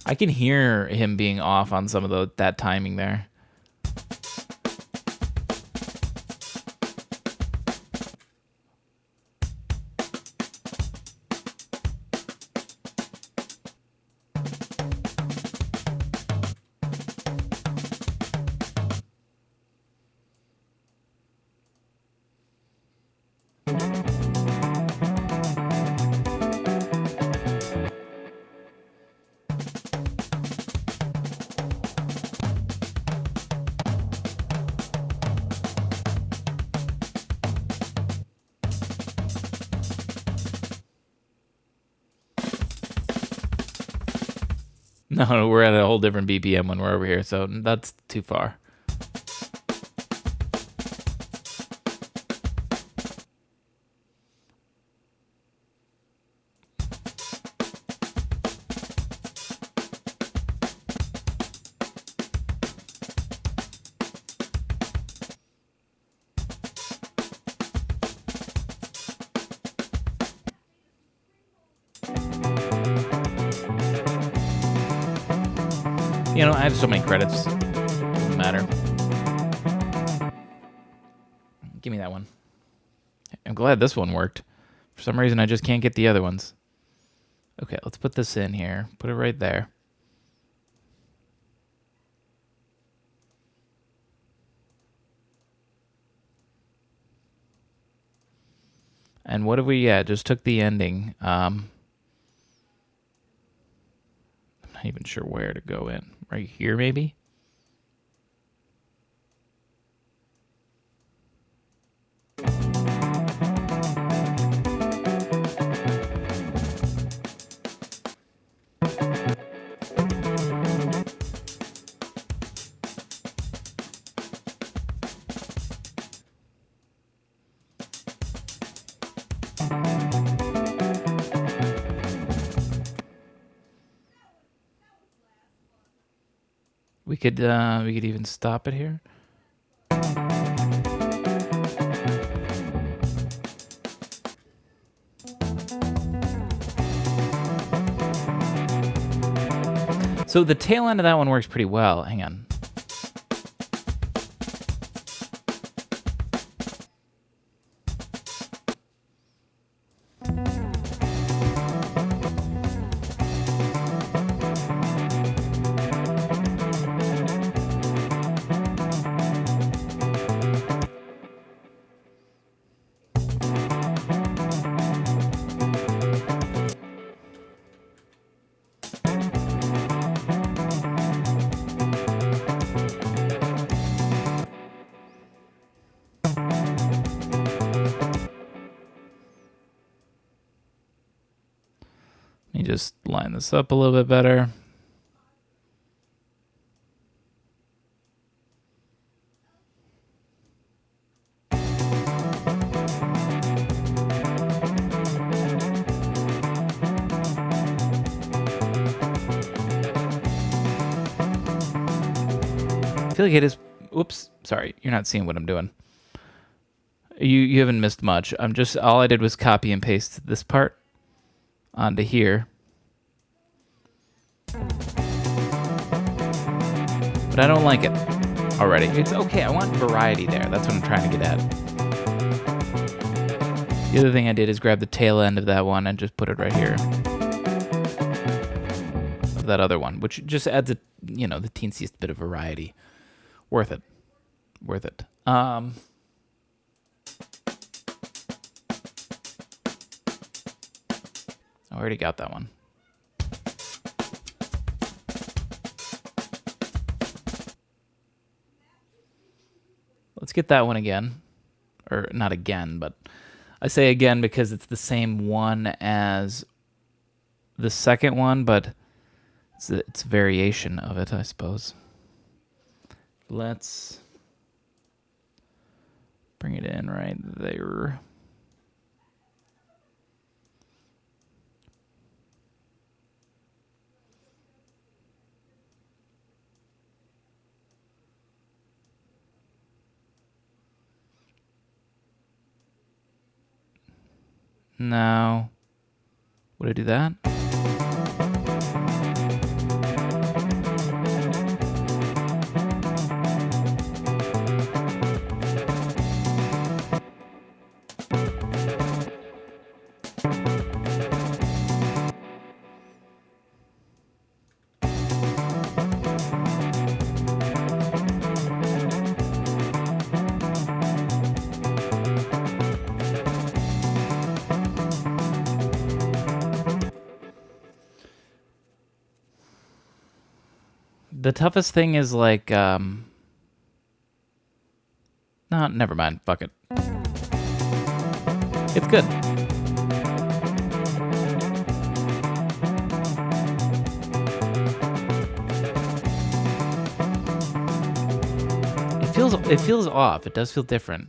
I can hear him being off on some of that timing there. No, we're at a whole different BPM when we're over here, so that's too far. You know, I have so many credits. Doesn't matter. Give me that one. I'm glad this one worked. For some reason, I just can't get the other ones. Okay, let's put this in here. Put it right there. And what have we, just took the ending. I'm not even sure where to go in. Right here, maybe? We could even stop it here. So the tail end of that one works pretty well. Hang on. Let me just line this up a little bit better. I feel like it is. Oops, sorry, you're not seeing what I'm doing. You haven't missed much. I'm just all I did was copy and paste this part onto here. But I don't like it already. It's okay. I want variety there. That's what I'm trying to get at. The other thing I did is grab the tail end of that one and just put it right here. Of that other one, which just adds the teensiest bit of variety. Worth it. Worth it. I already got that one. Let's get that one again. Or not again, but I say again because it's the same one as the second one, but it's a variation of it, I suppose. Let's bring it in right there. Now, would I do that? The toughest thing is like, no, never mind. Fuck it. It's good. It feels off. It does feel different.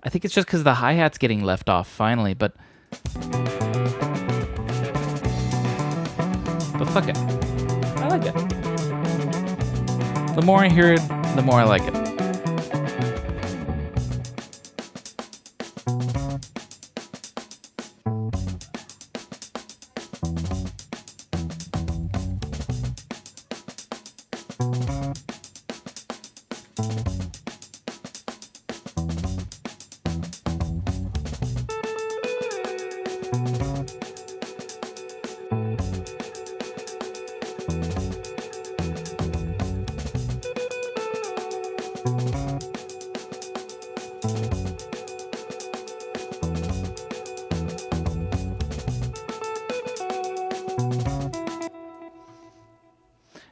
I think it's just because the hi-hat's getting left off finally, but fuck it. I like it. The more I hear it, the more I like it.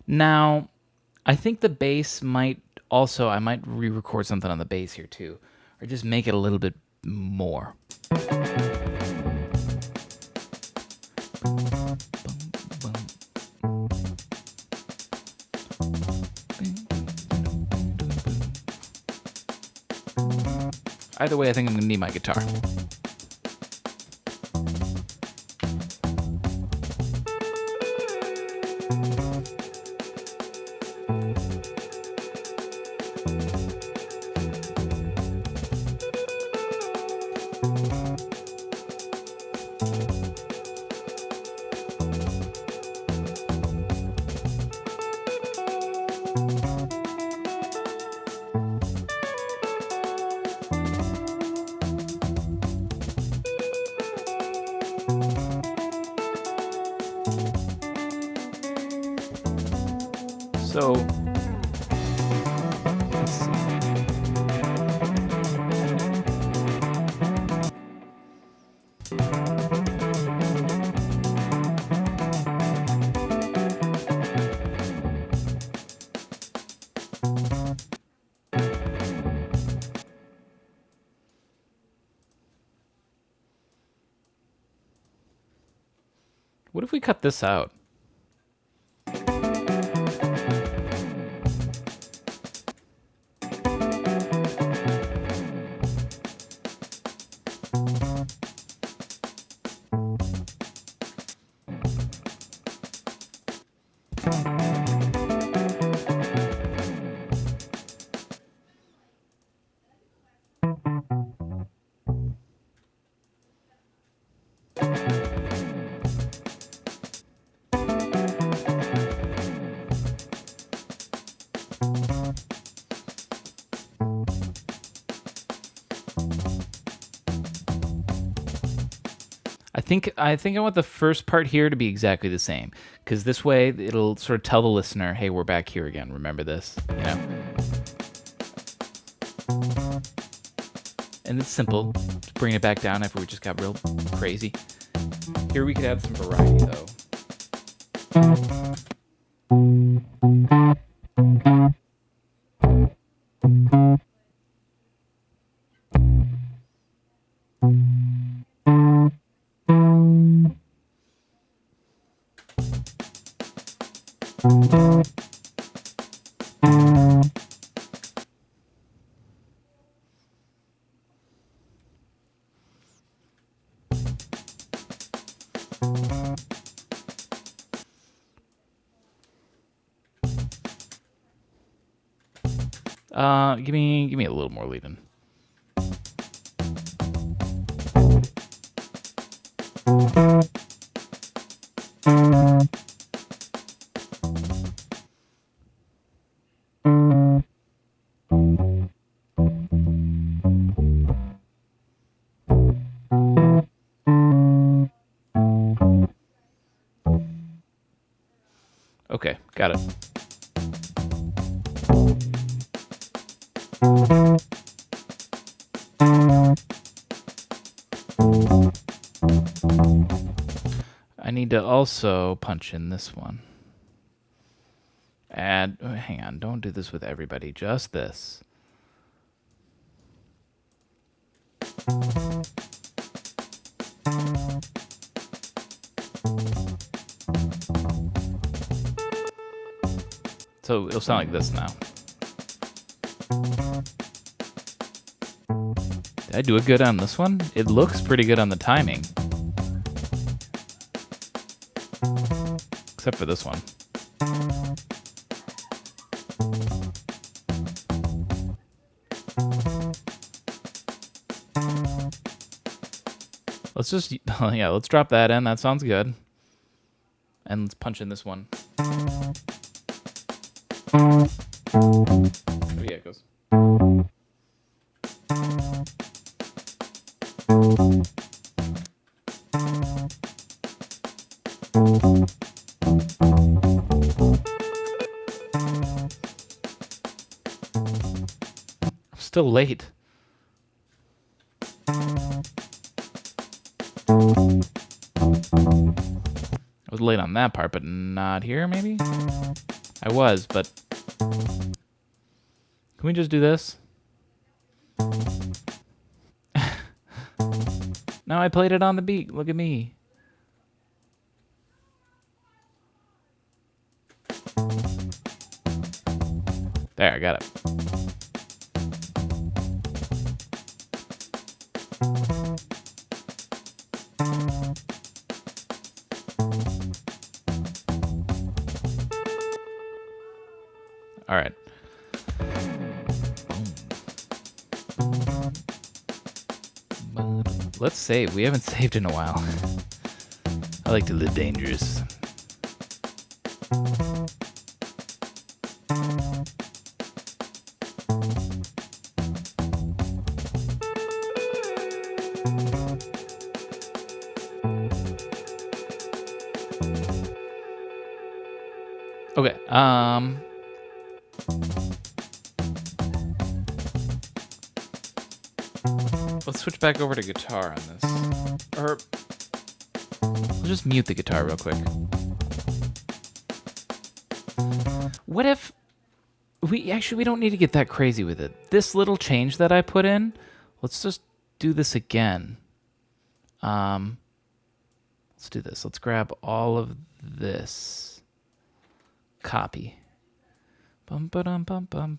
Now, I think the bass might also, I might re-record something on the bass here too, or just make it a little bit more. Either way, I think I'm gonna need my guitar. So, let's see. What if we cut this out? I think I want the first part here to be exactly the same, because this way it'll sort of tell the listener, hey, we're back here again. Remember this, you know? And it's simple. Just bring it back down after we just got real crazy. Here we could add some variety, though. Give me a little more lead in. Okay, got it. I need to also punch in this one. Add, hang on, don't do this with everybody, just this. So it'll sound like this now. Did I do it good on this one? It looks pretty good on the timing. Except for this one. Let's just, yeah, let's drop that in. That sounds good. And let's punch in this one. Oh, yeah, it goes. Still late. I was late on that part, but not here, maybe? I was, but... Can we just do this? Now I played it on the beat. Look at me. There, I got it. All right. Let's save. We haven't saved in a while. I like to live dangerous. Okay. Let's switch back over to guitar on this. Or we'll just mute the guitar real quick. What if we don't need to get that crazy with it. This little change that I put in, let's just do this again. Let's do this. Let's grab all of this. Copy. Bum ba dum bum bum.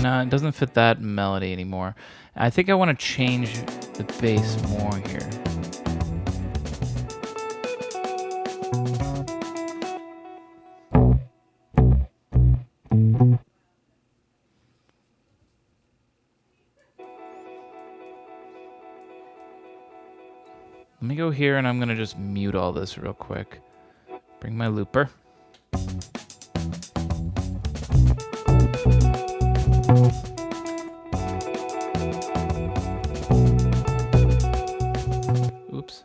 No, it doesn't fit that melody anymore. I think I want to change the bass more here. Let me go here and I'm going to just mute all this real quick. Bring my looper. Oops.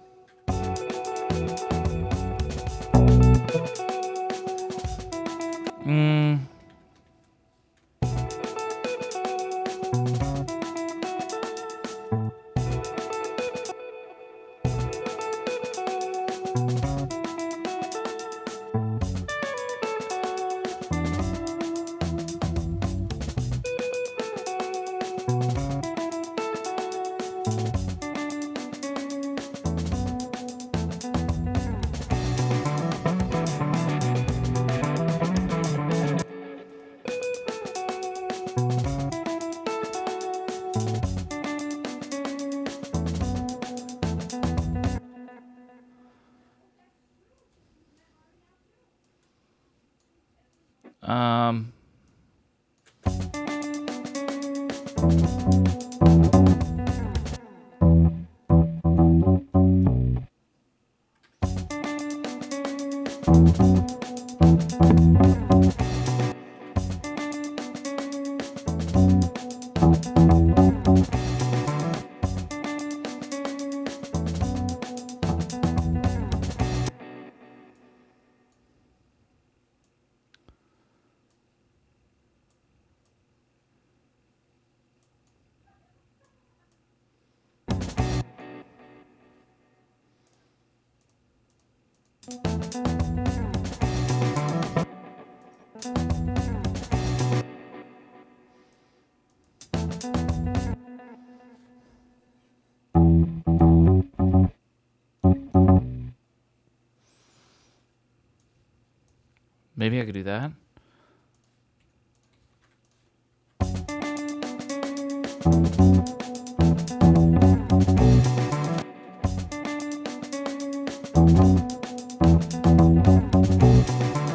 Maybe I could do that.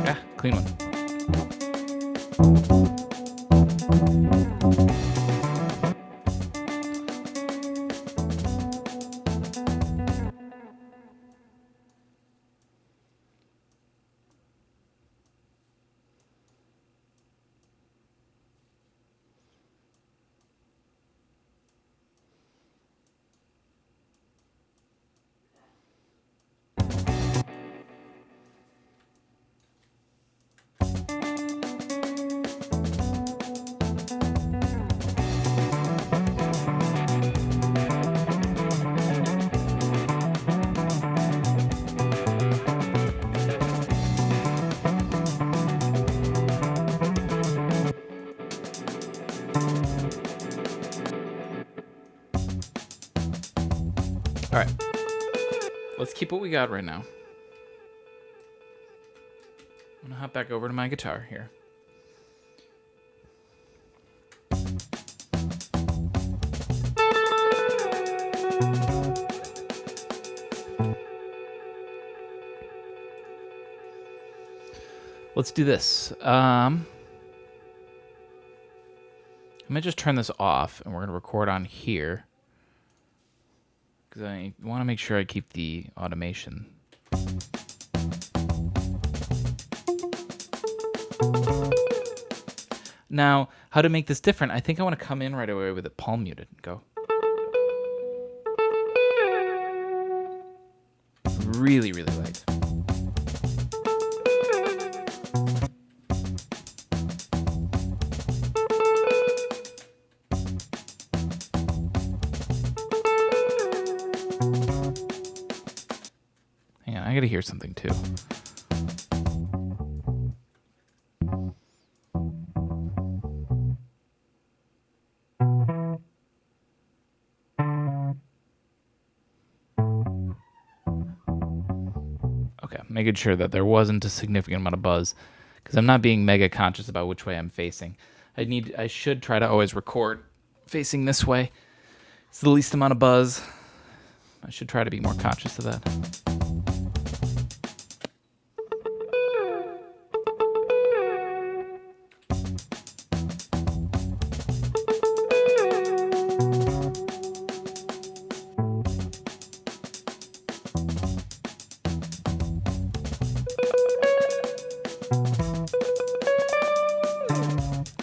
Yeah, clean one. All right. Let's keep what we got right now. I'm going to hop back over to my guitar here. Let's do this. I'm going to just turn this off, and we're going to record on here. Because I want to make sure I keep the automation. Now, how to make this different, I think I want to come in right away with it palm muted and go. Really, really light. Hang on, I gotta hear something too. Okay, making sure that there wasn't a significant amount of buzz, because I'm not being mega conscious about which way I'm facing. I should try to always record facing this way. It's the least amount of buzz. I should try to be more conscious of that.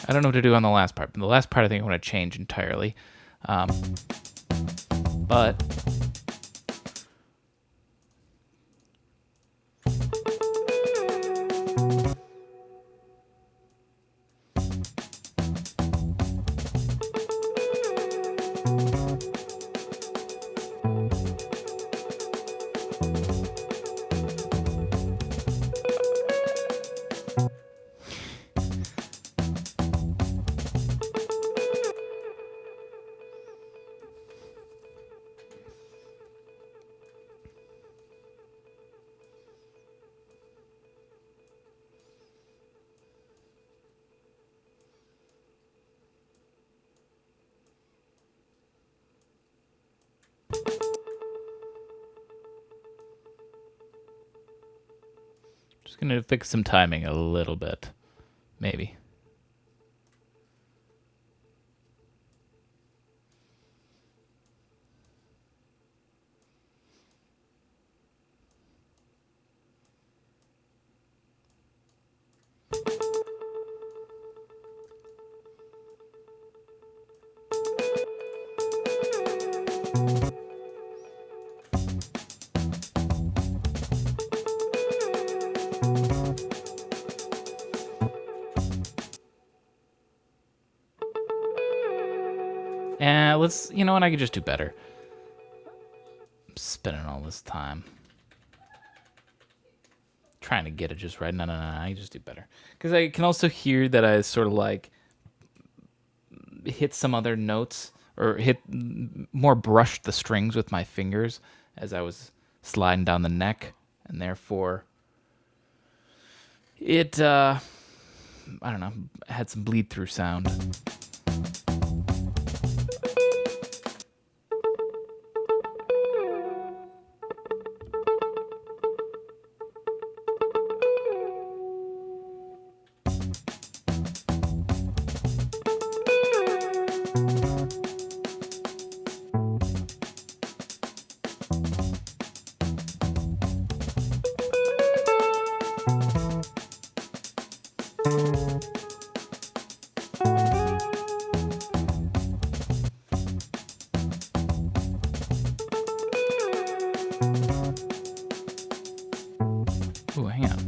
I don't know what to do on the last part. But the last part I think I want to change entirely. But just going to fix some timing a little bit. Maybe. Let's, you know what, I could just do better. I'm spending all this time trying to get it just right. No, I can just do better. Because I can also hear that I sort of like hit some other notes or hit more brushed the strings with my fingers as I was sliding down the neck. And therefore, it, I don't know, had some bleed through sound. Ooh, hang on.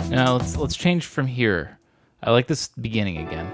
Now let's change from here. I like this beginning again.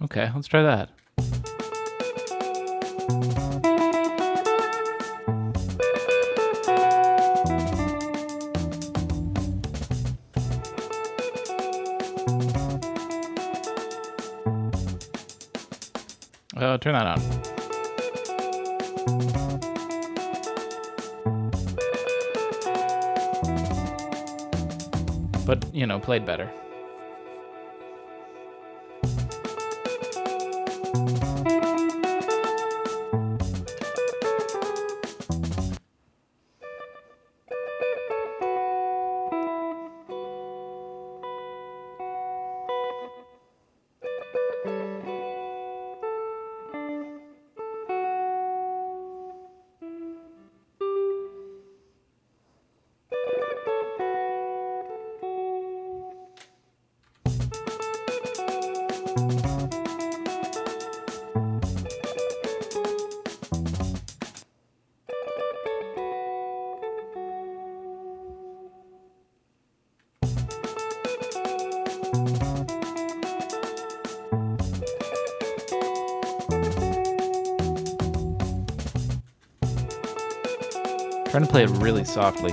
Okay, let's try that. Turn that on. But, played better. Trying to play it really softly.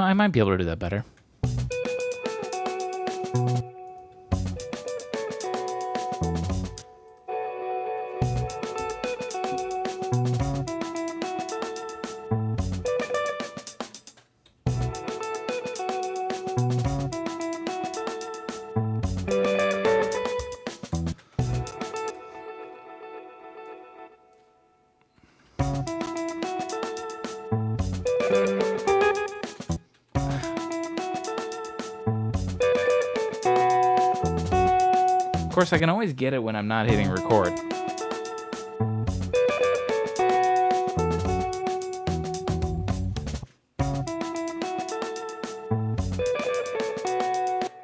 I might be able to do that better. Of course, I can always get it when I'm not hitting record.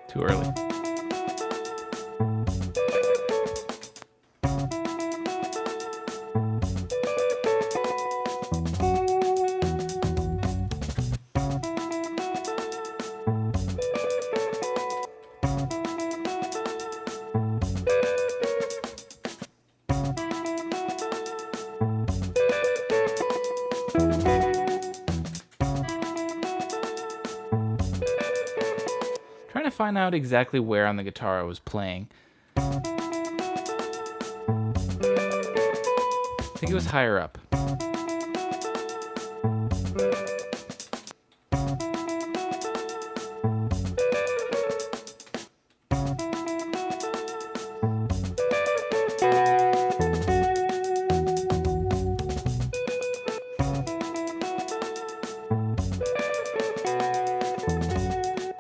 Too early. Trying to find out exactly where on the guitar I was playing. I think it was higher up.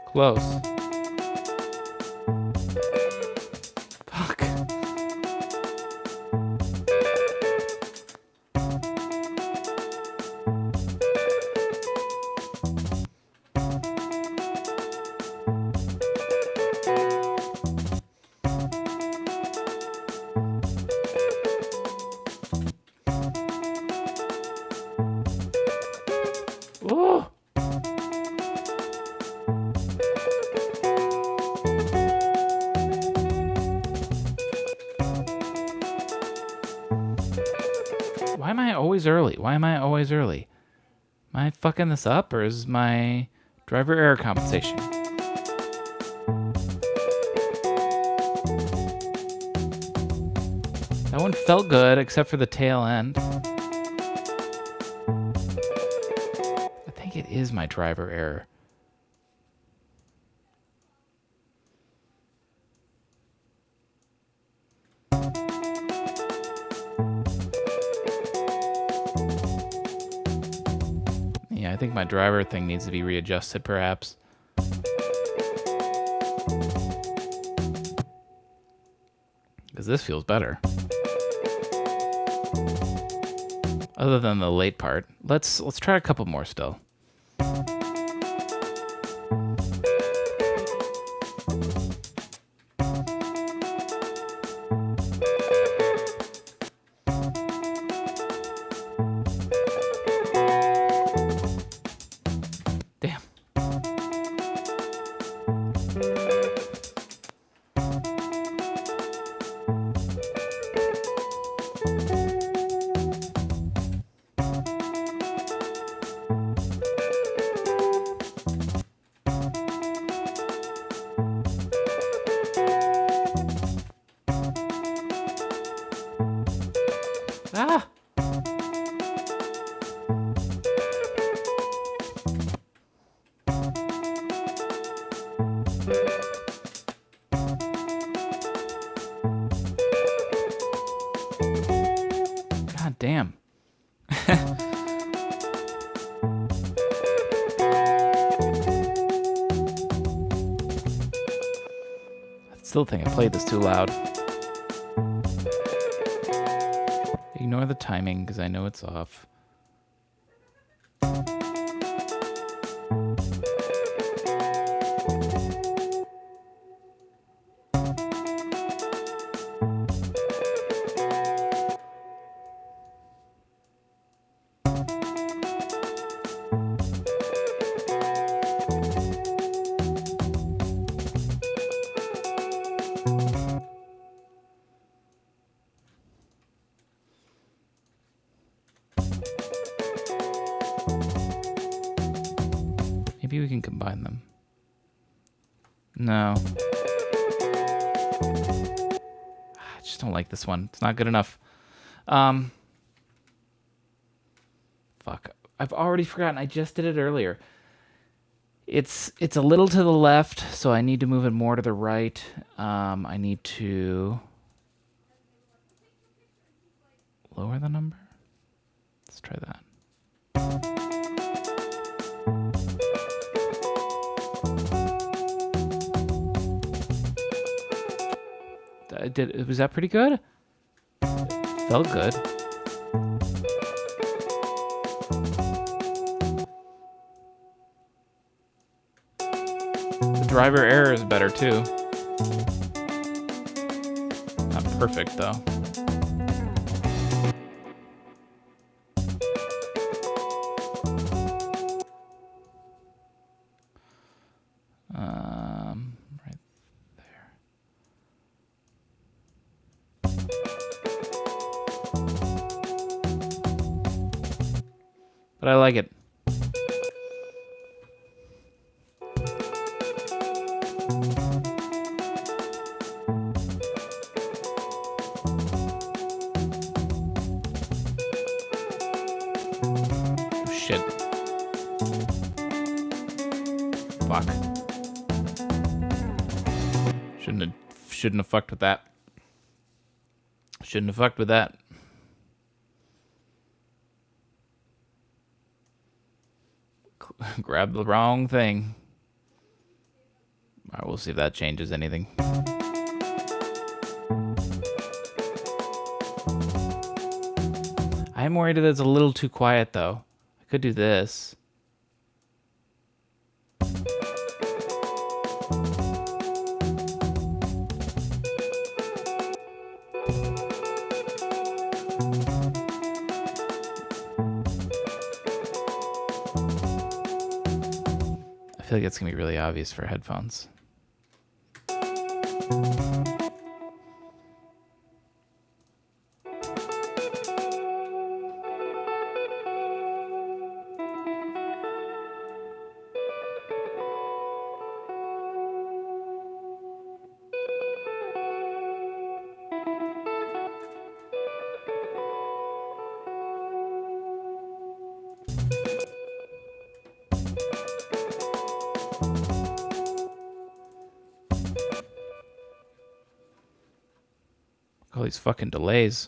Close. Fuck. Oh. Why am I always early? Why am I always early? Am I fucking this up, or is my driver error compensation? That one felt good, except for the tail end. I think it is my driver error. Yeah, I think my driver thing needs to be readjusted, perhaps. Because this feels better. Other than the late part. Let's try a couple more still. Damn. Ah! God damn. I still think I played this too loud. Ignore the timing because I know it's off. Maybe we can combine them. No. I just don't like this one. It's not good enough. Fuck. I've already forgotten. I just did it earlier. It's a little to the left, so I need to move it more to the right. I need to lower the number. Let's try that. Was that pretty good? Felt good. The driver error is better too. Not perfect though. Right there. But I like it. Shouldn't have fucked with that. Shouldn't have fucked with that. Grab the wrong thing. All right, we'll see if that changes anything. I'm worried that it's a little too quiet, though. I could do this. I feel like it's going to be really obvious for headphones. All these fucking delays.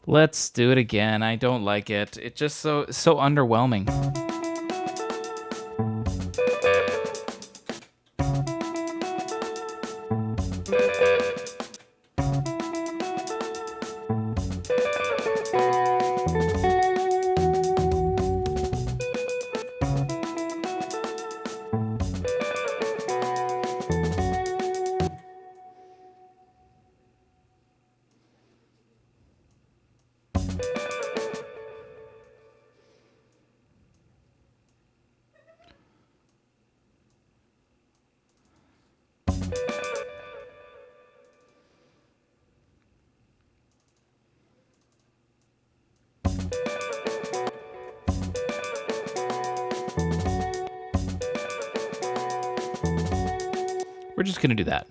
Let's do it again. I don't like it. It's just so underwhelming. We're just going to do that.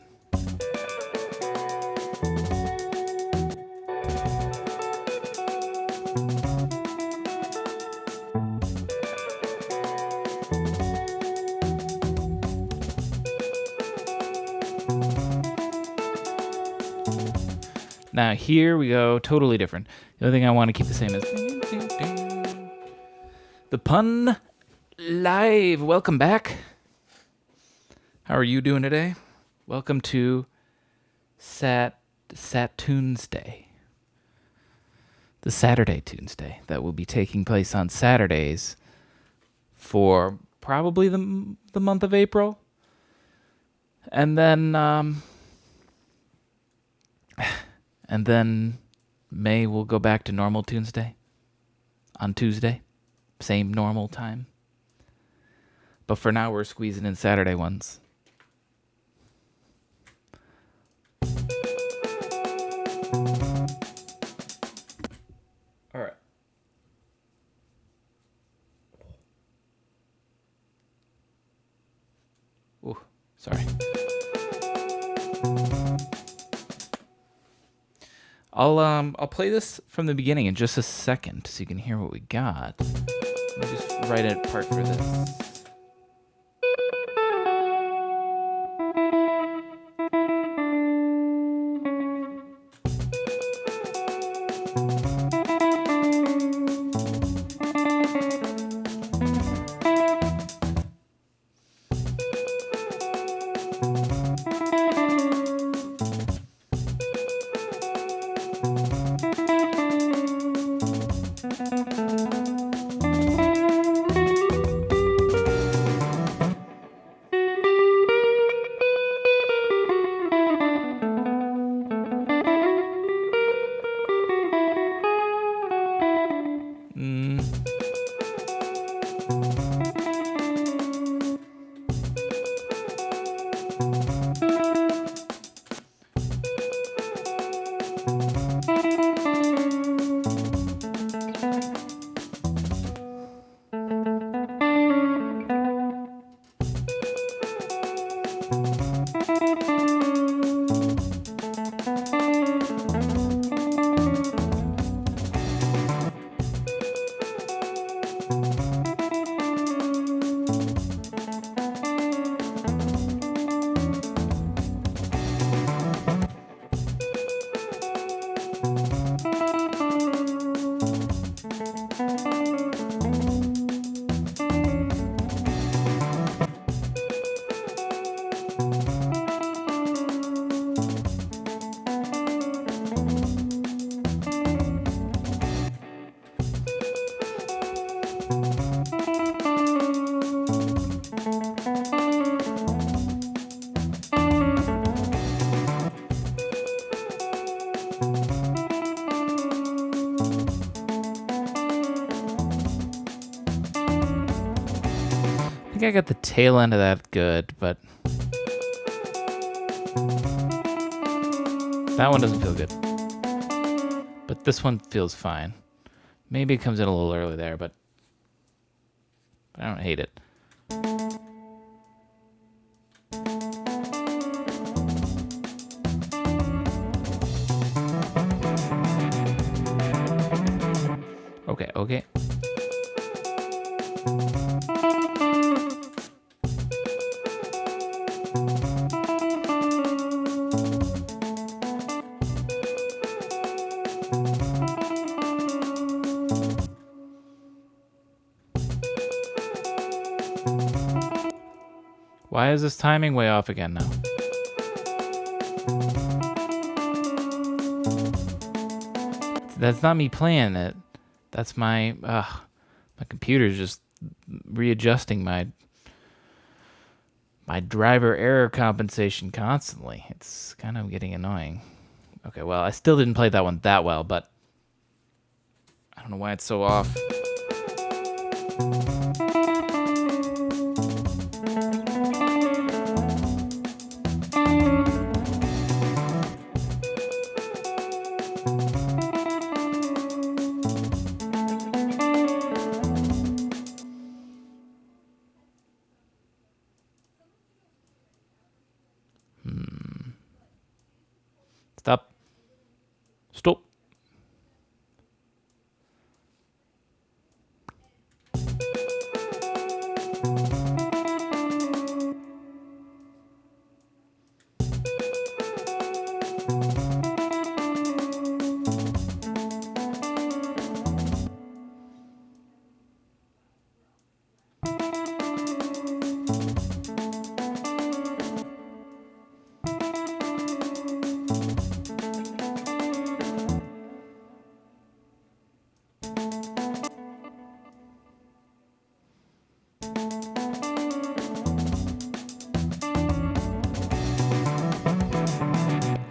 Now here we go, totally different. The only thing I want to keep the same is the pun live. Welcome back. How are you doing today? Welcome to Satunesday. The Saturday Tunesday that will be taking place on Saturdays for probably the month of April. And then May will go back to normal Tuesday on Tuesday. Same normal time. But for now, we're squeezing in Saturday ones. All right. Ooh, sorry. I'll play this from the beginning in just a second so you can hear what we got. Let me just write a part for this. think I got the tail end of that good, but that one doesn't feel good. But this one feels fine. Maybe it comes in a little early there, but I don't hate it. Okay, okay. Why is this timing way off again now? That's not me playing it. That's my computer's just readjusting my driver error compensation constantly. It's kind of getting annoying. Okay, well, I still didn't play that one that well, but I don't know why it's so off. Stop. Stop.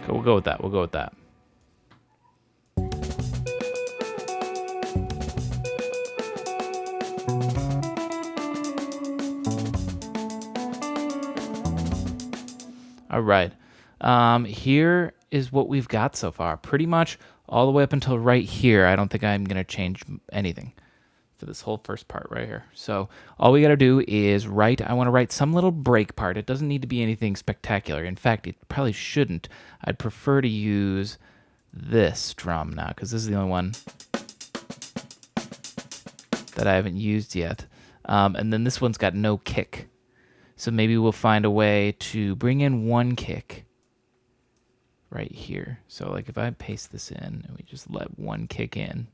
Okay, we'll go with that. We'll go with that. All right. Here is what we've got so far. Pretty much all the way up until right here. I don't think I'm going to change anything for this whole first part right here. So all we got to do is write. I want to write some little break part. It doesn't need to be anything spectacular. In fact, it probably shouldn't. I'd prefer to use this drum now because this is the only one that I haven't used yet. And then this one's got no kick. So maybe we'll find a way to bring in one kick right here. So like if I paste this in and we just let one kick in,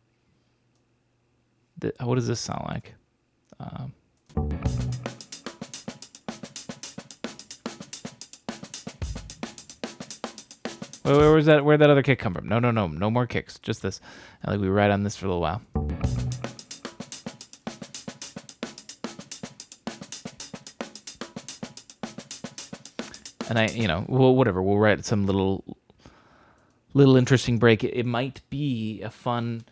what does this sound like? Where's that? Where'd that other kick come from? No more kicks. Just this. I think we ride on this for a little while. And whatever. We'll write some little interesting break. It might be a fun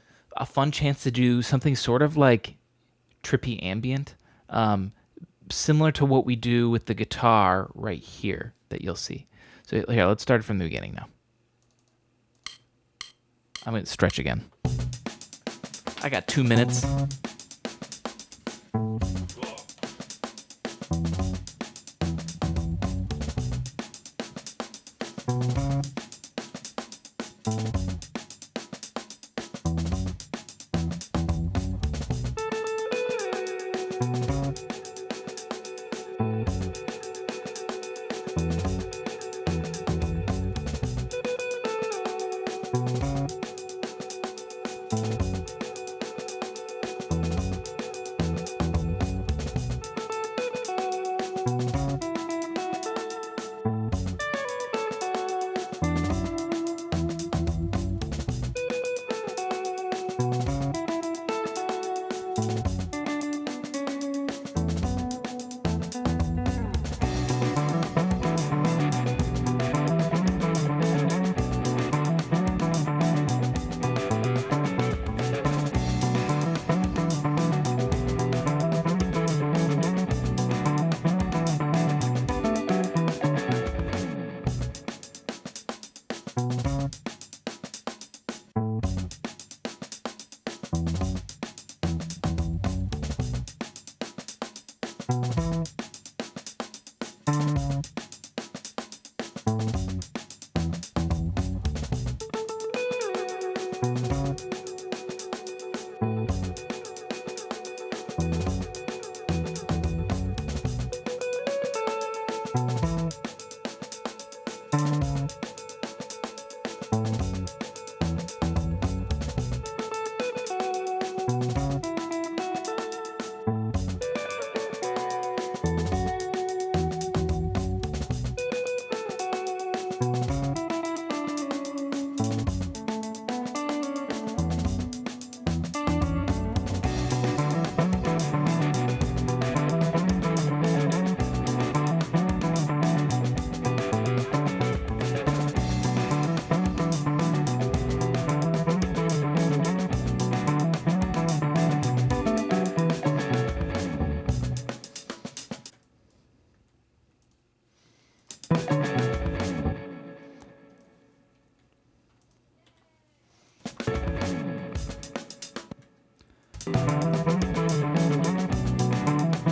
chance to do something sort of like trippy ambient, similar to what we do with the guitar right here that you'll see. So here, let's start from the beginning now. I'm going to stretch again. I got 2 minutes.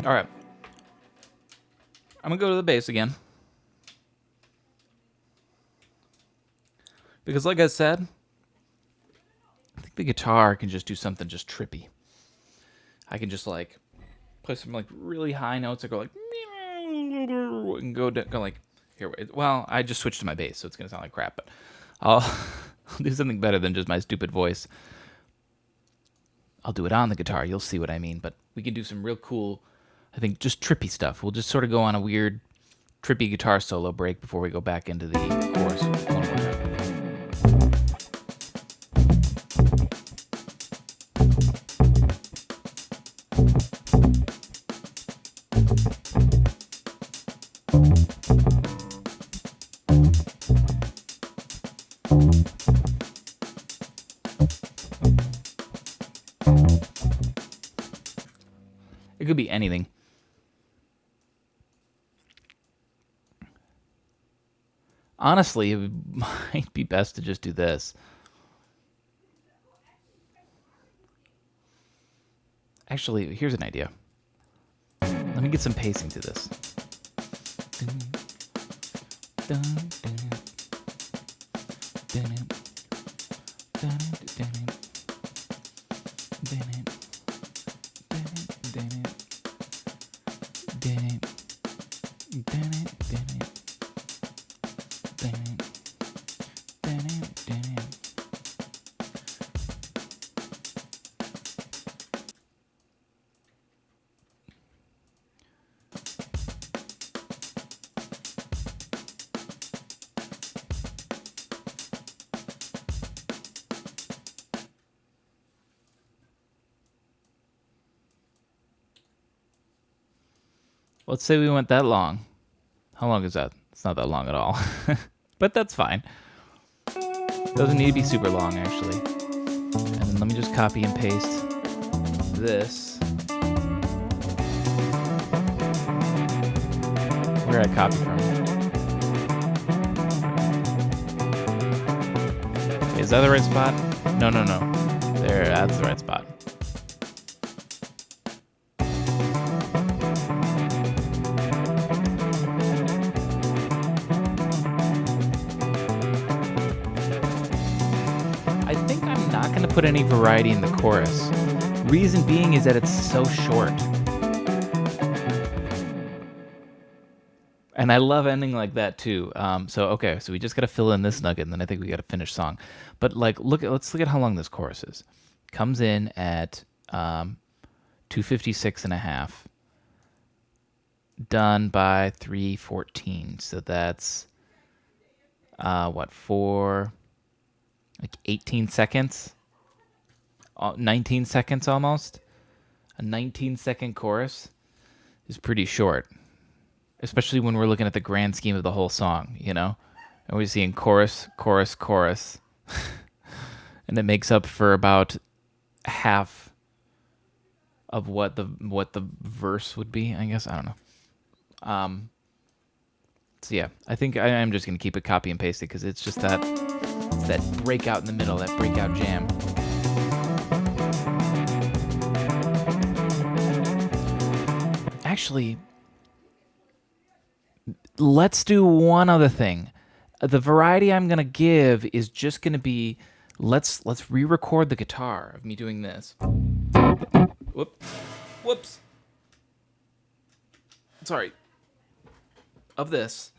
All right. I'm going to go to the bass again. Because like I said, I think the guitar can just do something just trippy. I can just like play some like really high notes that go like and go like here. Well, I just switched to my bass, so it's gonna sound like crap. But I'll do something better than just my stupid voice. I'll do it on the guitar. You'll see what I mean. But we can do some real cool, I think, just trippy stuff. We'll just sort of go on a weird, trippy guitar solo break before we go back into the chorus one more time. It could be anything. Honestly, it might be best to just do this. Actually, here's an idea. Let me get some pacing to this. Let's say we went that long. How long is that? It's not that long at all. But that's fine. Doesn't need to be super long, actually. And then let me just copy and paste this. Where I copy from. Is that the right spot? No. There, that's the right spot. Put any variety in the chorus. Reason being is that it's so short. And I love ending like that too. So we just gotta fill in this nugget, and then I think we gotta finish song. But like, let's look at how long this chorus is. Comes in at 256 and a half. Done by 3:14. So that's 18 seconds. 19 seconds almost. A 19-second chorus is pretty short, especially when we're looking at the grand scheme of the whole song, you know? And we're seeing chorus, chorus, chorus. And it makes up for about half of what the verse would be, I guess. I don't know. So yeah, I think I am just going to keep it copy and pasted because it's just that breakout in the middle, that breakout jam. actually, let's do one other thing. The variety I'm gonna give is just gonna be let's re-record the guitar of me doing this. Whoops. Sorry. Of this.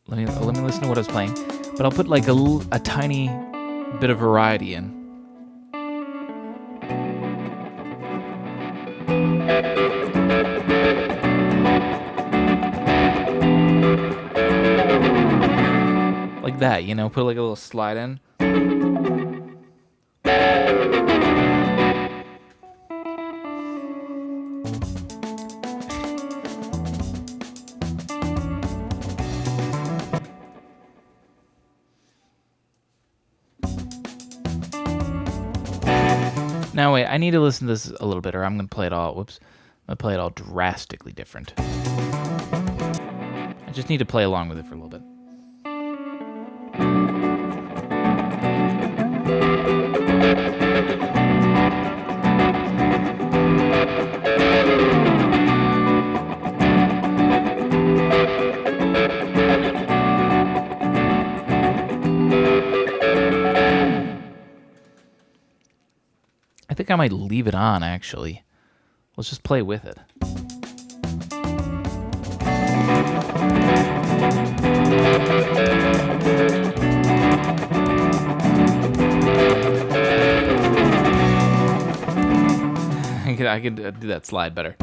Let me listen to what I was playing, but I'll put like a tiny bit of variety in. Like that, put like a little slide in. Now wait, I need to listen to this a little bit, or I'm gonna play it all. Whoops, I'm gonna play it all drastically different. I just need to play along with it for a little bit. I think I might leave it on, actually. Let's just play with it. I could do that slide better.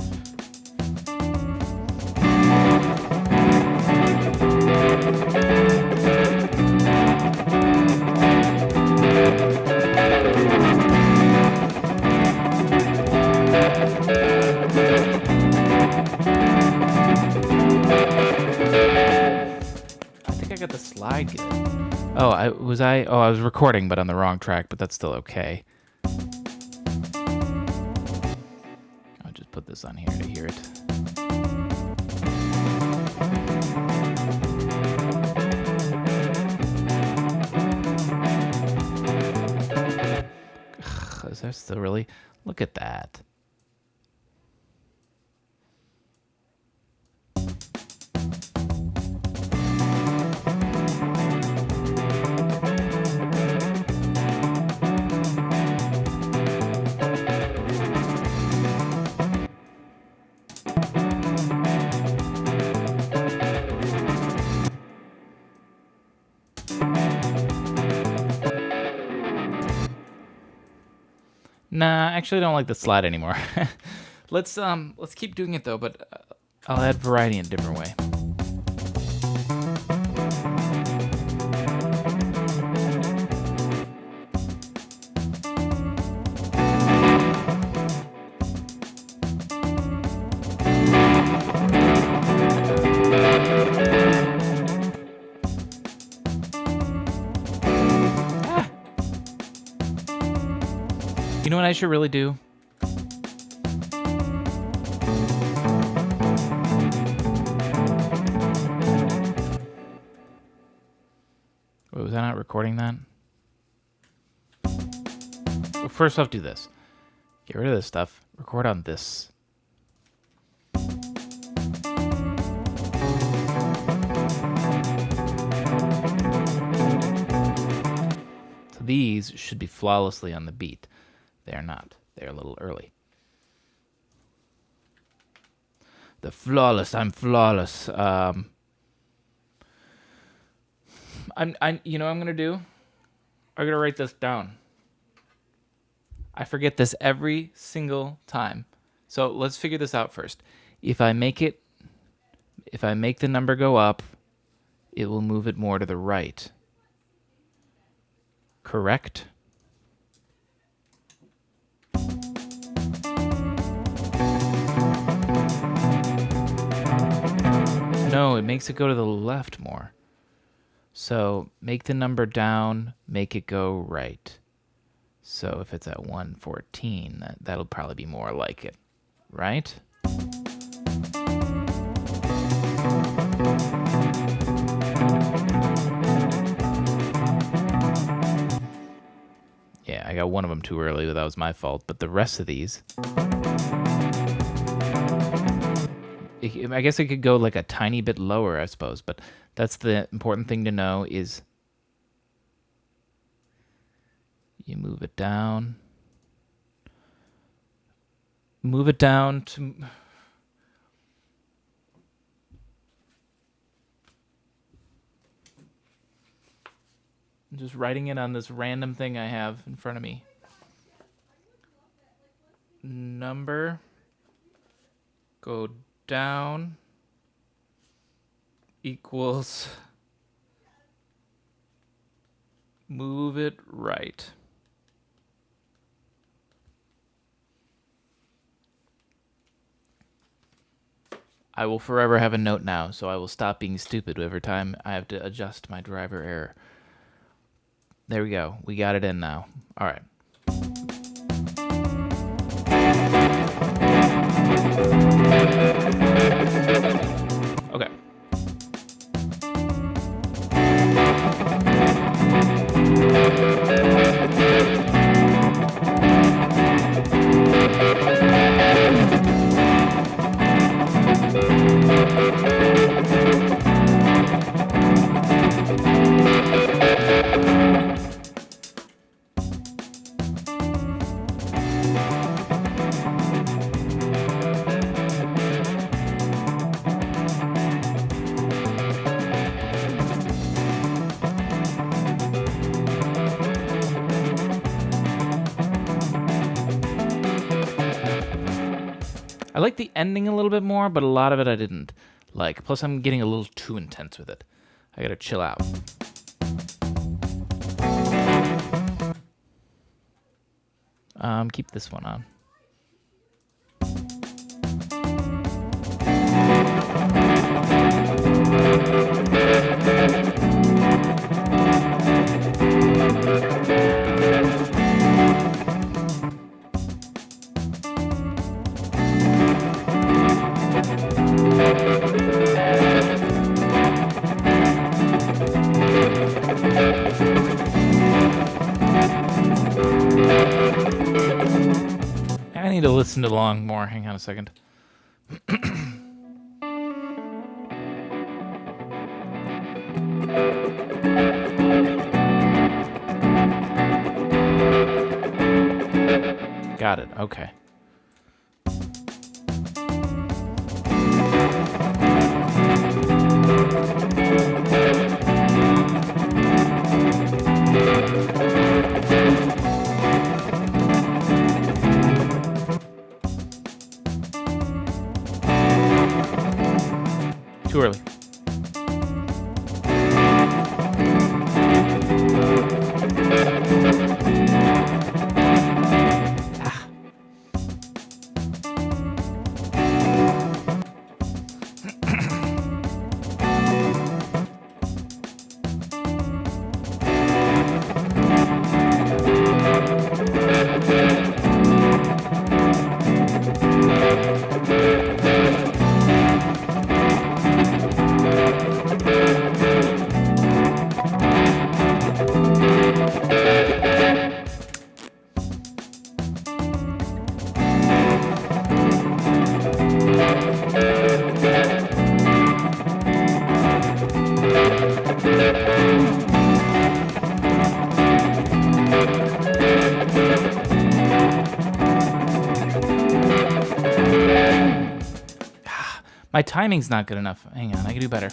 I got the slide good. I was recording, but on the wrong track, but that's still okay. I'll just put this on here to hear it. Ugh, is there still really? Look at that. Nah, actually, I don't like the slide anymore. Let's keep doing it though, but I'll add variety in a different way. You know what I should really do? Wait, was I not recording that? Well, first off, do this. Get rid of this stuff. Record on this. So these should be flawlessly on the beat. They are not. They're a little early. I'm flawless. You know what I'm gonna do? I'm gonna write this down. I forget this every single time. So let's figure this out first. If I make the number go up, it will move it more to the right. Correct? No, it makes it go to the left more. So make the number down, make it go right. So if it's at 114, that'll probably be more like it, right? Yeah, I I got one of them too early, but that was my fault. But the rest of these, I guess it could go like a tiny bit lower, I suppose. But that's the important thing to know is you move it down. Move it down to... I'm just writing it on this random thing I have in front of me. Number. Go down. Equals. Move it right. I will forever have a note now, so I will stop being stupid every time I have to adjust my driver error. There we go. We got it in now. All right. Okay. I like the ending a little bit more, but a lot of it I didn't like. Plus, I'm getting a little too intense with it. I gotta chill out. Keep this one on. I need to listen along more. Hang on a second. Got it. Okay. Too early. My timing's not good enough. Hang on, I can do better.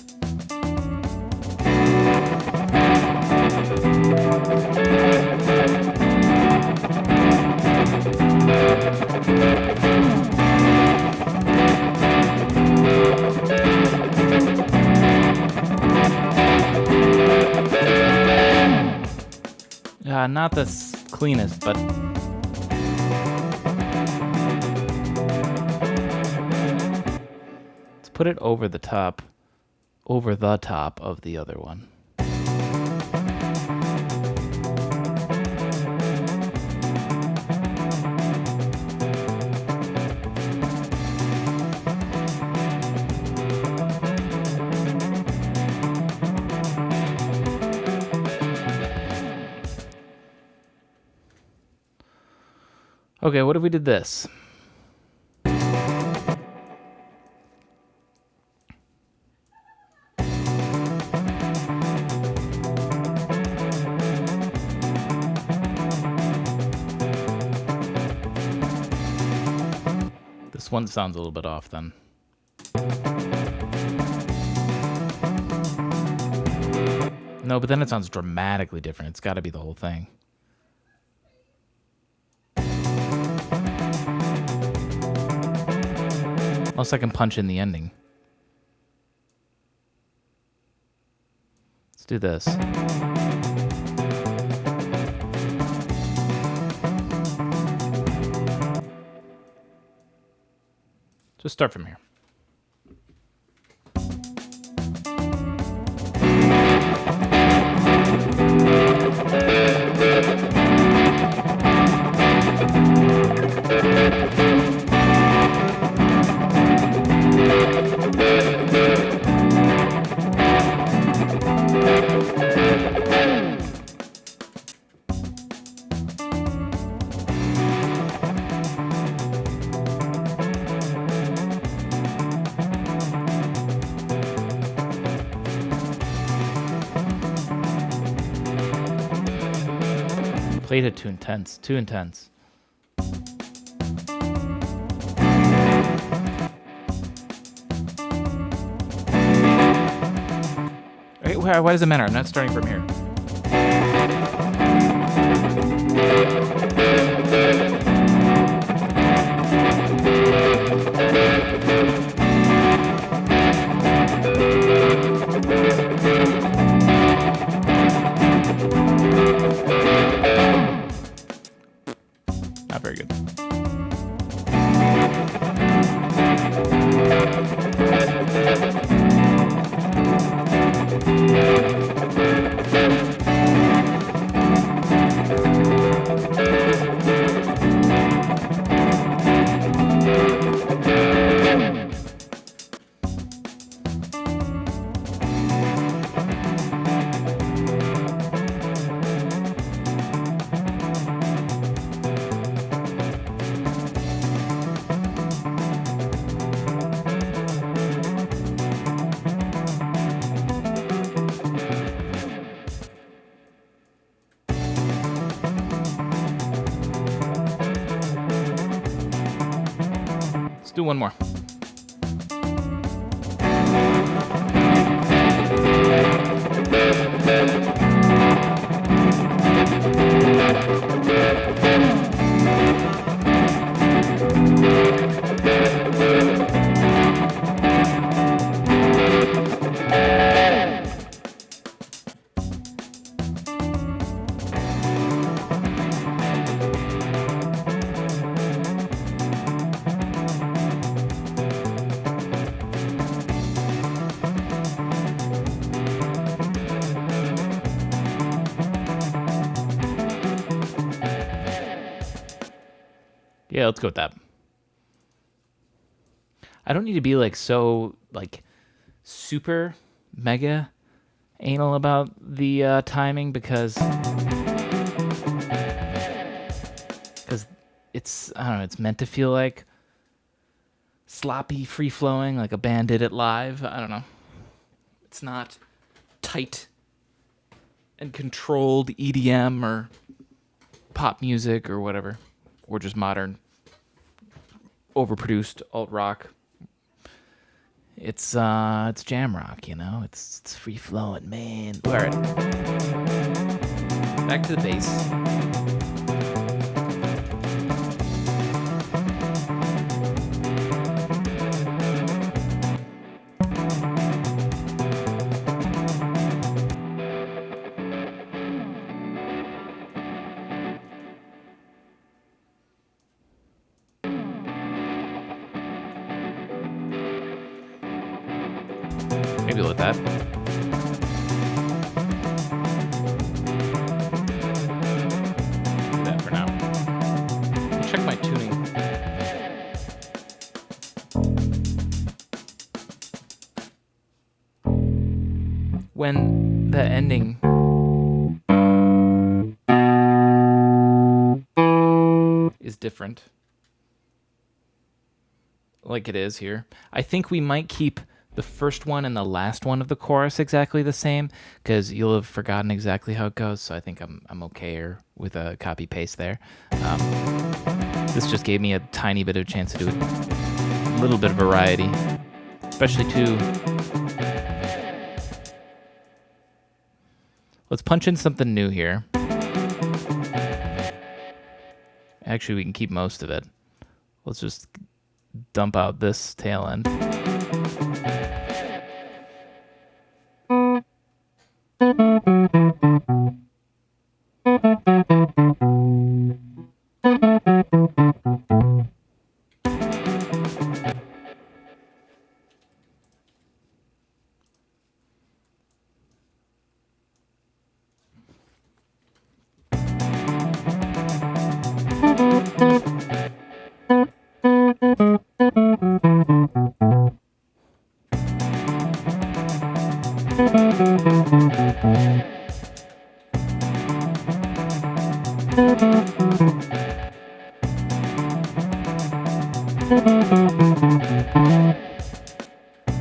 Not the cleanest, but... let's put it over the top of the other one. Okay, what if we did this? This one sounds a little bit off then. No, but then it sounds dramatically different. It's got to be the whole thing. Unless I can punch in the ending. Let's do this. Just start from here. Played it too intense. Too intense. Why does it matter? I'm not starting from here. Not very good. Let's do one more. Yeah, let's go with that. I don't need to be like so like super mega anal about the timing because it's, I don't know, it's meant to feel like sloppy, free flowing, like a band did it live. I don't know. It's not tight and controlled EDM or pop music or whatever, or just modern overproduced alt rock. It's jam rock, you know. It's free flowing, man. All right, back to the bass. Maybe with that. Do that for now. Let me check my tuning. When the ending is different. Like it is here. I think we might keep the first one and the last one of the chorus exactly the same, because you'll have forgotten exactly how it goes. So I think I'm okayer with a copy paste there. This just gave me a tiny bit of a chance to do a little bit of variety, especially to. Let's punch in something new here. Actually, we can keep most of it. Let's just dump out this tail end.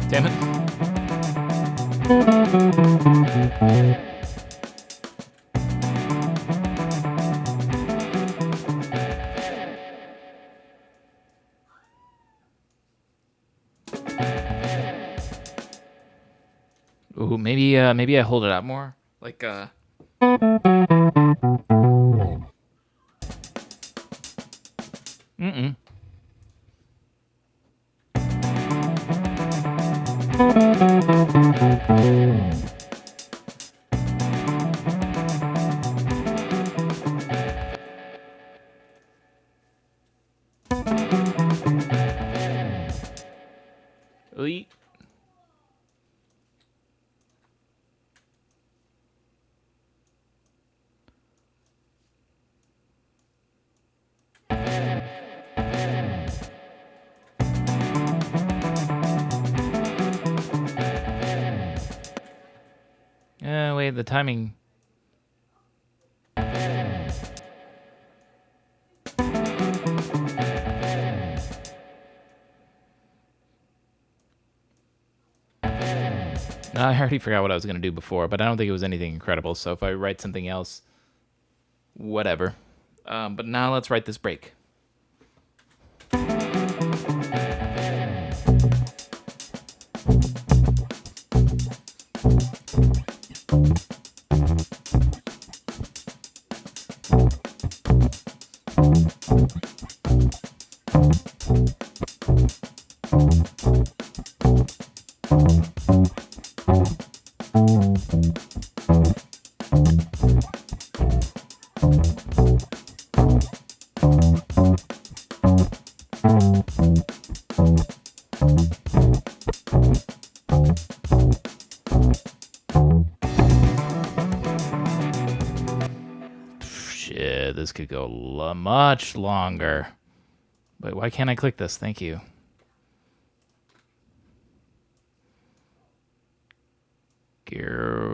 Damn it. Ooh, maybe I hold it out more. Like Mm-mm. Oy. Wait, the timing. I already forgot what I was going to do before, but I don't think it was anything incredible. So if I write something else, whatever. But now let's write this break. Shit, this could go much longer. Wait, why can't I click this? Thank you.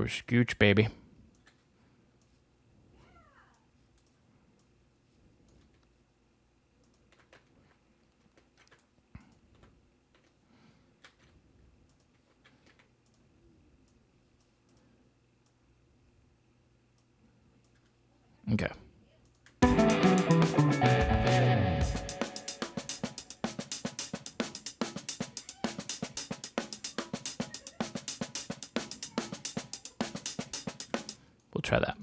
Scooch, baby. Okay. We'll try that.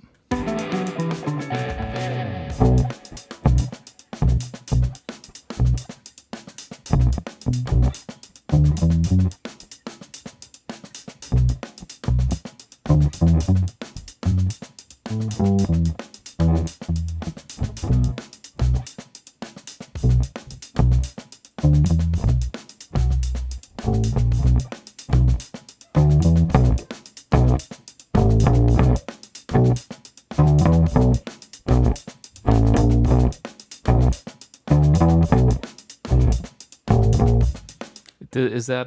Is that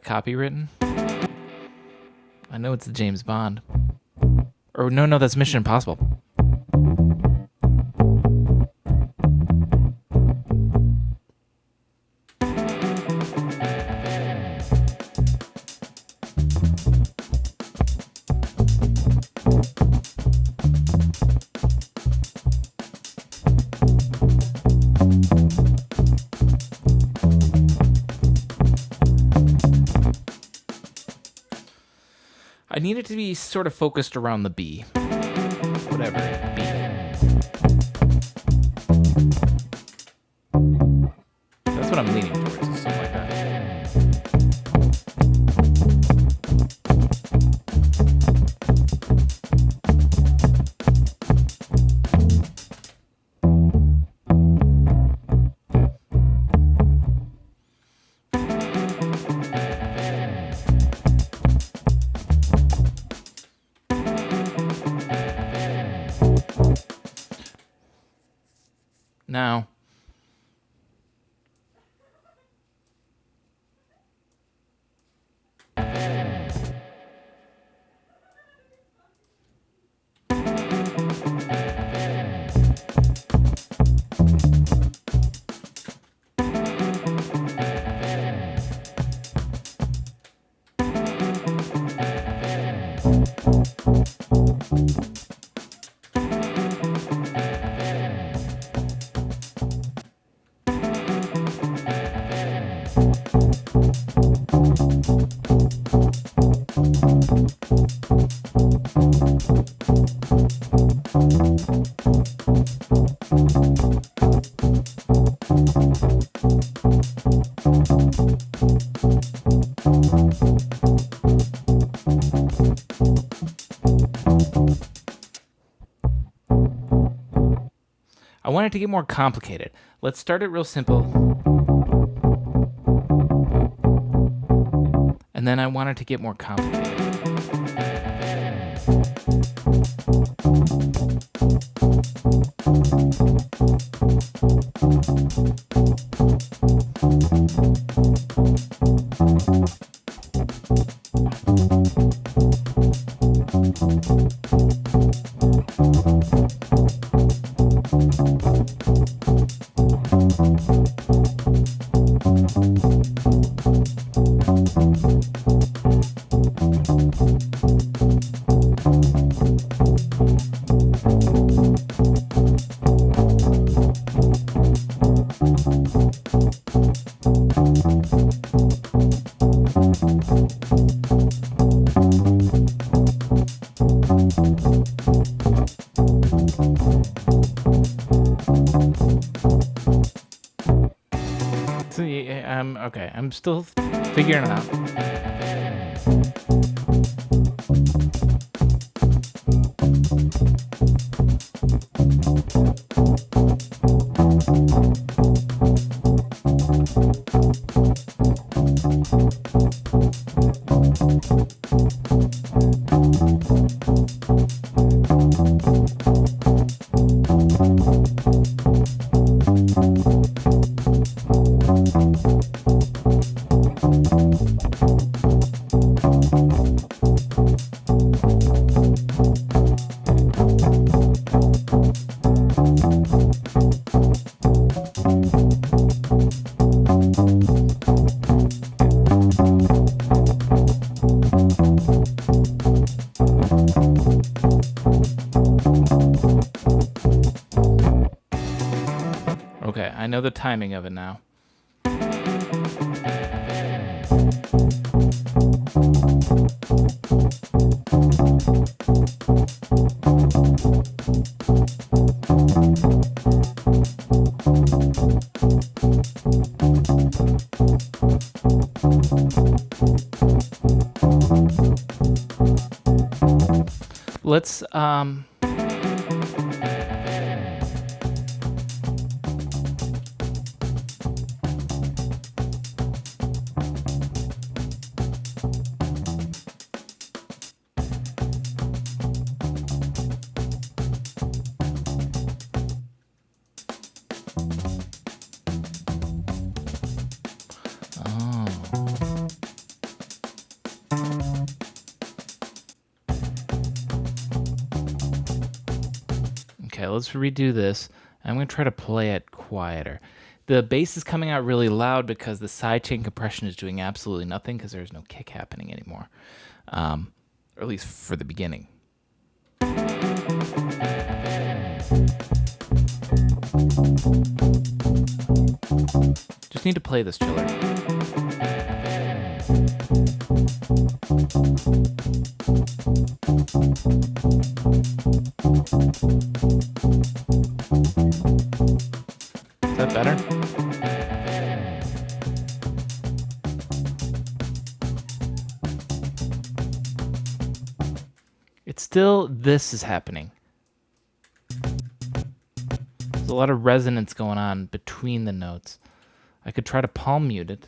copywritten? I know it's the James Bond. Or no, that's Mission Impossible. need it to be sort of focused around the B. Whatever B. That's what I'm leaning towards, is something like that. Now, I want it to get more complicated. Let's start it real simple. And then I want it to get more complicated. So, okay, I'm still figuring it out. Okay, I know the timing of it now. Let's Okay, let's redo this. I'm going to try to play it quieter. The bass is coming out really loud because the sidechain compression is doing absolutely nothing because there's no kick happening anymore. Or at least for the beginning. Just need to play this chiller. still this is happening. There's a lot of resonance going on between the notes. I could try to palm mute it.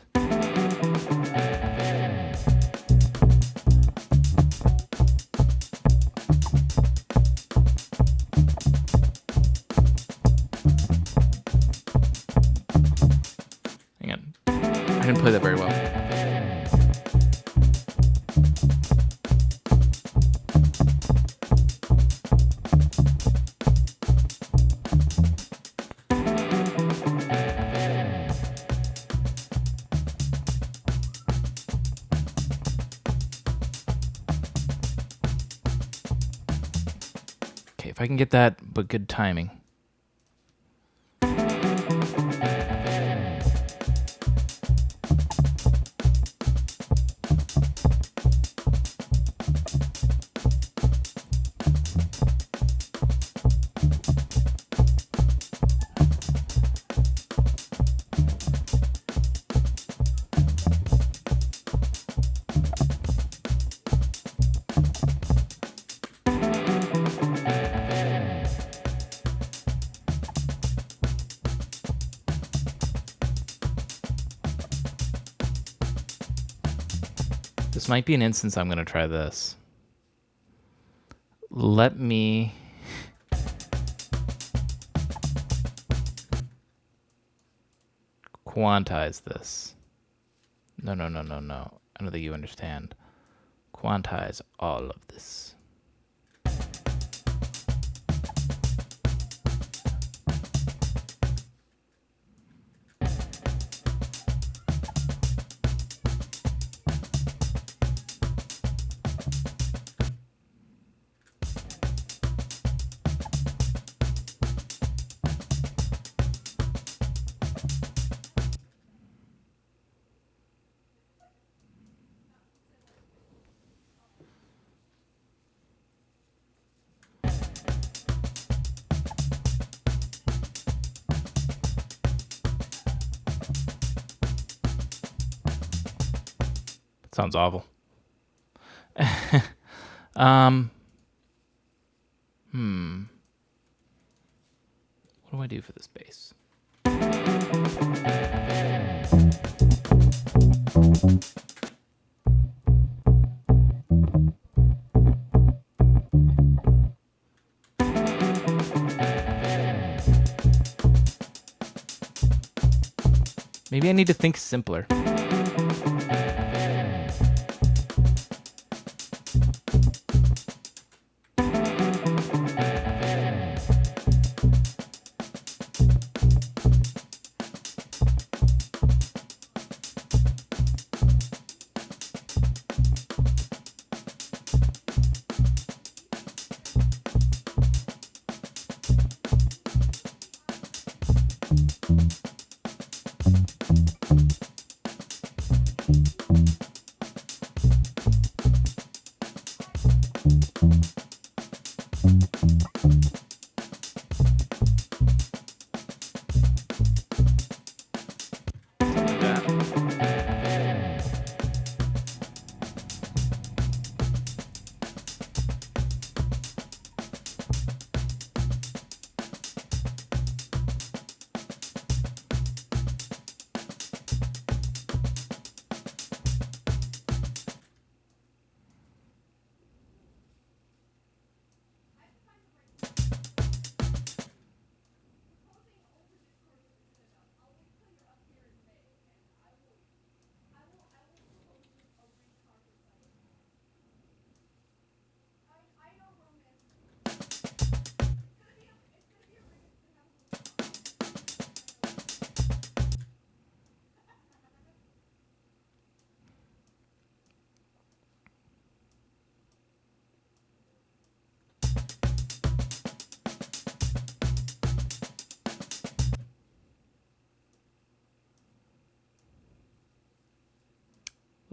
Hang on. I didn't play that very well. Okay, if I can get that, but good timing. This might be an instance I'm going to try this. Let me... quantize this. No. I don't think you understand. Quantize all of this. Sounds awful. What do I do for this bass? Maybe I need to think simpler.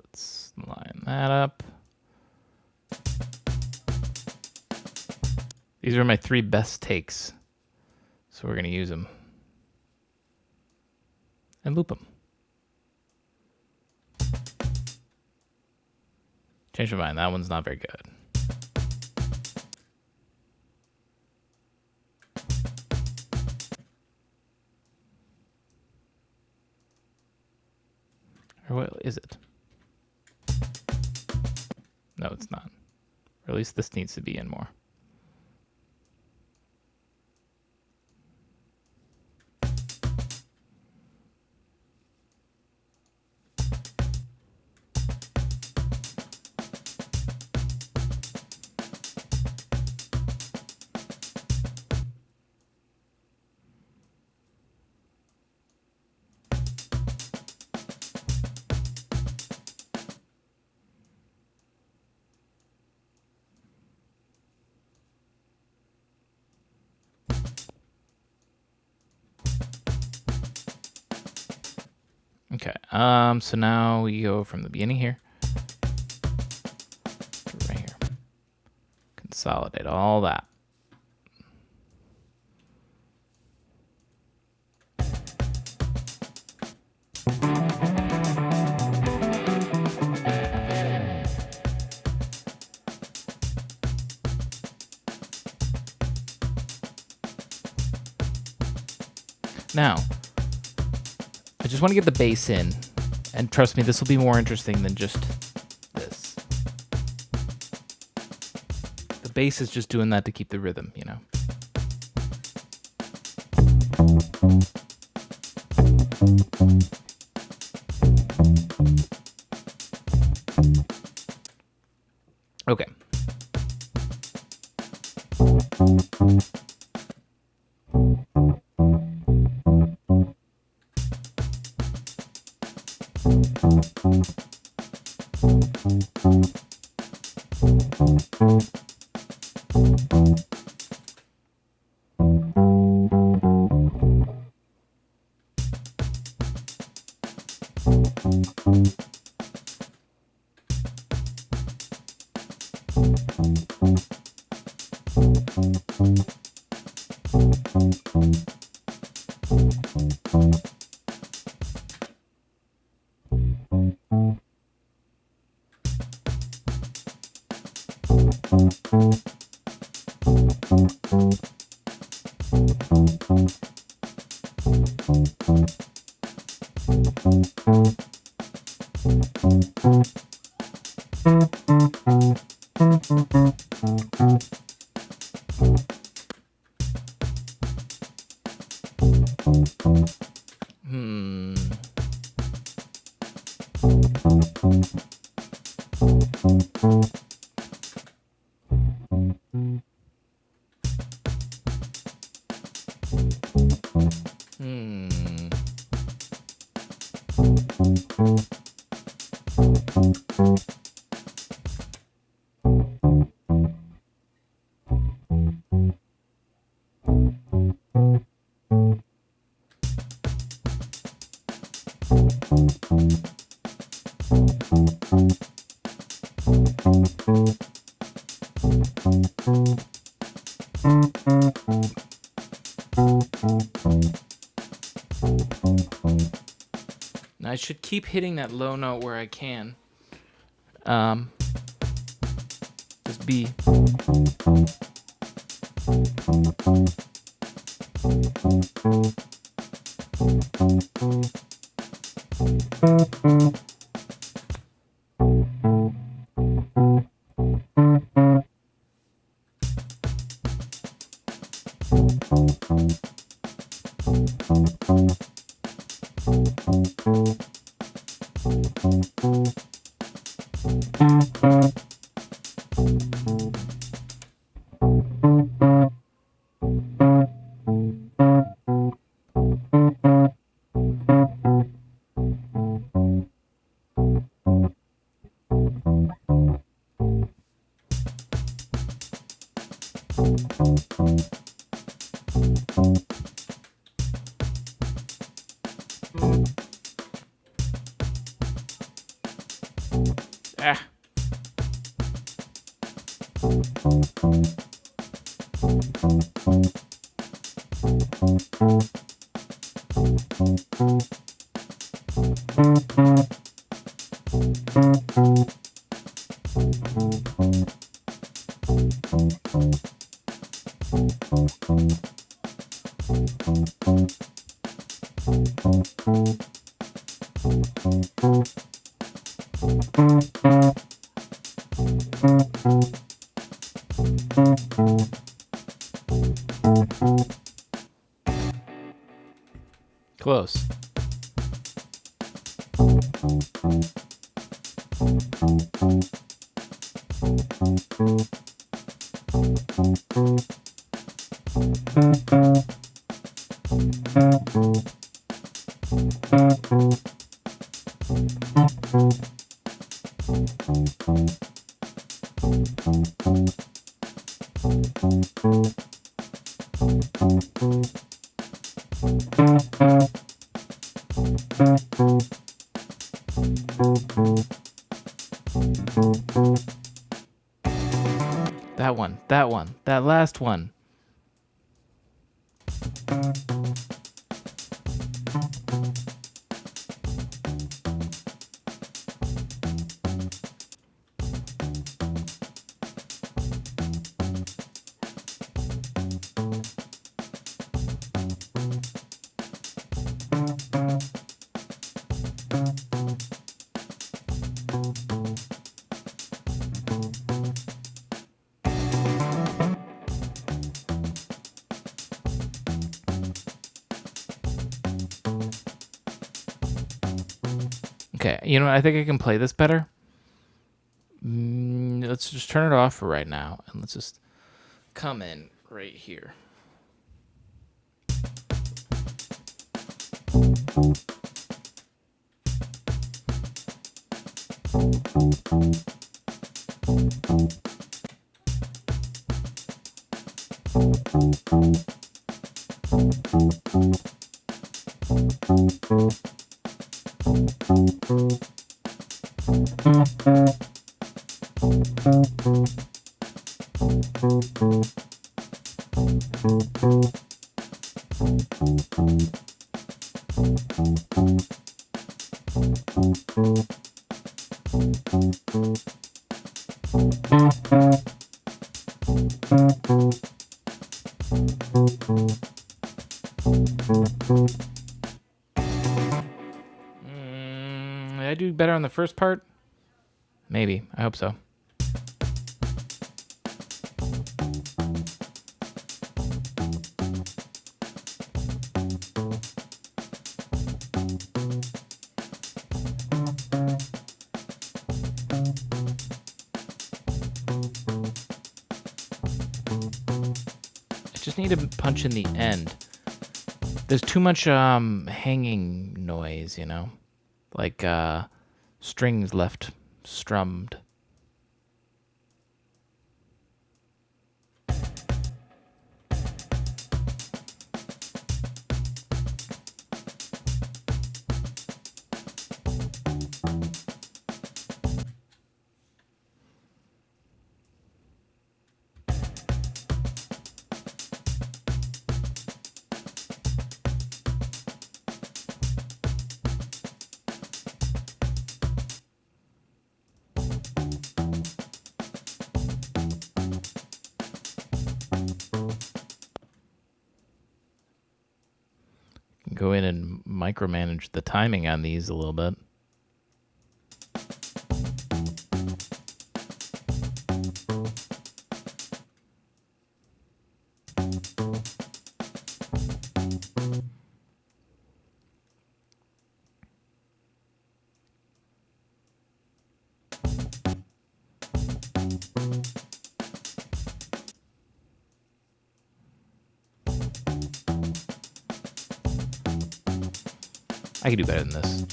Let's line that up. These are my 3 best takes. So we're going to use them. And loop them. Change my mind. That one's not very good. Or what is it? No, it's not. Or at least this needs to be in more. Okay, so now we go from the beginning here to right here. Consolidate all that. Now, I just want to get the bass in, and trust me, this will be more interesting than just this. The bass is just doing that to keep the rhythm, you know? Okay. I should keep hitting that low note where I can. Just be. Ah. Close. That one, that last one. Okay, you know what? I think I can play this better. Let's just turn it off for right now, and let's just come in right here. Did I do better on the first part? Maybe. I hope so. I just need to punch in the end. There's too much hanging noise, you know? Like strings left strummed. Go in and micromanage the timing on these a little bit. I could do better than this.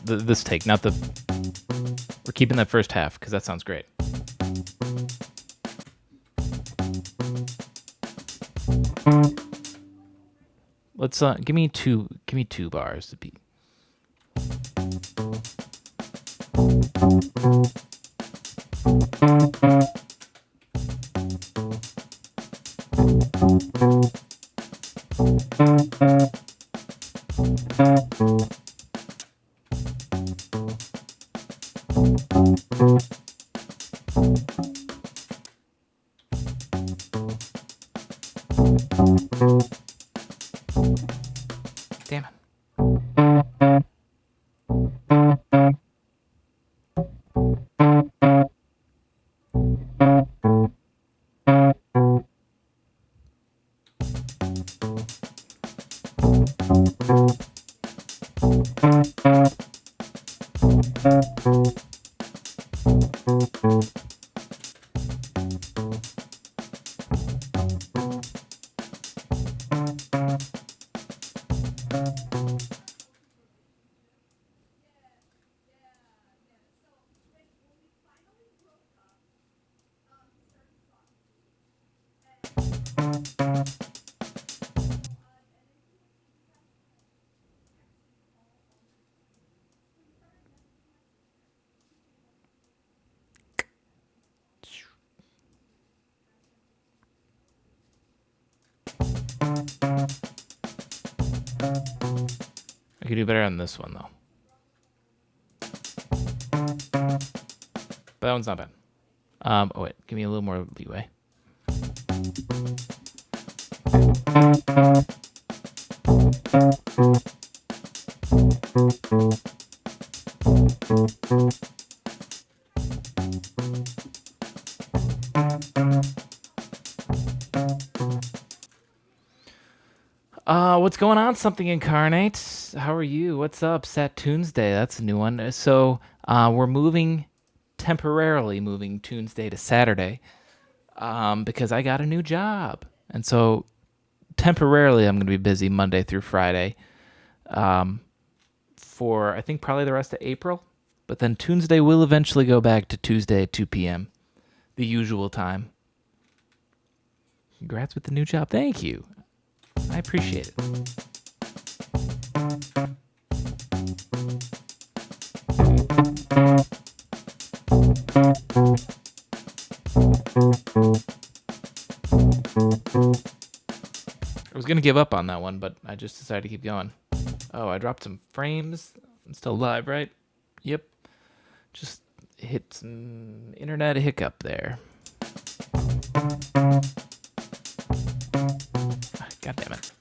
This take, not the... We're keeping that first half, because that sounds great. Let's, give me two bars to beat. Damn it. I could do better on this one, though. But that one's not bad. Oh, wait. Give me a little more leeway. What's going on, Something Incarnate? How are you? What's up? Satunesday. That's a new one. So, we're temporarily moving Tuesday to Saturday, because I got a new job. And so, temporarily, I'm going to be busy Monday through Friday, for, I think, probably the rest of April. But then Tuesday will eventually go back to Tuesday at 2 p.m., the usual time. Congrats with the new job. Thank you. I appreciate it. I was going to give up on that one, but I just decided to keep going. Oh, I dropped some frames. I'm still live, right? Yep. Just hit some internet hiccup there. God damn it.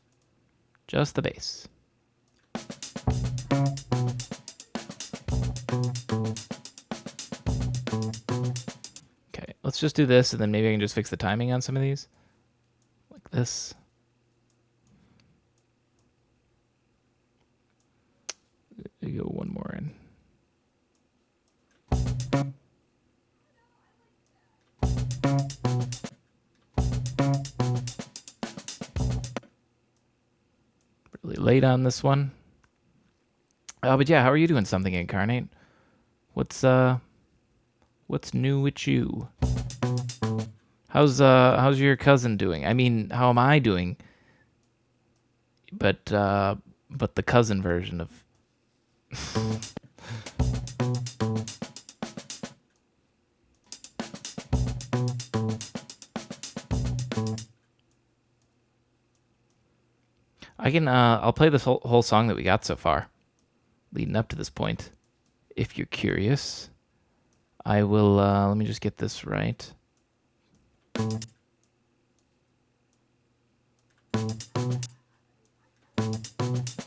Just the bass. Okay, let's just do this, and then maybe I can just fix the timing on some of these. Like this. You go one more in. Really late on this one. But yeah, how are you doing, Something Incarnate? What's new with you? How's your cousin doing? I mean, how am I doing? But the cousin version of I'll play this whole song that we got so far, leading up to this point. If you're curious, I will. Let me just get this right.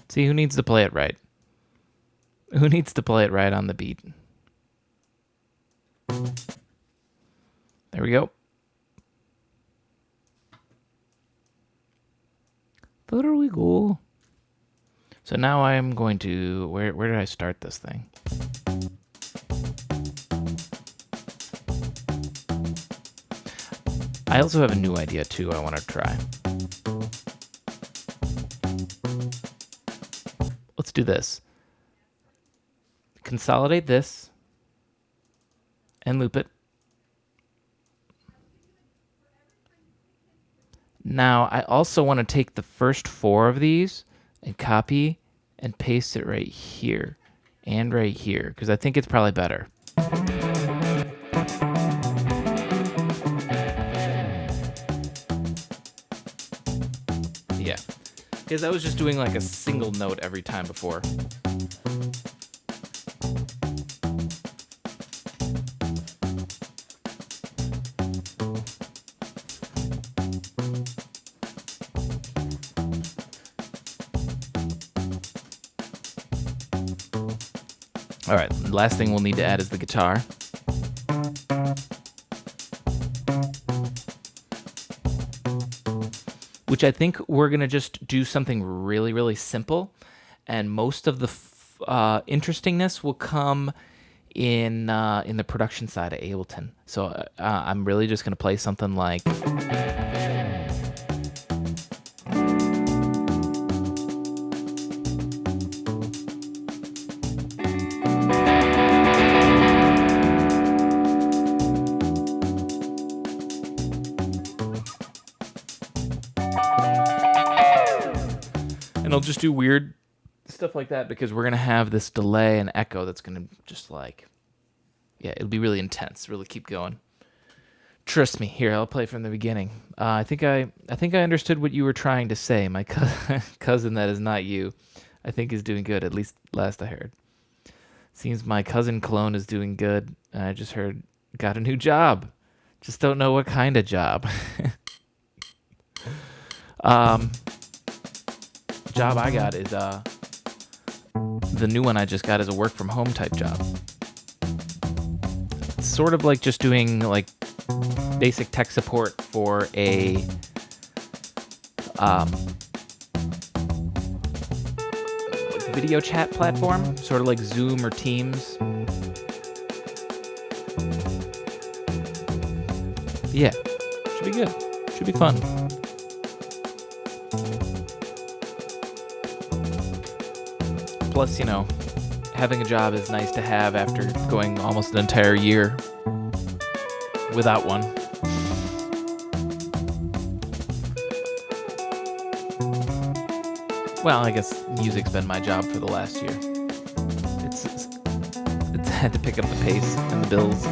See, who needs to play it right? Who needs to play it right on the beat? There we go. There we go. So now I am going to... Where did I start this thing? I also have a new idea, too, I want to try. Let's do this. Consolidate this and loop it. Now, I also want to take the first 4 of these and copy and paste it right here and right here, because I think it's probably better. Yeah, because I was just doing like a single note every time before. All right, the last thing we'll need to add is the guitar. Which I think we're going to just do something really, really simple. And most of the interestingness will come in the production side of Ableton. So I'm really just gonna play something like. And I'll just do weird stuff like that because we're going to have this delay and echo that's going to just like, yeah, it'll be really intense. Really keep going. Trust me. Here, I'll play from the beginning. I think I understood what you were trying to say. My cousin that is not you, I think is doing good. At least last I heard. Seems my cousin clone is doing good. I just heard got a new job. Just don't know what kind of job. Job I got is the new one I just got is a work from home type job. It's sort of like just doing like basic tech support for a like video chat platform, sort of like Zoom or Teams. Yeah, should be good. Should be fun. Plus, you know, having a job is nice to have after going almost an entire year without one. Well, I guess music's been my job for the last year. It's had to pick up the pace and the bills.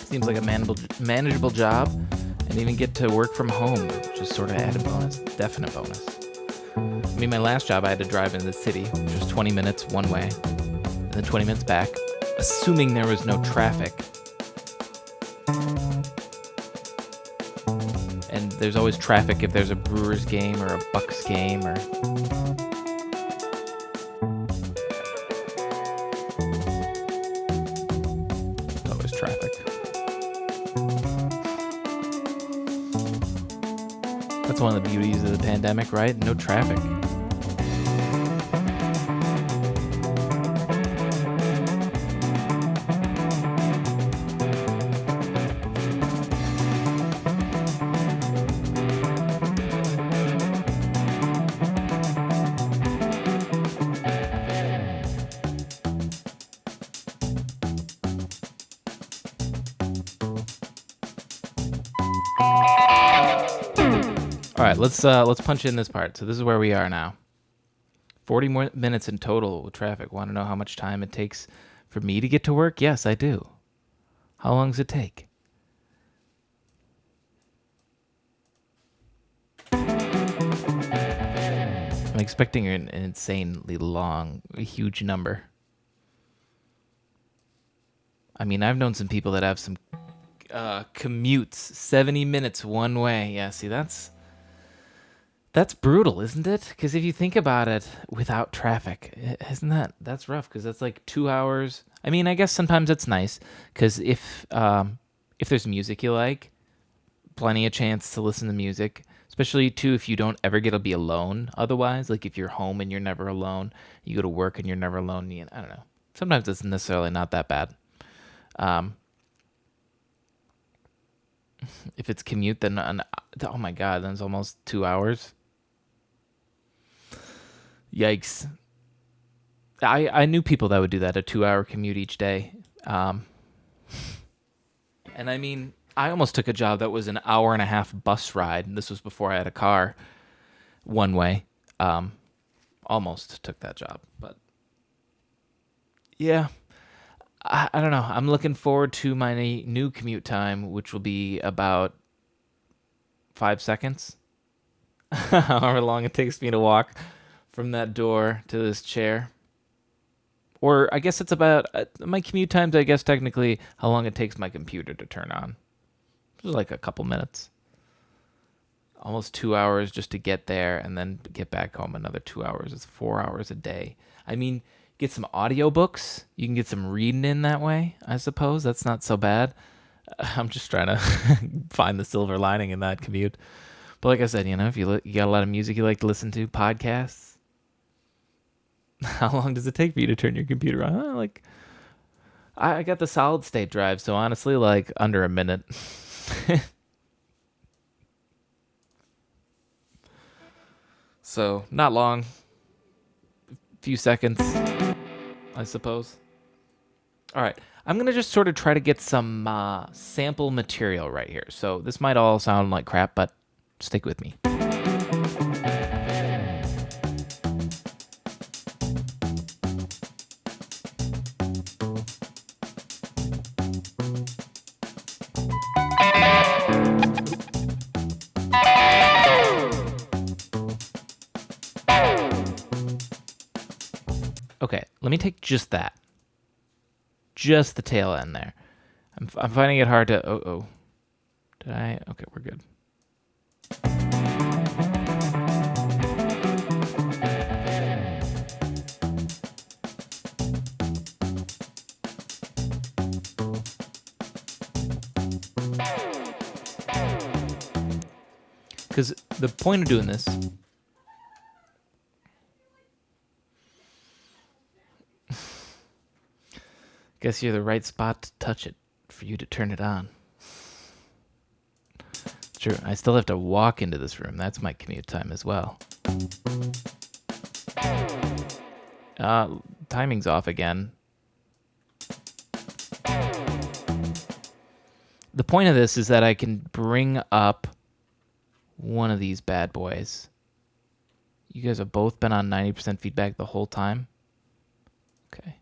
Seems like a manageable job, and even get to work from home, which is sort of added bonus, definite bonus. I mean, my last job I had to drive into the city, which was 20 minutes one way, and then 20 minutes back, assuming there was no traffic. And there's always traffic if there's a Brewers game or a Bucks game or... There's always traffic. That's one of the beauties of the pandemic, right? No traffic. All right, let's punch in this part. So this is where we are now. 40 more minutes in total with traffic. Want to know how much time it takes for me to get to work? Yes, I do. How long does it take? I'm expecting an insanely long, huge number. I mean, I've known some people that have some commutes, 70 minutes one way. Yeah, see, that's brutal, isn't it? Because if you think about it, without traffic, that's rough? Because that's like 2 hours. I mean, I guess sometimes it's nice because if there's music you like, plenty of chance to listen to music. Especially too if you don't ever get to be alone. Otherwise, like if you're home and you're never alone, you go to work and you're never alone. I don't know. Sometimes it's necessarily not that bad. If it's commute, then oh my god, then it's almost 2 hours. Yikes. I knew people that would do that, a 2-hour commute each day. And I mean, I almost took a job that was an hour and a half bus ride. This was before I had a car, one way. Almost took that job, but yeah, I don't know. I'm looking forward to my new commute time, which will be about 5 seconds. However long it takes me to walk from that door to this chair. Or I guess it's about my commute times, I guess technically how long it takes my computer to turn on. It was like a couple minutes. Almost 2 hours just to get there and then get back home. Another 2 hours. It's 4 hours a day. I mean, get some audiobooks. You can get some reading in that way, I suppose. That's not so bad. I'm just trying to find the silver lining in that commute. But like I said, if you got a lot of music you like to listen to, podcasts, how long does it take for you to turn your computer on? I got the solid state drive, so honestly, like under a minute. So not long, few seconds, I suppose. All right, I'm gonna just sort of try to get some sample material right here. So this might all sound like crap, but stick with me. Okay, let me take just that. Just the tail end there. I'm finding it hard to... Oh. Did I? Okay, we're good. Because the point of doing this... Guess you're the right spot to touch it for you to turn it on. True. I still have to walk into this room. That's my commute time as well. Timing's off again. The point of this is that I can bring up one of these bad boys. You guys have both been on 90% feedback the whole time? Okay.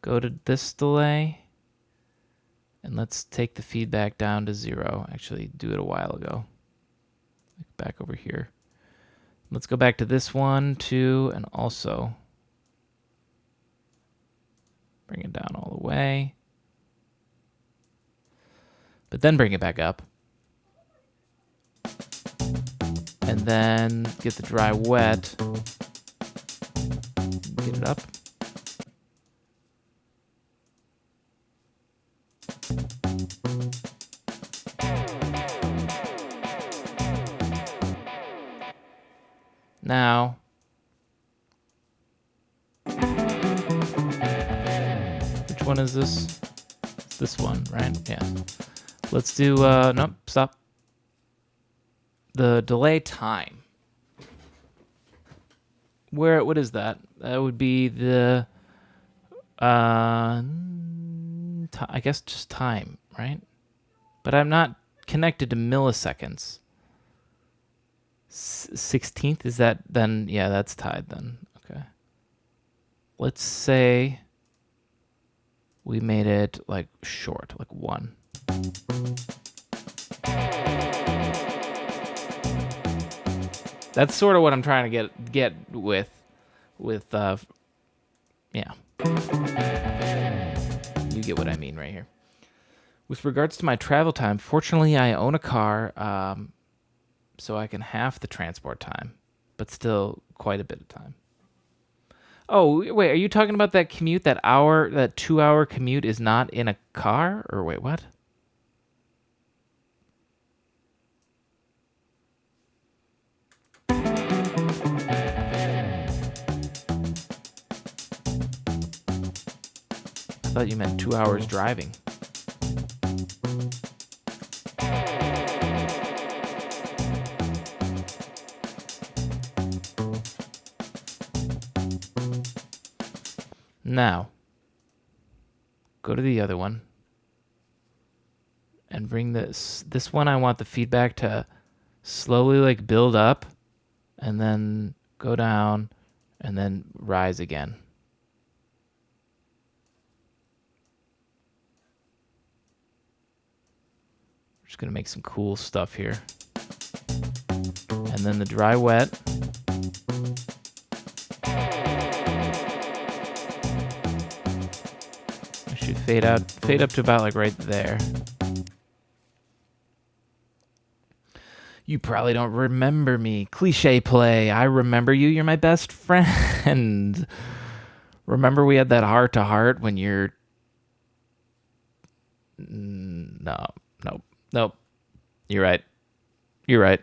Go to this delay. And let's take the feedback down to 0. Actually, do it a while ago. Back over here. Let's go back to this one, too, and also bring it down all the way. But then bring it back up. And then get the dry wet. Get it up. Now, which one is this? It's this one, right? Yeah. Let's do, nope, stop. The delay time. What is that? That would be the, I guess just time, right? But I'm not connected to milliseconds. 16th, is that then? Yeah, that's tied then. Okay. Let's say we made it like short, like 1. That's sort of what I'm trying to get with yeah. You get what I mean right here. With regards to my travel time, fortunately I own a car, so I can half the transport time, but still quite a bit of time. Oh, wait, are you talking about that commute, that 2-hour commute is not in a car? Or wait, what? I thought you meant 2 hours driving. Now, go to the other one and bring this one. I want the feedback to slowly like build up and then go down and then rise again. We're just going to make some cool stuff here. And then the dry wet. Fade out, fade up to about like right there. You probably don't remember me. Cliche play. I remember you. You're my best friend. Remember we had that heart to heart when you're. No, nope, nope. You're right. You're right.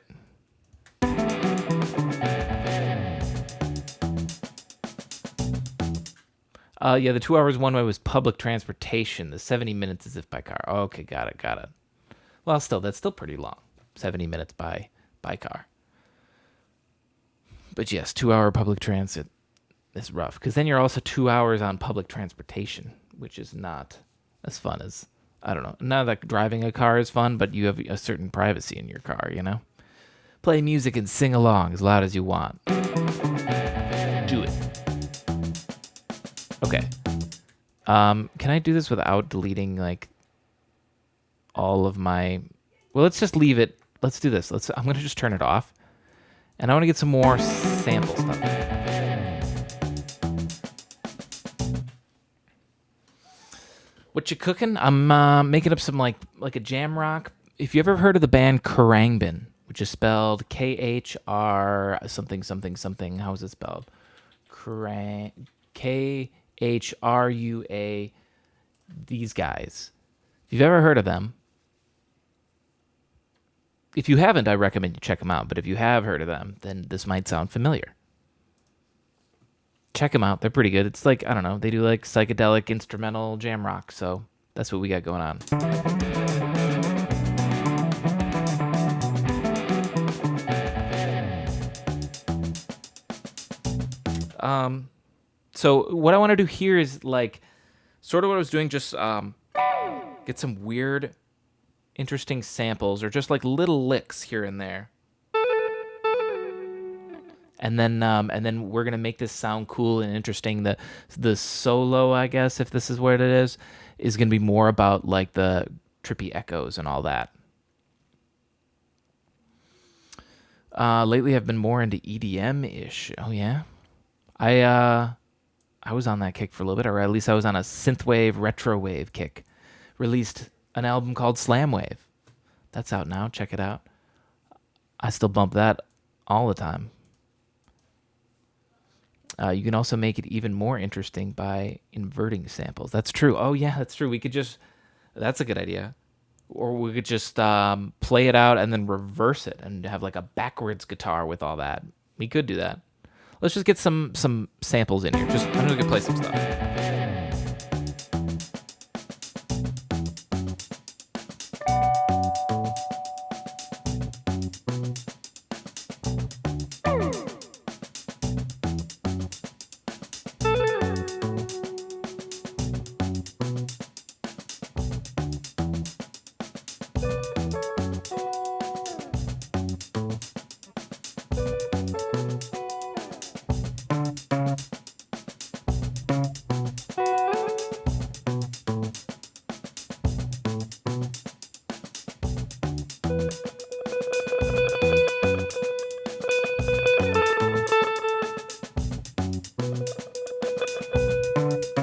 Yeah, the 2 hours one way was public transportation. The 70 minutes is if by car. Okay, got it, got it. Well, still, that's still pretty long. 70 minutes by car. But yes, 2 hour public transit is rough because then you're also 2 hours on public transportation, which is not as fun as, I don't know. Not that driving a car is fun, but you have a certain privacy in your car, you know? Play music and sing along as loud as you want. Do it. Okay. Can I do this without deleting like all of my? Well, let's just leave it. Let's do this. I'm gonna just turn it off, and I want to get some more sample stuff. What you cooking? I'm making up some like a jam rock. If you ever heard of the band Khruangbin, which is spelled KHR something something something. How is it spelled? KHRUA. These guys. If you've ever heard of them, if you haven't, I recommend you check them out. But if you have heard of them, then this might sound familiar. Check them out. They're pretty good. It's like, I don't know, they do like psychedelic instrumental jam rock. So that's what we got going on. So what I want to do here is like sort of what I was doing, just get some weird, interesting samples or just like little licks here and there. And then we're gonna make this sound cool and interesting. The solo, I guess, if this is what it is gonna be more about like the trippy echoes and all that. Lately, I've been more into EDM-ish. Oh yeah, I was on that kick for a little bit, or at least I was on a synthwave, retrowave kick. Released an album called Slamwave. That's out now. Check it out. I still bump that all the time. You can also make it even more interesting by inverting samples. That's true. Oh, yeah, that's true. That's a good idea. Or we could just play it out and then reverse it and have like a backwards guitar with all that. We could do that. Let's just get some samples in here. I'm just gonna play some stuff.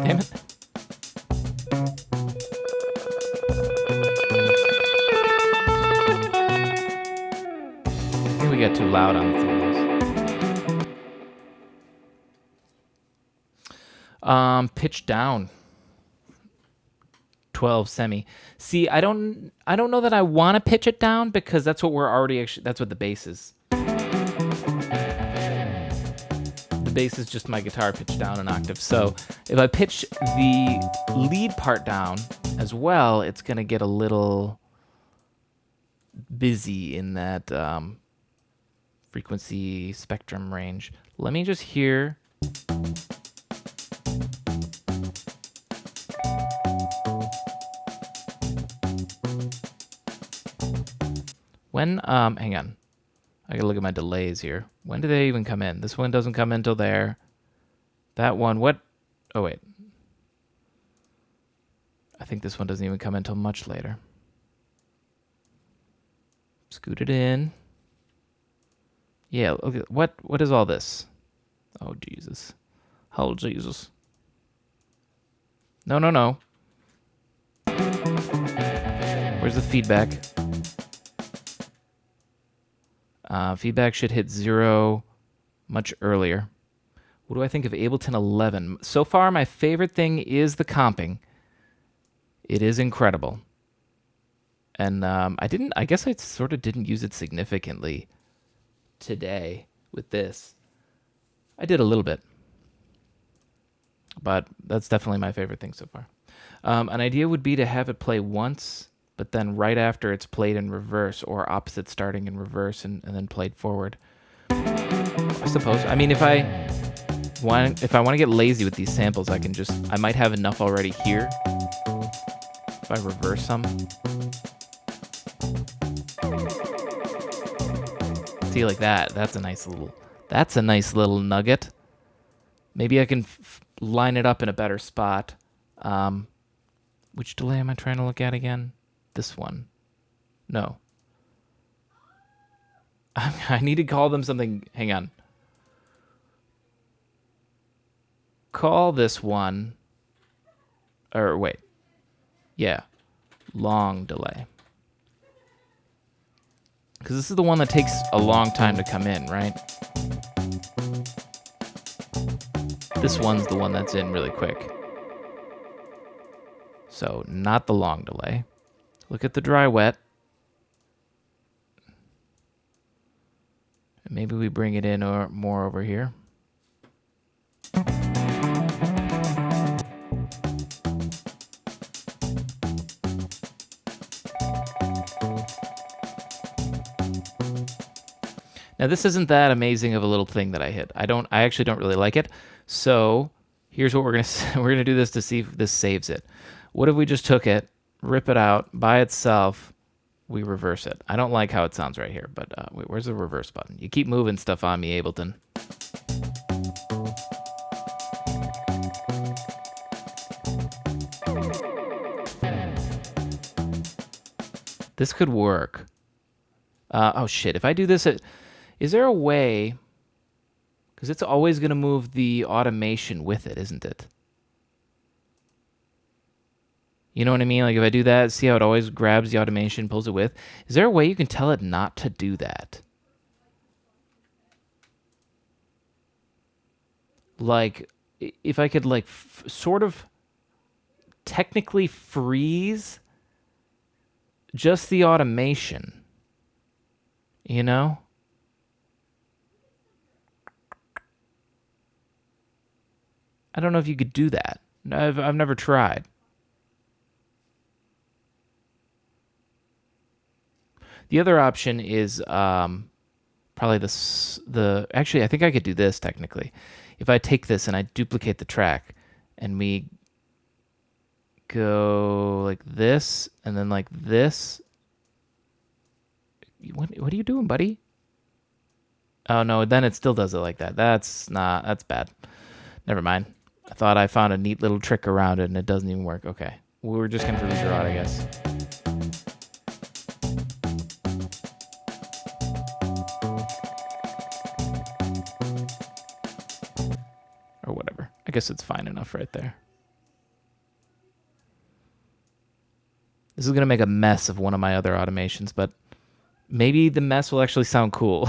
Damn it. I think we got too loud on the things. Pitch down. 12 semi. See, I don't know that I want to pitch it down because that's what that's what the bass is. The bass is just my guitar pitched down an octave. So if I pitch the lead part down as well, it's going to get a little busy in that frequency spectrum range. Let me just hear. When, hang on. I gotta look at my delays here. When do they even come in? This one doesn't come in till there. That one, what? Oh, wait. I think this one doesn't even come in till much later. Scoot it in. Yeah, okay. What is all this? Oh, Jesus. Oh, Jesus. No. Where's the feedback? Feedback should hit 0 much earlier. What do I think of Ableton 11? So far, my favorite thing is the comping. It is incredible. And I guess I sort of didn't use it significantly today with this. I did a little bit. But that's definitely my favorite thing so far. An idea would be to have it play once, but then right after it's played in reverse, or opposite starting in reverse and then played forward. I suppose. I mean, if I want to get lazy with these samples, I might have enough already here. If I reverse some. See, like that. That's a nice little nugget. Maybe I can line it up in a better spot. Which delay am I trying to look at again? This one. No. I need to call them something. Hang on. Call this one. Or wait. Yeah. Long delay. Because this is the one that takes a long time to come in, right? This one's the one that's in really quick. So, not the long delay. Look at the dry wet. And maybe we bring it in or more over here. Now this isn't that amazing of a little thing that I hit. I actually don't really like it. So here's what we're gonna do this to see if this saves it. What if we just took it, rip it out by itself, we reverse it. I don't like how it sounds right here, but wait, where's the reverse button? You keep moving stuff on me, Ableton. This could work. Oh shit, if I do this is there a way, because it's always going to move the automation with it, isn't it? You know what I mean? Like if I do that, see how it always grabs the automation, pulls it with? Is there a way you can tell it not to do that? Like, if I could like sort of technically freeze just the automation, you know? I don't know if you could do that. I've never tried. The other option is probably actually I think I could do this technically. If I take this and I duplicate the track and we go like this and then like this. What are you doing, buddy? Oh no, then it still does it like that. That's bad. Never mind. I thought I found a neat little trick around it and it doesn't even work. Okay. We were just going to redraw it, I guess. Or whatever. I guess it's fine enough right there. This is going to make a mess of one of my other automations, but maybe the mess will actually sound cool.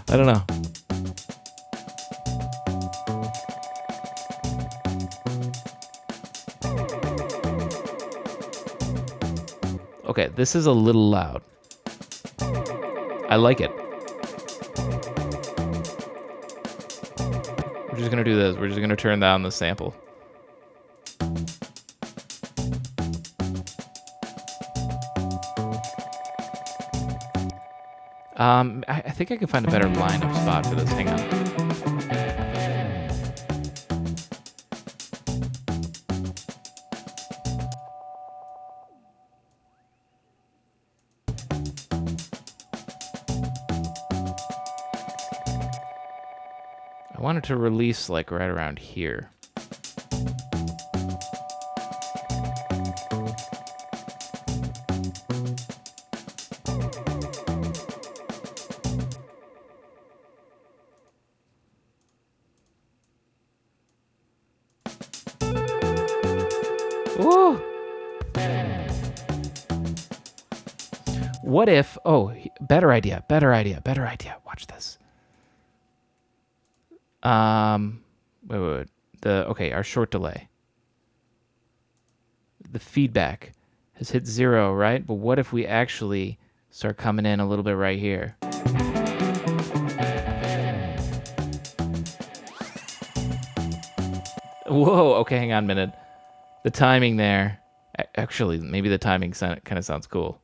I don't know. Okay, this is a little loud. I like it. We're just going to do this. We're just going to turn down the sample. I think I can find a better lineup spot for this. Hang on. I wanted to release like right around here. Ooh. What if... Oh, better idea. Watch this. Wait. Okay, our short delay. The feedback has hit 0, right? But what if we actually start coming in a little bit right here? Whoa, okay, hang on a minute. The timing there. Actually, maybe the timing kind of sounds cool.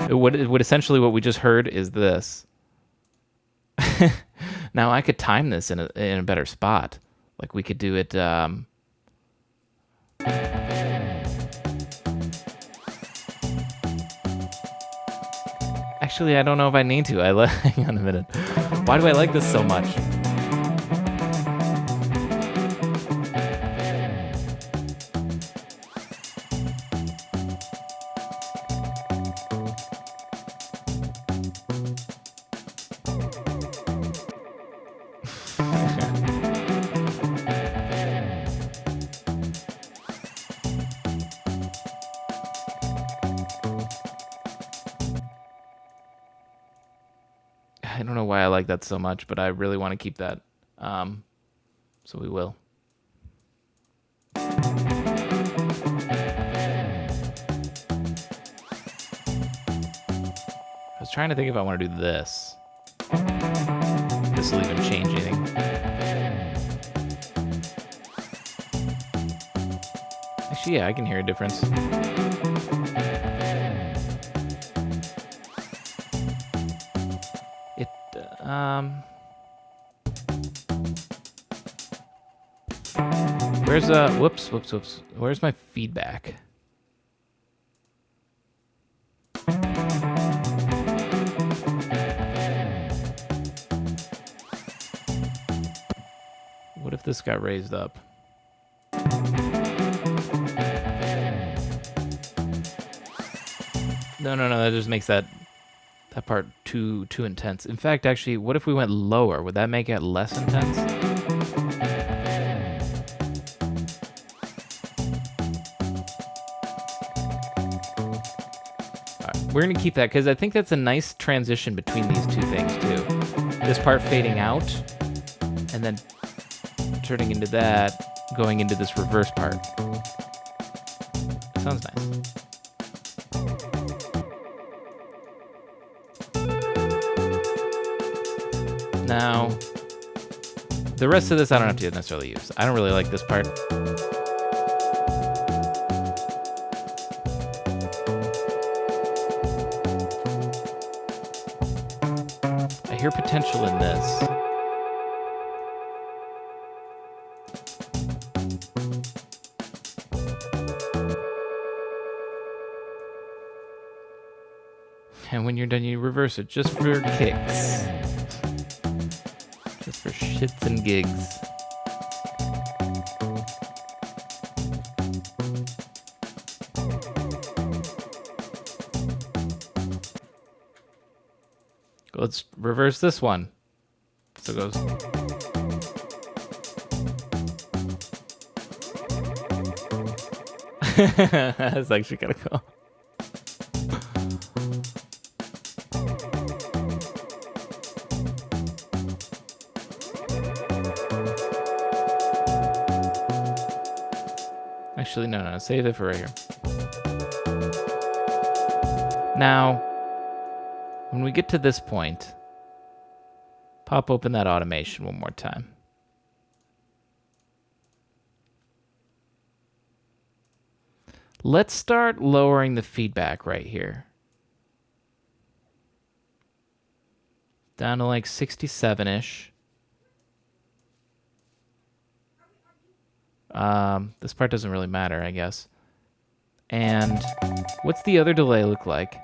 What essentially what we just heard is this. Now I could time this in a better spot. Like we could do it. Actually, I don't know if I need to. Hang on a minute. Why do I like this so much? I don't know why I like that so much, but I really want to keep that. So we will. I was trying to think if I want to do this. This will even change anything. Actually, yeah, I can hear a difference. Where's whoops. Where's my feedback? What if this got raised up? No, that just makes that part too intense. In fact, actually, what if we went lower? Would that make it less intense? We're going to keep that because I think that's a nice transition between these two things, too. This part fading out and then turning into that, going into this reverse part. Sounds nice. Now, the rest of this I don't have to necessarily use. I don't really like this part. I hear potential in this. And when you're done, you reverse it just for kicks. Just for shits and gigs. Let's reverse this one. So it goes. That's actually kind of cool. Actually, no, save it for right here. Now, when we get to this point, pop open that automation one more time. Let's start lowering the feedback right here. Down to like 67-ish. This part doesn't really matter, I guess. And what's the other delay look like?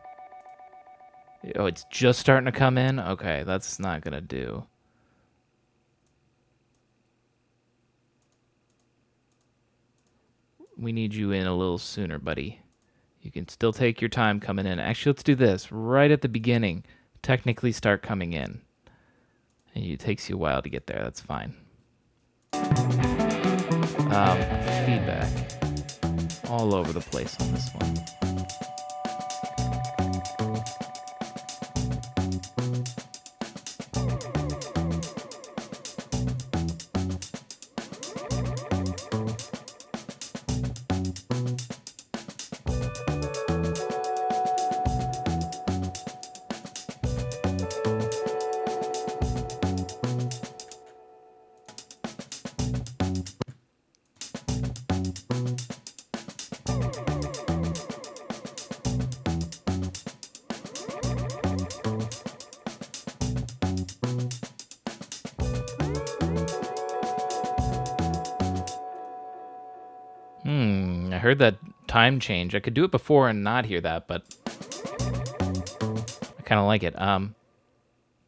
Oh, it's just starting to come in? Okay, that's not gonna do. We need you in a little sooner, buddy. You can still take your time coming in. Actually, let's do this. Right at the beginning, technically start coming in. And it takes you a while to get there. That's fine. Feedback. All over the place on this one. I heard that time change. I could do it before and not hear that, but I kind of like it.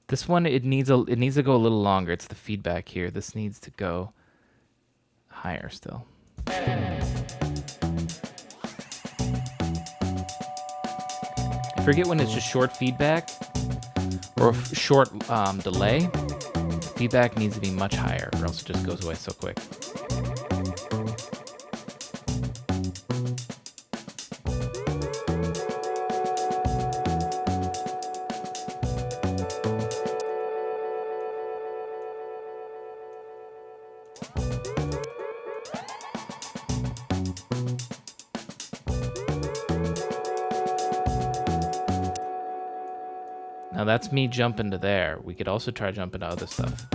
This one it needs to go a little longer. It's the feedback here. This needs to go higher still. I forget when it's just short feedback or short delay. Feedback needs to be much higher, or else it just goes away so quick. Now that's me jumping to there. We could also try jumping to other stuff.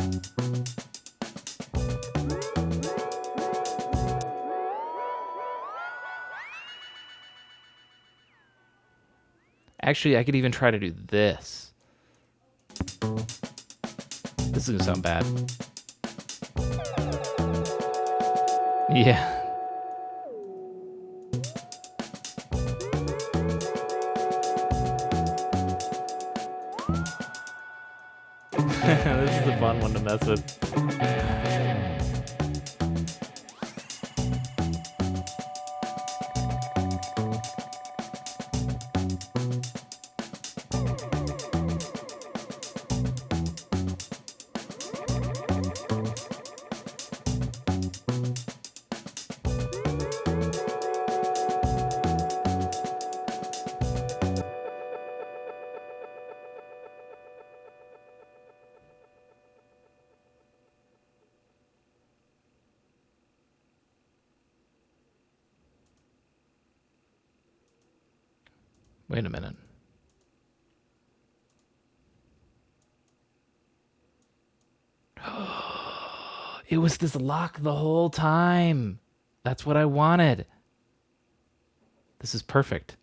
Actually, I could even try to do this. This is gonna sound bad. Yeah. This is a fun one to mess with. Wait a minute. It was this lock the whole time. That's what I wanted. This is perfect.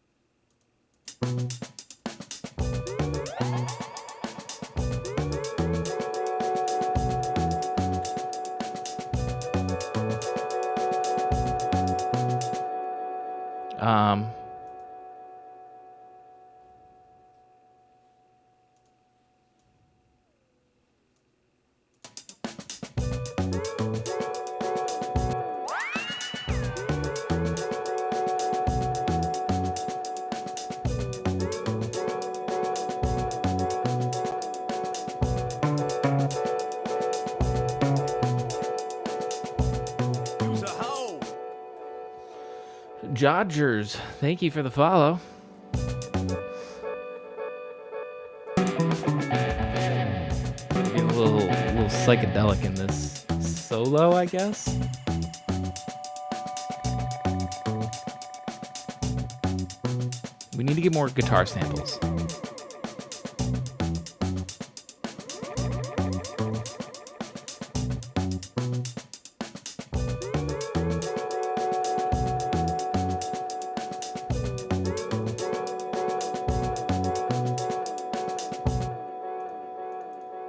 Use a hoe. Jodgers, thank you for the follow. Getting a little psychedelic in this solo, I guess. We need to get more guitar samples.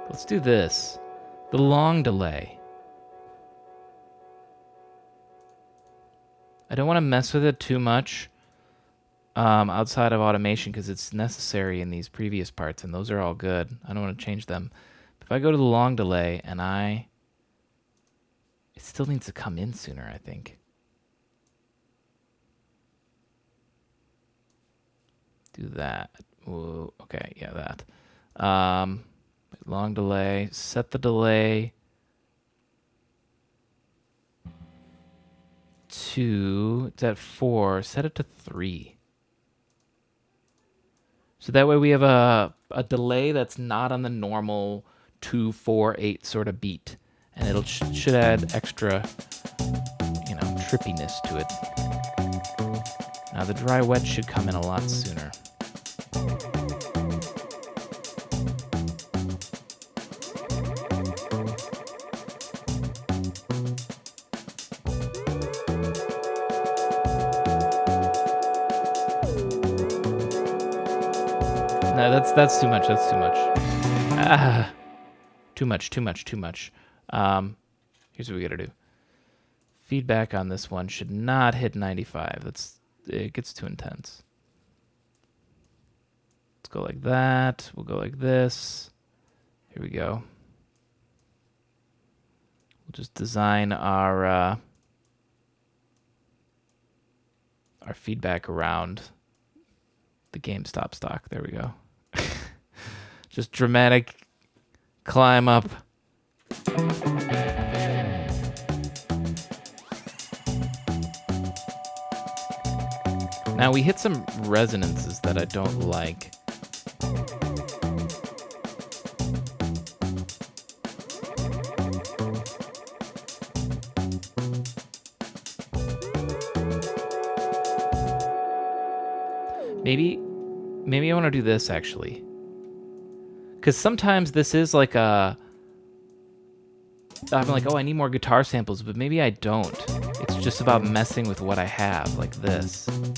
Let's do this. The long delay. I don't want to mess with it too much outside of automation because it's necessary in these previous parts, and those are all good. I don't want to change them. But if I go to the long delay and it still needs to come in sooner, I think. Do that. Ooh, okay, yeah, that. Long delay. Set the delay to, it's at 4. Set it to 3. So that way we have a delay that's not on the normal 2, 4, 8 sort of beat. And it'll should add extra, trippiness to it. Now the dry wet should come in a lot sooner. No, that's too much. That's too much. Too much. Here's what we gotta do. feedback on this one should not hit 95. It gets too intense. Let's go like that. We'll go like this. Here we go. We'll just design our feedback around the GameStop stock. There we go. Just dramatic climb up. Now we hit some resonances that I don't like. Maybe I want to do this actually. Because sometimes this is like I'm like, oh, I need more guitar samples, but maybe I don't. It's just about messing with what I have, like this. Hang on.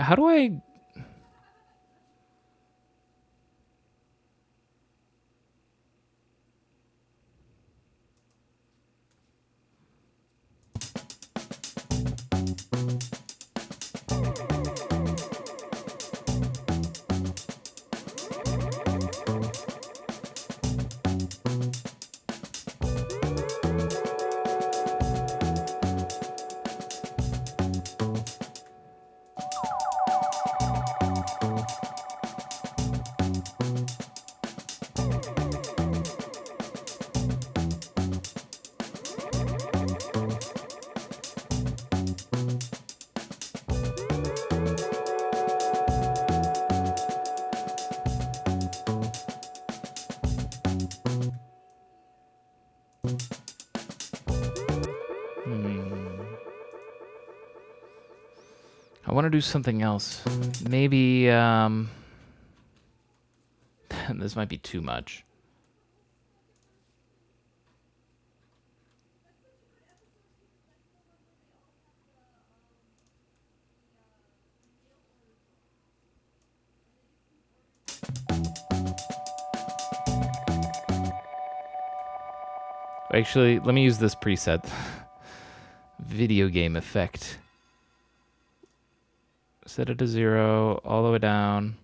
How do I... I want to do something else. Maybe, this might be too much. Actually, let me use this preset. Video game effect. Set it to 0, all the way down.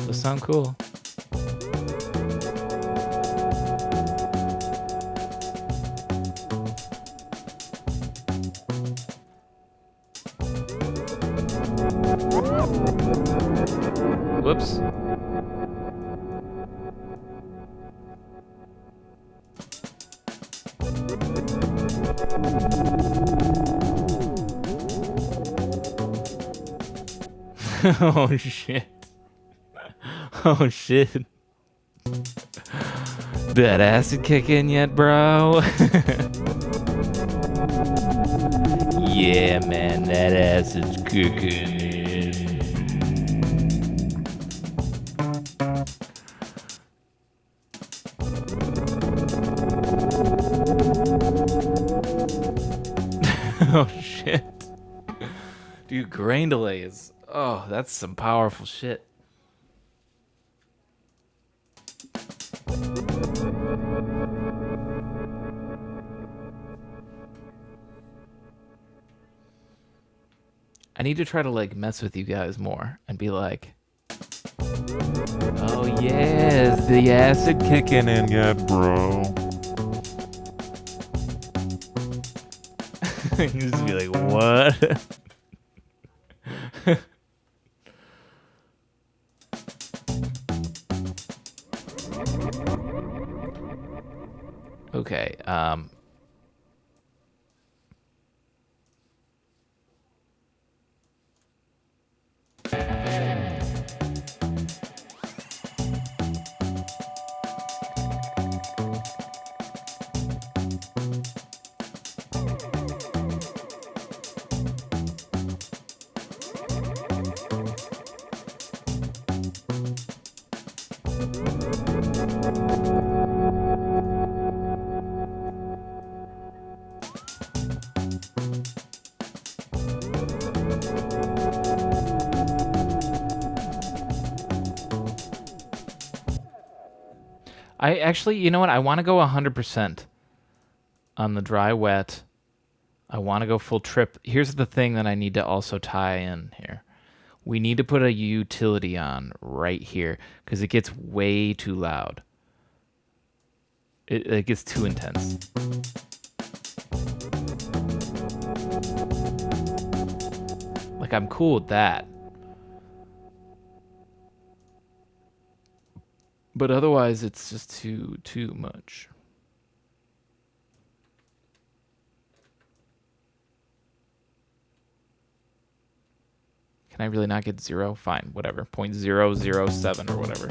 Those sound cool. Whoops. Oh shit. Oh shit. That acid kick in yet, bro? Yeah, man, that acid's kicking in. Oh shit. Dude, grain delay is that's some powerful shit. I need to try to like mess with you guys more and be like, oh yes, the acid kicking in yet, bro. You just be like, what? Okay. I actually, you know what? I want to go 100% on the dry wet. I want to go full trip. Here's the thing that I need to also tie in here. We need to put a utility on right here because it gets way too loud. It gets too intense. Like, I'm cool with that. But otherwise, it's just too much. Can I really not get 0? Fine, whatever. 0.007 or whatever.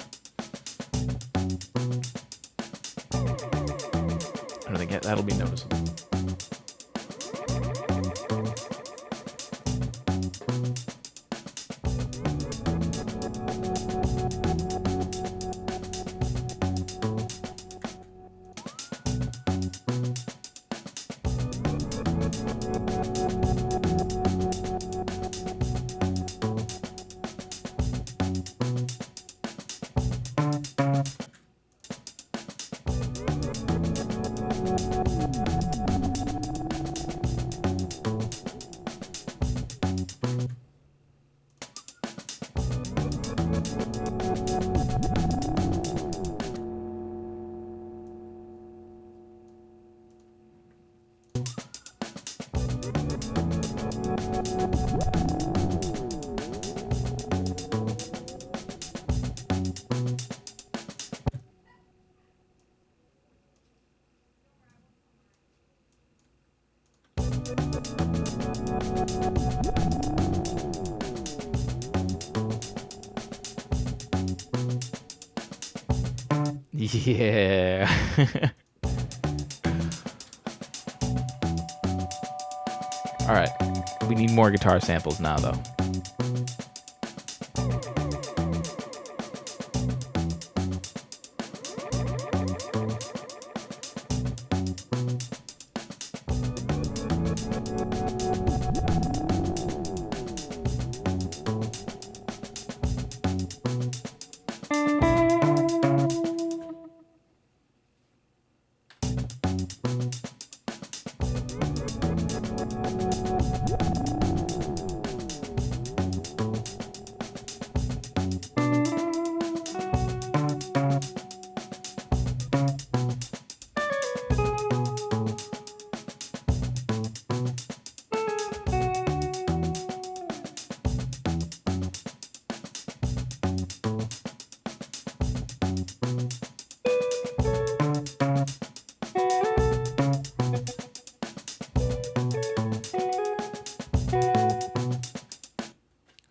I don't think that'll be noticeable. Yeah. All right. We need more guitar samples now, though.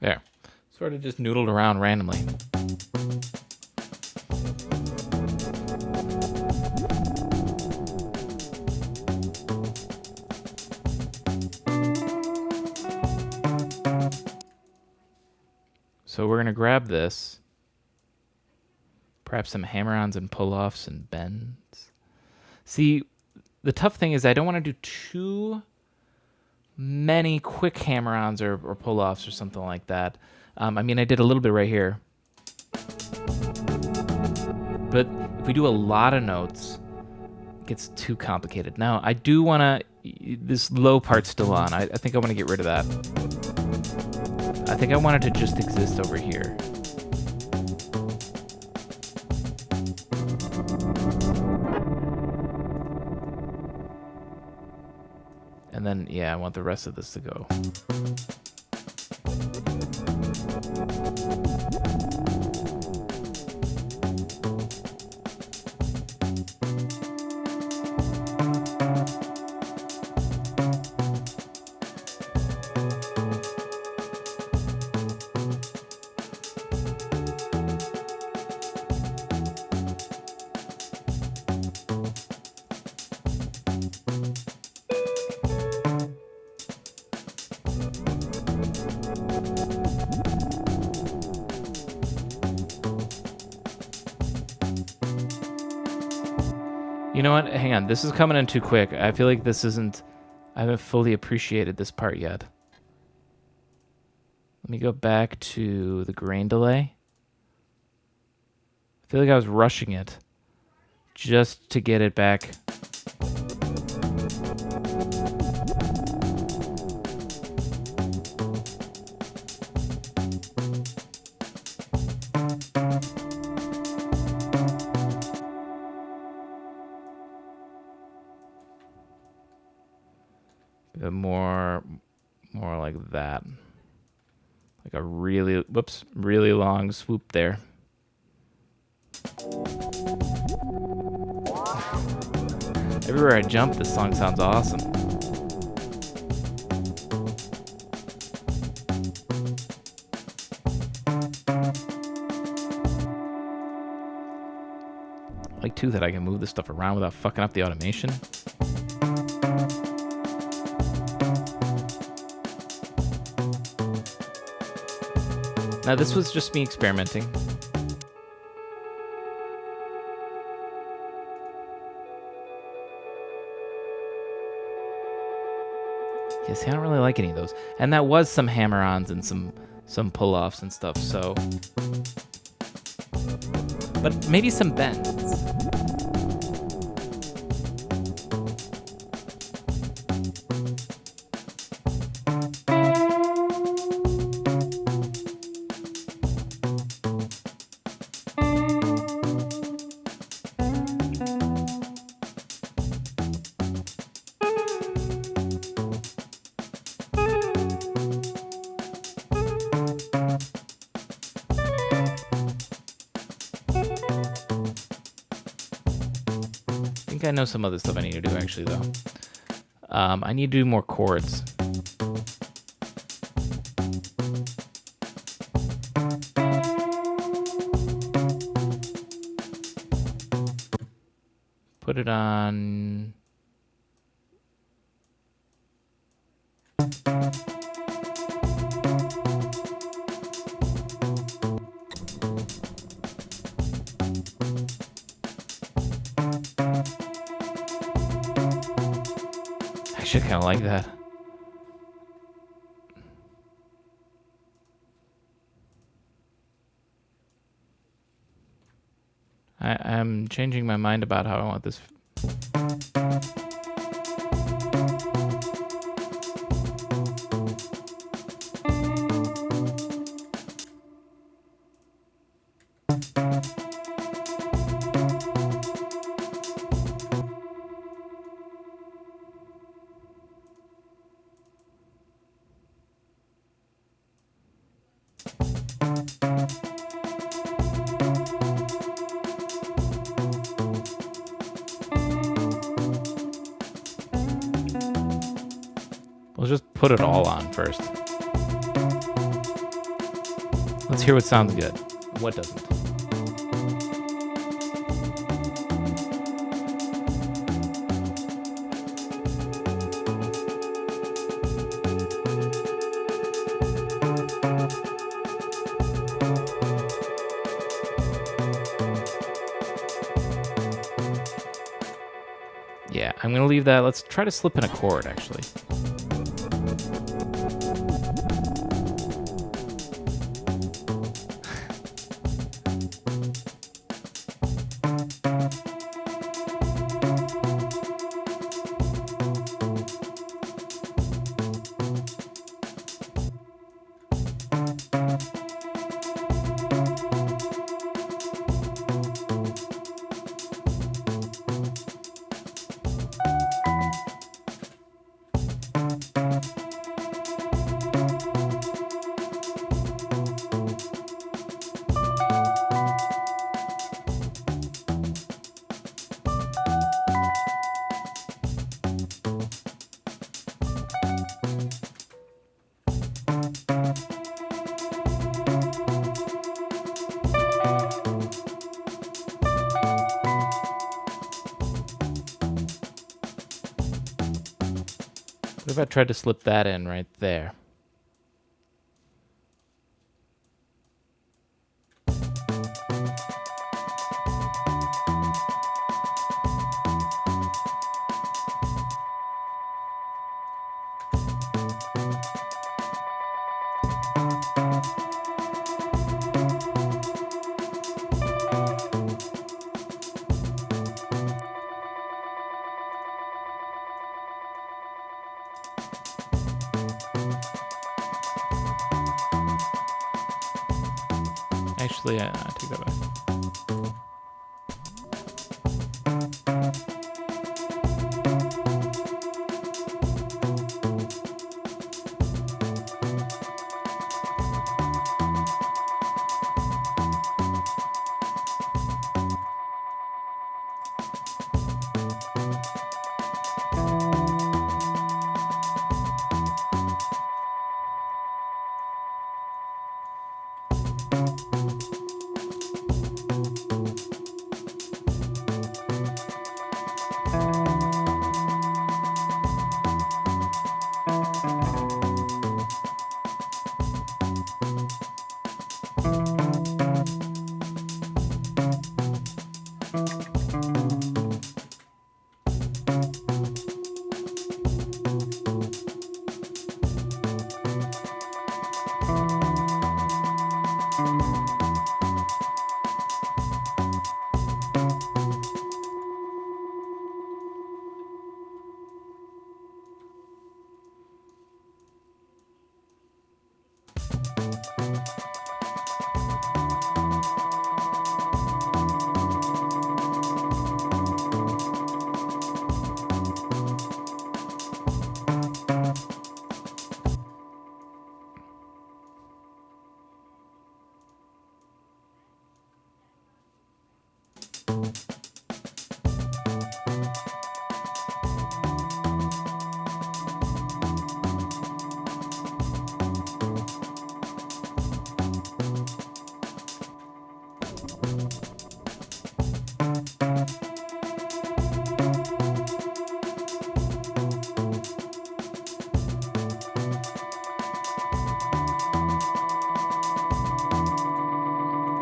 There. Sort of just noodled around randomly. So we're going to grab this. Perhaps some hammer-ons and pull-offs and bends. See, the tough thing is I don't want to do too many quick hammer-ons or pull-offs or something like that. I mean, I did a little bit right here. But if we do a lot of notes, it gets too complicated. Now, I do want to... This low part's still on. I think I want to get rid of that. I think I want it to just exist over here. And then, yeah, I want the rest of this to go. You know what? Hang on. This is coming in too quick. I feel like this isn't... I haven't fully appreciated this part yet. Let me go back to the grain delay. I feel like I was rushing it just to get it back. More like that. Like a really long swoop there. Everywhere I jump, this song sounds awesome. I like too that I can move this stuff around without fucking up the automation. Now this was just me experimenting. Yeah, see, I don't really like any of those. And that was some hammer-ons and some pull-offs and stuff, so... But maybe some bends. I know some other stuff I need to do actually though. I need to do more chords. Put it on. I kind of like that. I'm changing my mind about how I want this. Let's just put it all on first. Let's hear what sounds good. What doesn't. Yeah, I'm gonna leave that. Let's try to slip in a chord, actually. if I tried to slip that in right there? Actually, I take that back.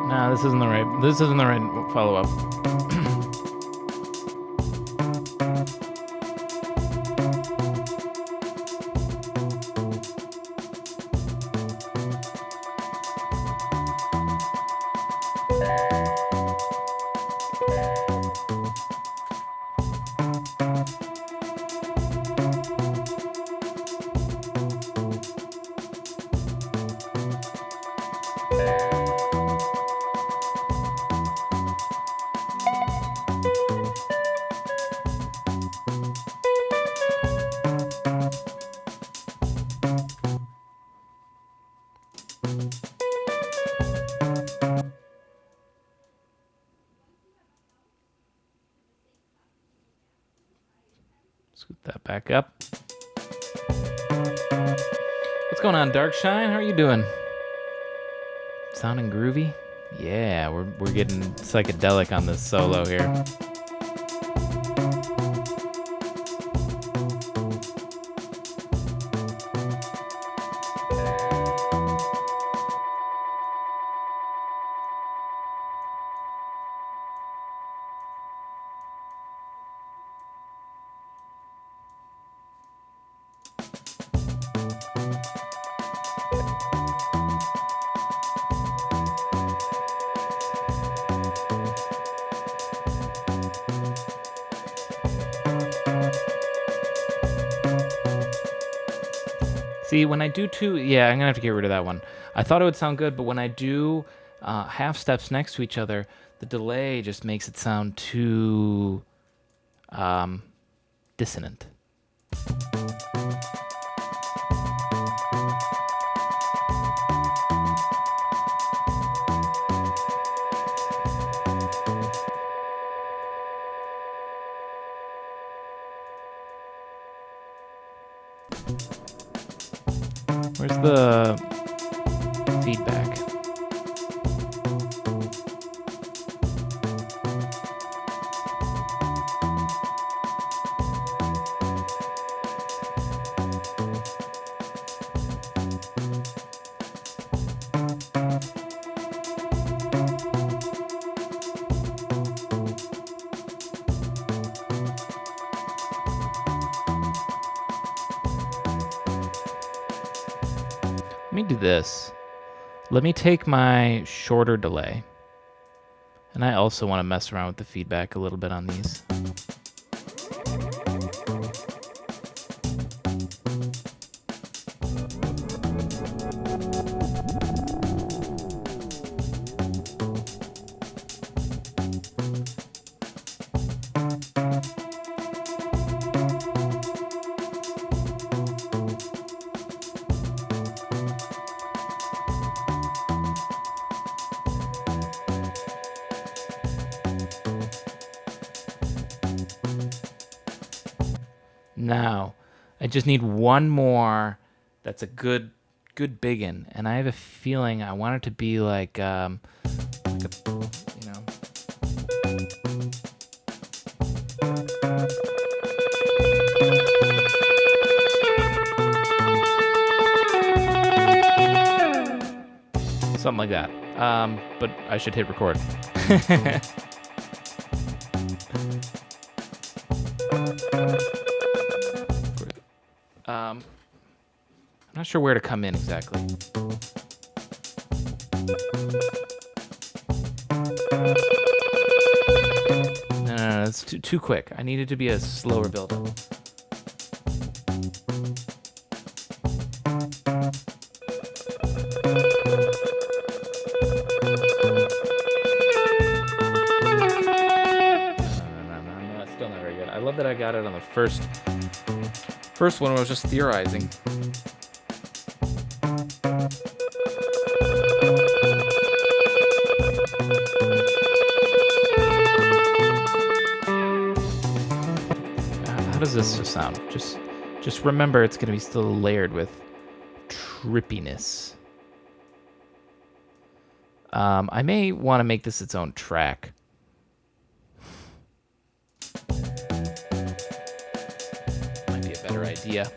Nah, this isn't the right. This isn't the right follow up. Scoot that back up. What's going on, Darkshine? How are you doing? Sounding groovy? Yeah, we're getting psychedelic on this solo here. See, when I do two, yeah, I'm gonna have to get rid of that one. I thought it would sound good, but when I do half steps next to each other, the delay just makes it sound too dissonant. Where's the feedback? Let me do this. Let me take my shorter delay. And I also want to mess around with the feedback a little bit on these. Now, I just need one more that's a good biggin, and I have a feeling I want it to be like a, you know. Something like that. But I should hit record. I'm not sure where to come in exactly. No, it's too quick. I need it to be a slower build-up. No, it's still not very good. I love that I got it on the first one where I was just theorizing. How does this just sound? Just remember it's going to be still layered with trippiness. I may want to make this its own track. Might be a better idea.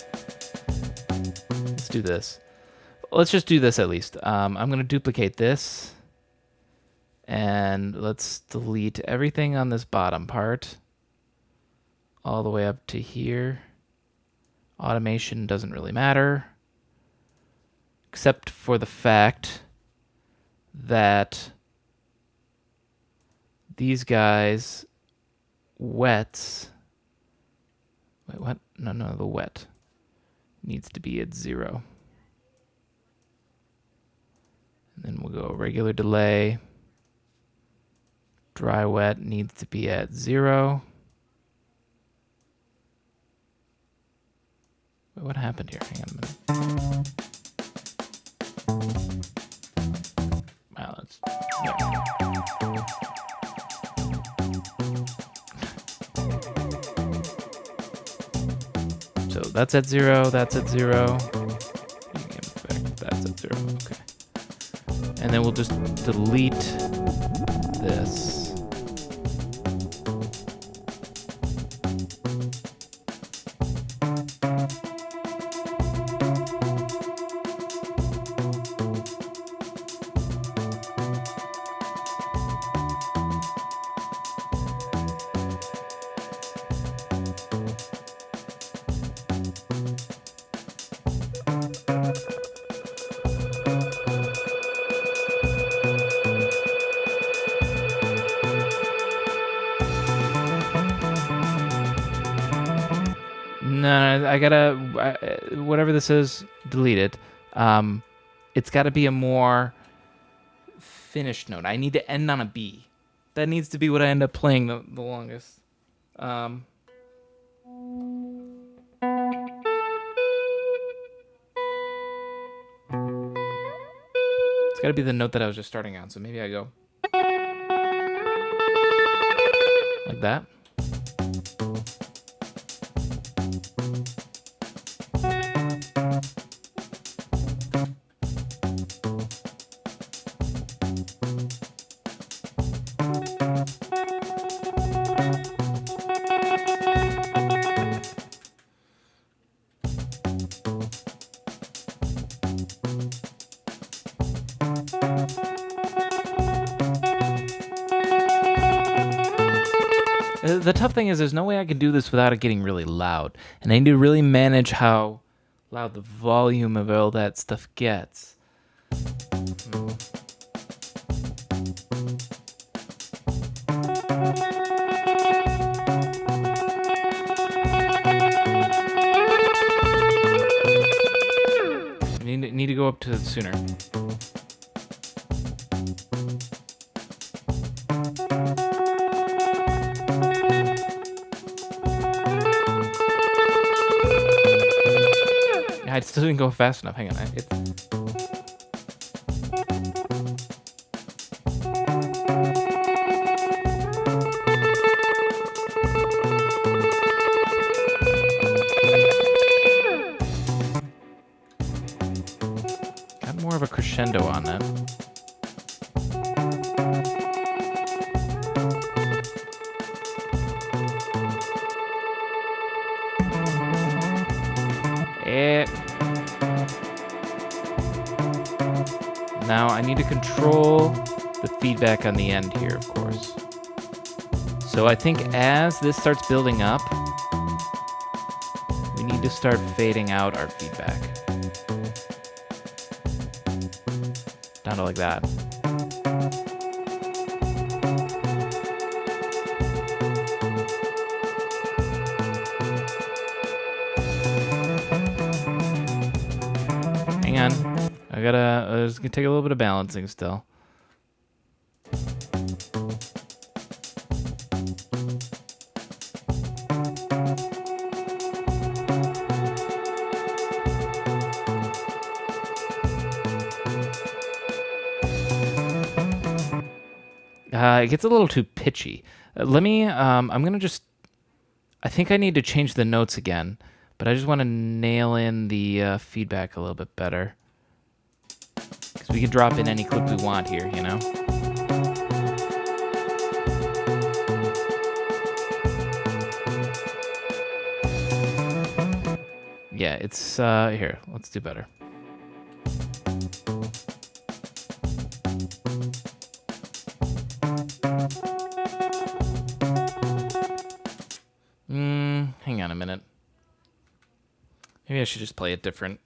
Let's do this. Let's just do this at least. I'm going to duplicate this. And let's delete everything on this bottom part. All the way up to here. Automation doesn't really matter. Except for the fact that these guys wets. Wait, what? No, the wet needs to be at 0. And then we'll go regular delay. Dry wet needs to be at 0. Wait, what happened here? Hang on a minute. Wow, that's... Yeah. So that's at 0, that's at 0. That's at 0, okay. And then we'll just delete this. No, I gotta, whatever this is, delete it. It's gotta be a more finished note. I need to end on a B. That needs to be what I end up playing the longest. It's gotta be the note that I was just starting on, so maybe I go like that. The tough thing is there's no way I can do this without it getting really loud. And I need to really manage how loud the volume of all that stuff gets. Need to go up to it sooner. I still didn't go fast enough. Hang on. Got more of a crescendo on that. Now I need to control the feedback on the end here, of course. So I think as this starts building up, we need to start fading out our feedback. Down to like that. Hang on. It's gonna take a little bit of balancing still. It gets a little too pitchy. I'm gonna just, I think I need to change the notes again, but I just want to nail in the feedback a little bit better. Because we can drop in any clip we want here, you know? Yeah, it's, here, let's do better. Hang on a minute. Maybe I should just play it different.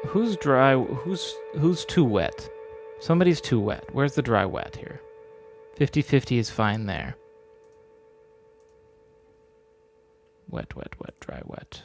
Who's dry? Who's too wet? Somebody's too wet. Where's the dry wet here? 50-50 is fine there. Wet, wet, wet, dry, wet.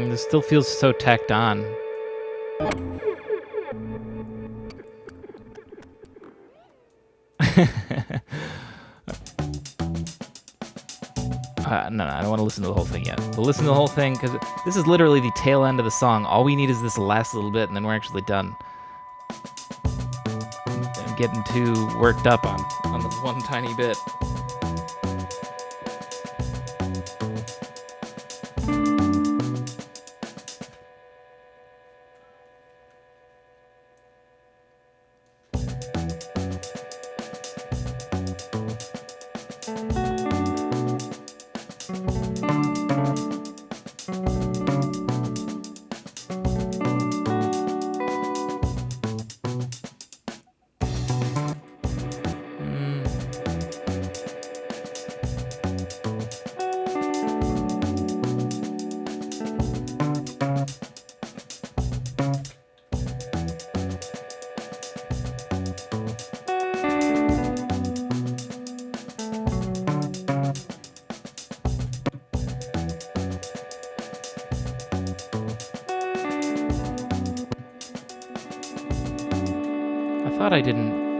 This still feels so tacked on. No, I don't want to listen to the whole thing yet. We'll listen to the whole thing because this is literally the tail end of the song. All we need is this last little bit, and then we're actually done. I'm getting too worked up on this one tiny bit. thought I didn't...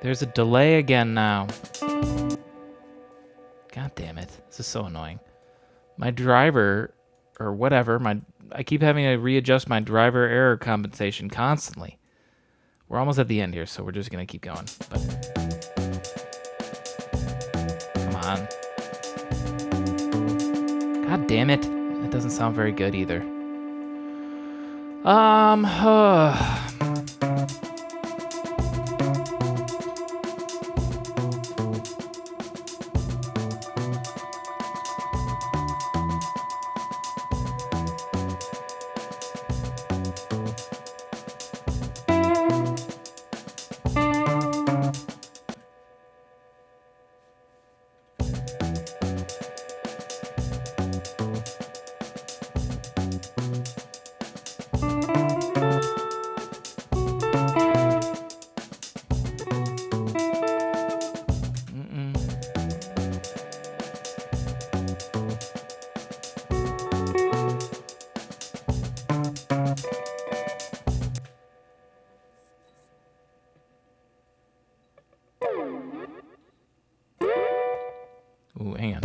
There's a delay again now. God damn it. This is so annoying. My driver, or whatever, I keep having to readjust my driver error compensation constantly. We're almost at the end here, so we're just going to keep going. But come on. God damn it. That doesn't sound very good either. Ooh, hang on.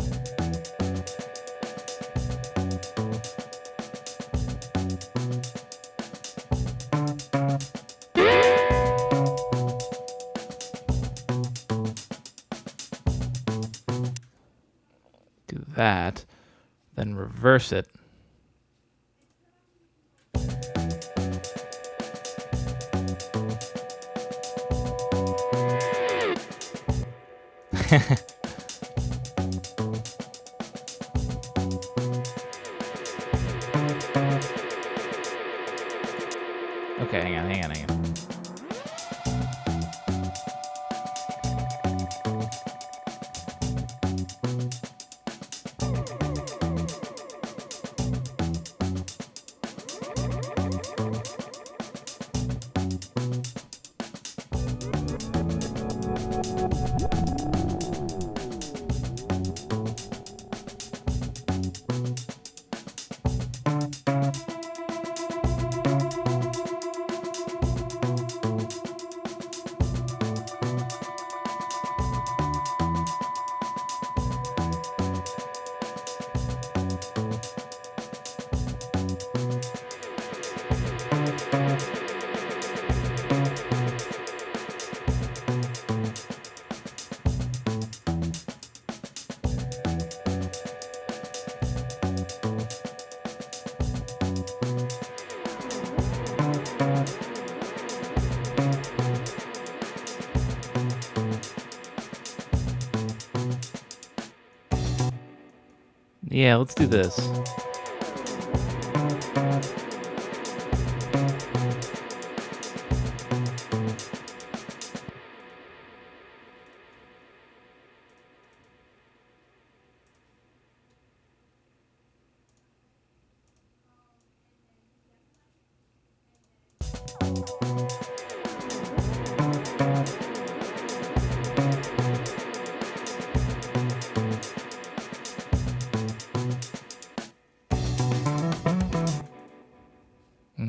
Do that, then reverse it. Okay, hang on. Yeah, let's do this.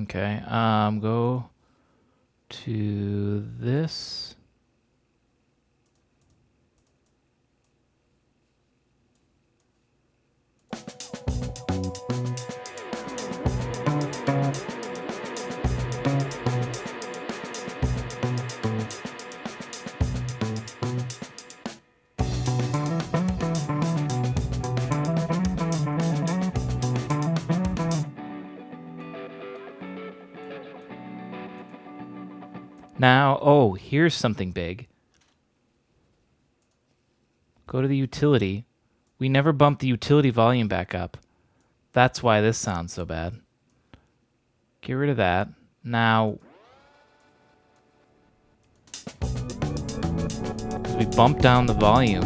Okay, go to this. Now, oh, here's something big. Go to the utility. We never bumped the utility volume back up. That's why this sounds so bad. Get rid of that. Now, we bumped down the volume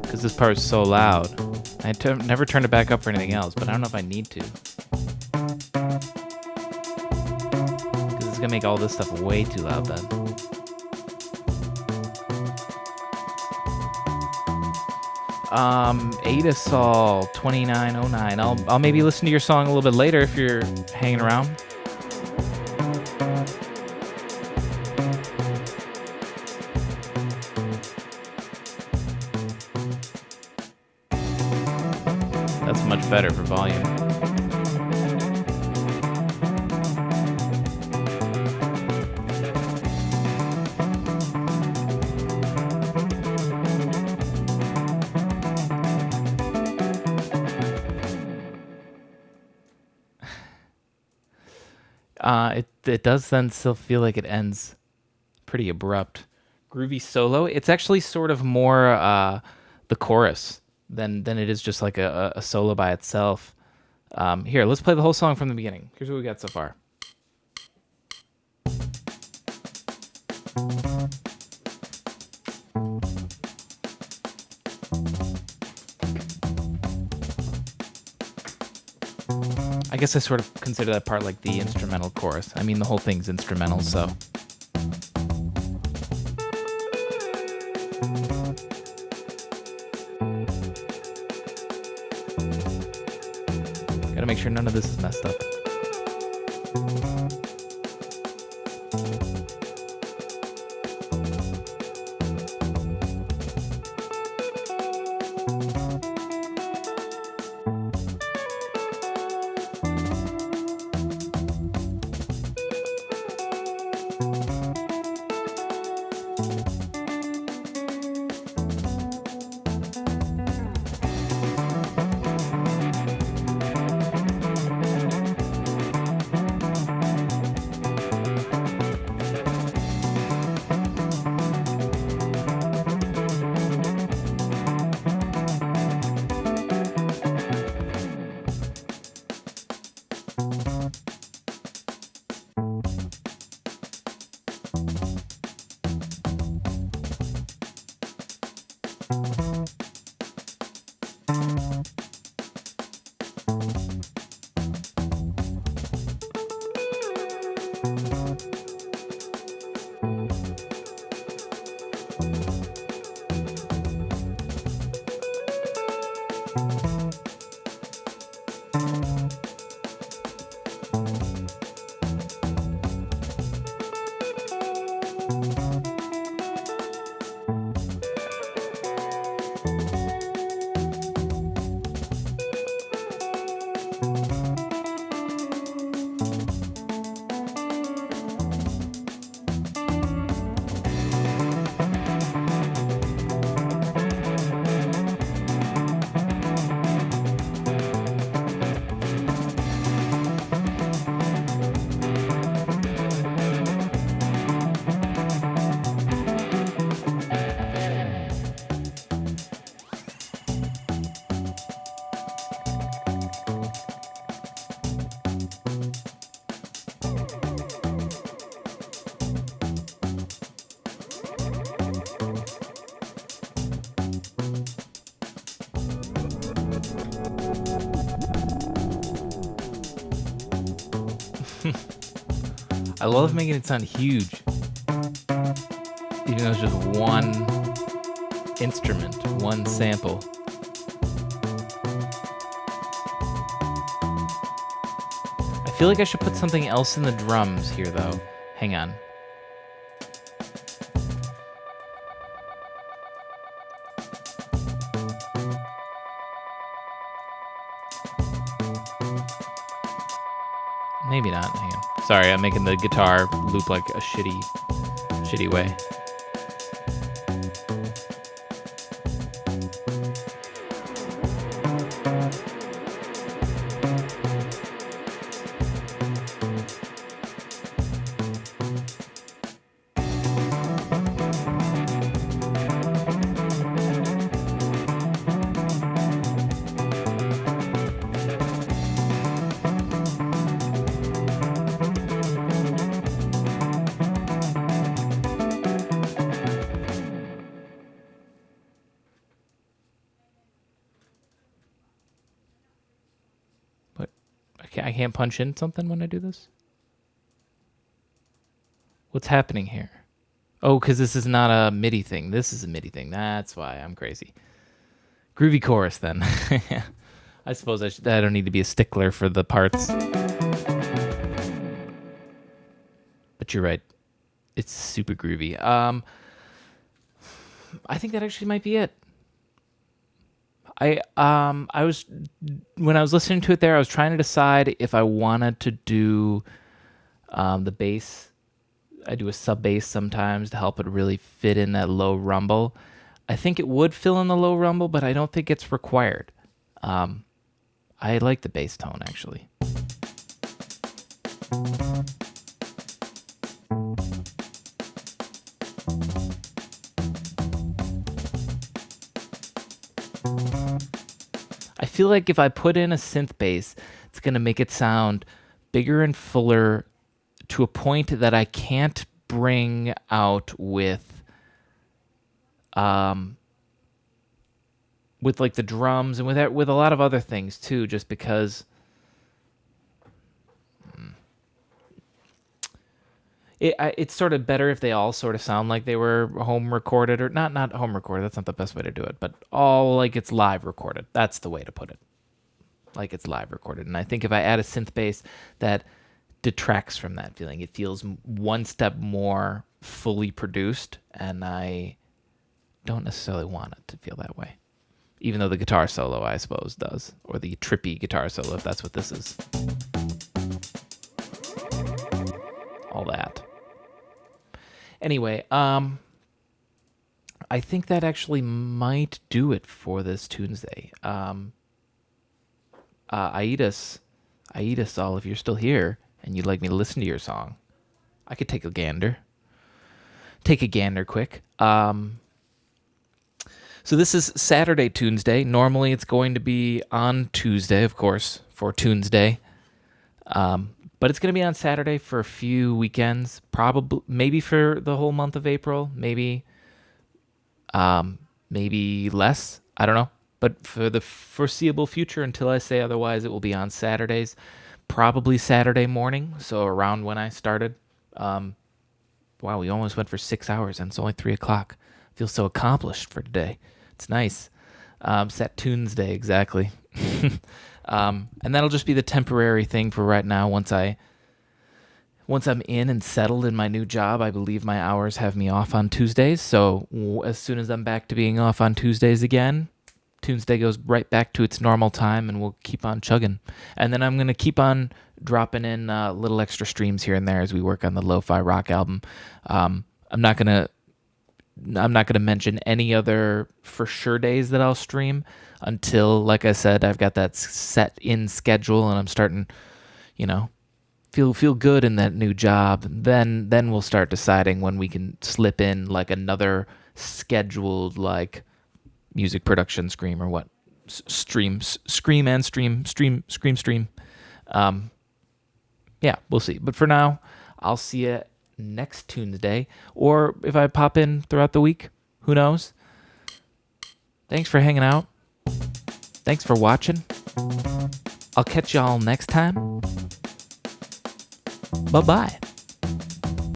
because this part is so loud. never turned it back up for anything else, but I don't know if I need to. Because it's going to make all this stuff way too loud then. Ada Sol 2909. I'll maybe listen to your song a little bit later if you're hanging around. That's much better for volume. It does then still feel like it ends pretty abrupt. Groovy solo. It's actually sort of more the chorus than it is just like a solo by itself. Here, let's play the whole song from the beginning. Here's what we got so far. I guess I sort of consider that part like the instrumental chorus. I mean, the whole thing's instrumental, so. Gotta make sure none of this is messed up. I love making it sound huge, even though it's just one instrument, one sample. I feel like I should put something else in the drums here, though. Hang on. Maybe not. Hang on. Sorry, I'm making the guitar loop like a shitty way. I can't punch in something when I do this? What's happening here? Oh, because this is not a MIDI thing. This is a MIDI thing. That's why I'm crazy. Groovy chorus, then. I suppose I don't need to be a stickler for the parts. But you're right. It's super groovy. I think that actually might be it. I was when I was listening to it there, I was trying to decide if I wanted to do the bass. I do a sub bass sometimes to help it really fit in that low rumble. I think it would fill in the low rumble, but I don't think it's required. I like the bass tone actually. I feel like if I put in a synth bass, it's going to make it sound bigger and fuller to a point that I can't bring out with like the drums and with a lot of other things too, just because it's sort of better if they all sort of sound like they were home recorded, or not home recorded. That's not the best way to do it, but all like it's live recorded. That's the way to put it. Like it's live recorded. And I think if I add a synth bass, that detracts from that feeling. It feels one step more fully produced, and I don't necessarily want it to feel that way. Even though the guitar solo, I suppose, does. Or the trippy guitar solo, if that's what this is. All that. Anyway, I think that actually might do it for this Tunesday. Aidas, all, if you're still here and you'd like me to listen to your song, I could take a gander. Take a gander quick. So this is Saturday Tunesday. Normally it's going to be on Tuesday, of course, for Tunesday. But it's going to be on Saturday for a few weekends, probably maybe for the whole month of April, maybe less. I don't know. But for the foreseeable future, until I say otherwise, it will be on Saturdays, probably Saturday morning. So around when I started. Wow, we almost went for 6 hours, and it's only 3:00. Feel so accomplished for today. It's nice. Satunesday, exactly. And that'll just be the temporary thing for right now. Once I'm in and settled in my new job, I believe my hours have me off on Tuesdays. So as soon as I'm back to being off on Tuesdays again, Tuesday goes right back to its normal time, and we'll keep on chugging. And then I'm going to keep on dropping in little extra streams here and there as we work on the lo-fi rock album. I'm not going to mention any other for sure days that I'll stream until, like I said, I've got that set in schedule and I'm starting, feel good in that new job. Then we'll start deciding when we can slip in like another scheduled like music production scream or what stream. Yeah, we'll see. But for now, I'll see you next Tuesday, or if I pop in throughout the week, who knows? Thanks for hanging out. Thanks for watching. I'll catch y'all next time. Bye-bye.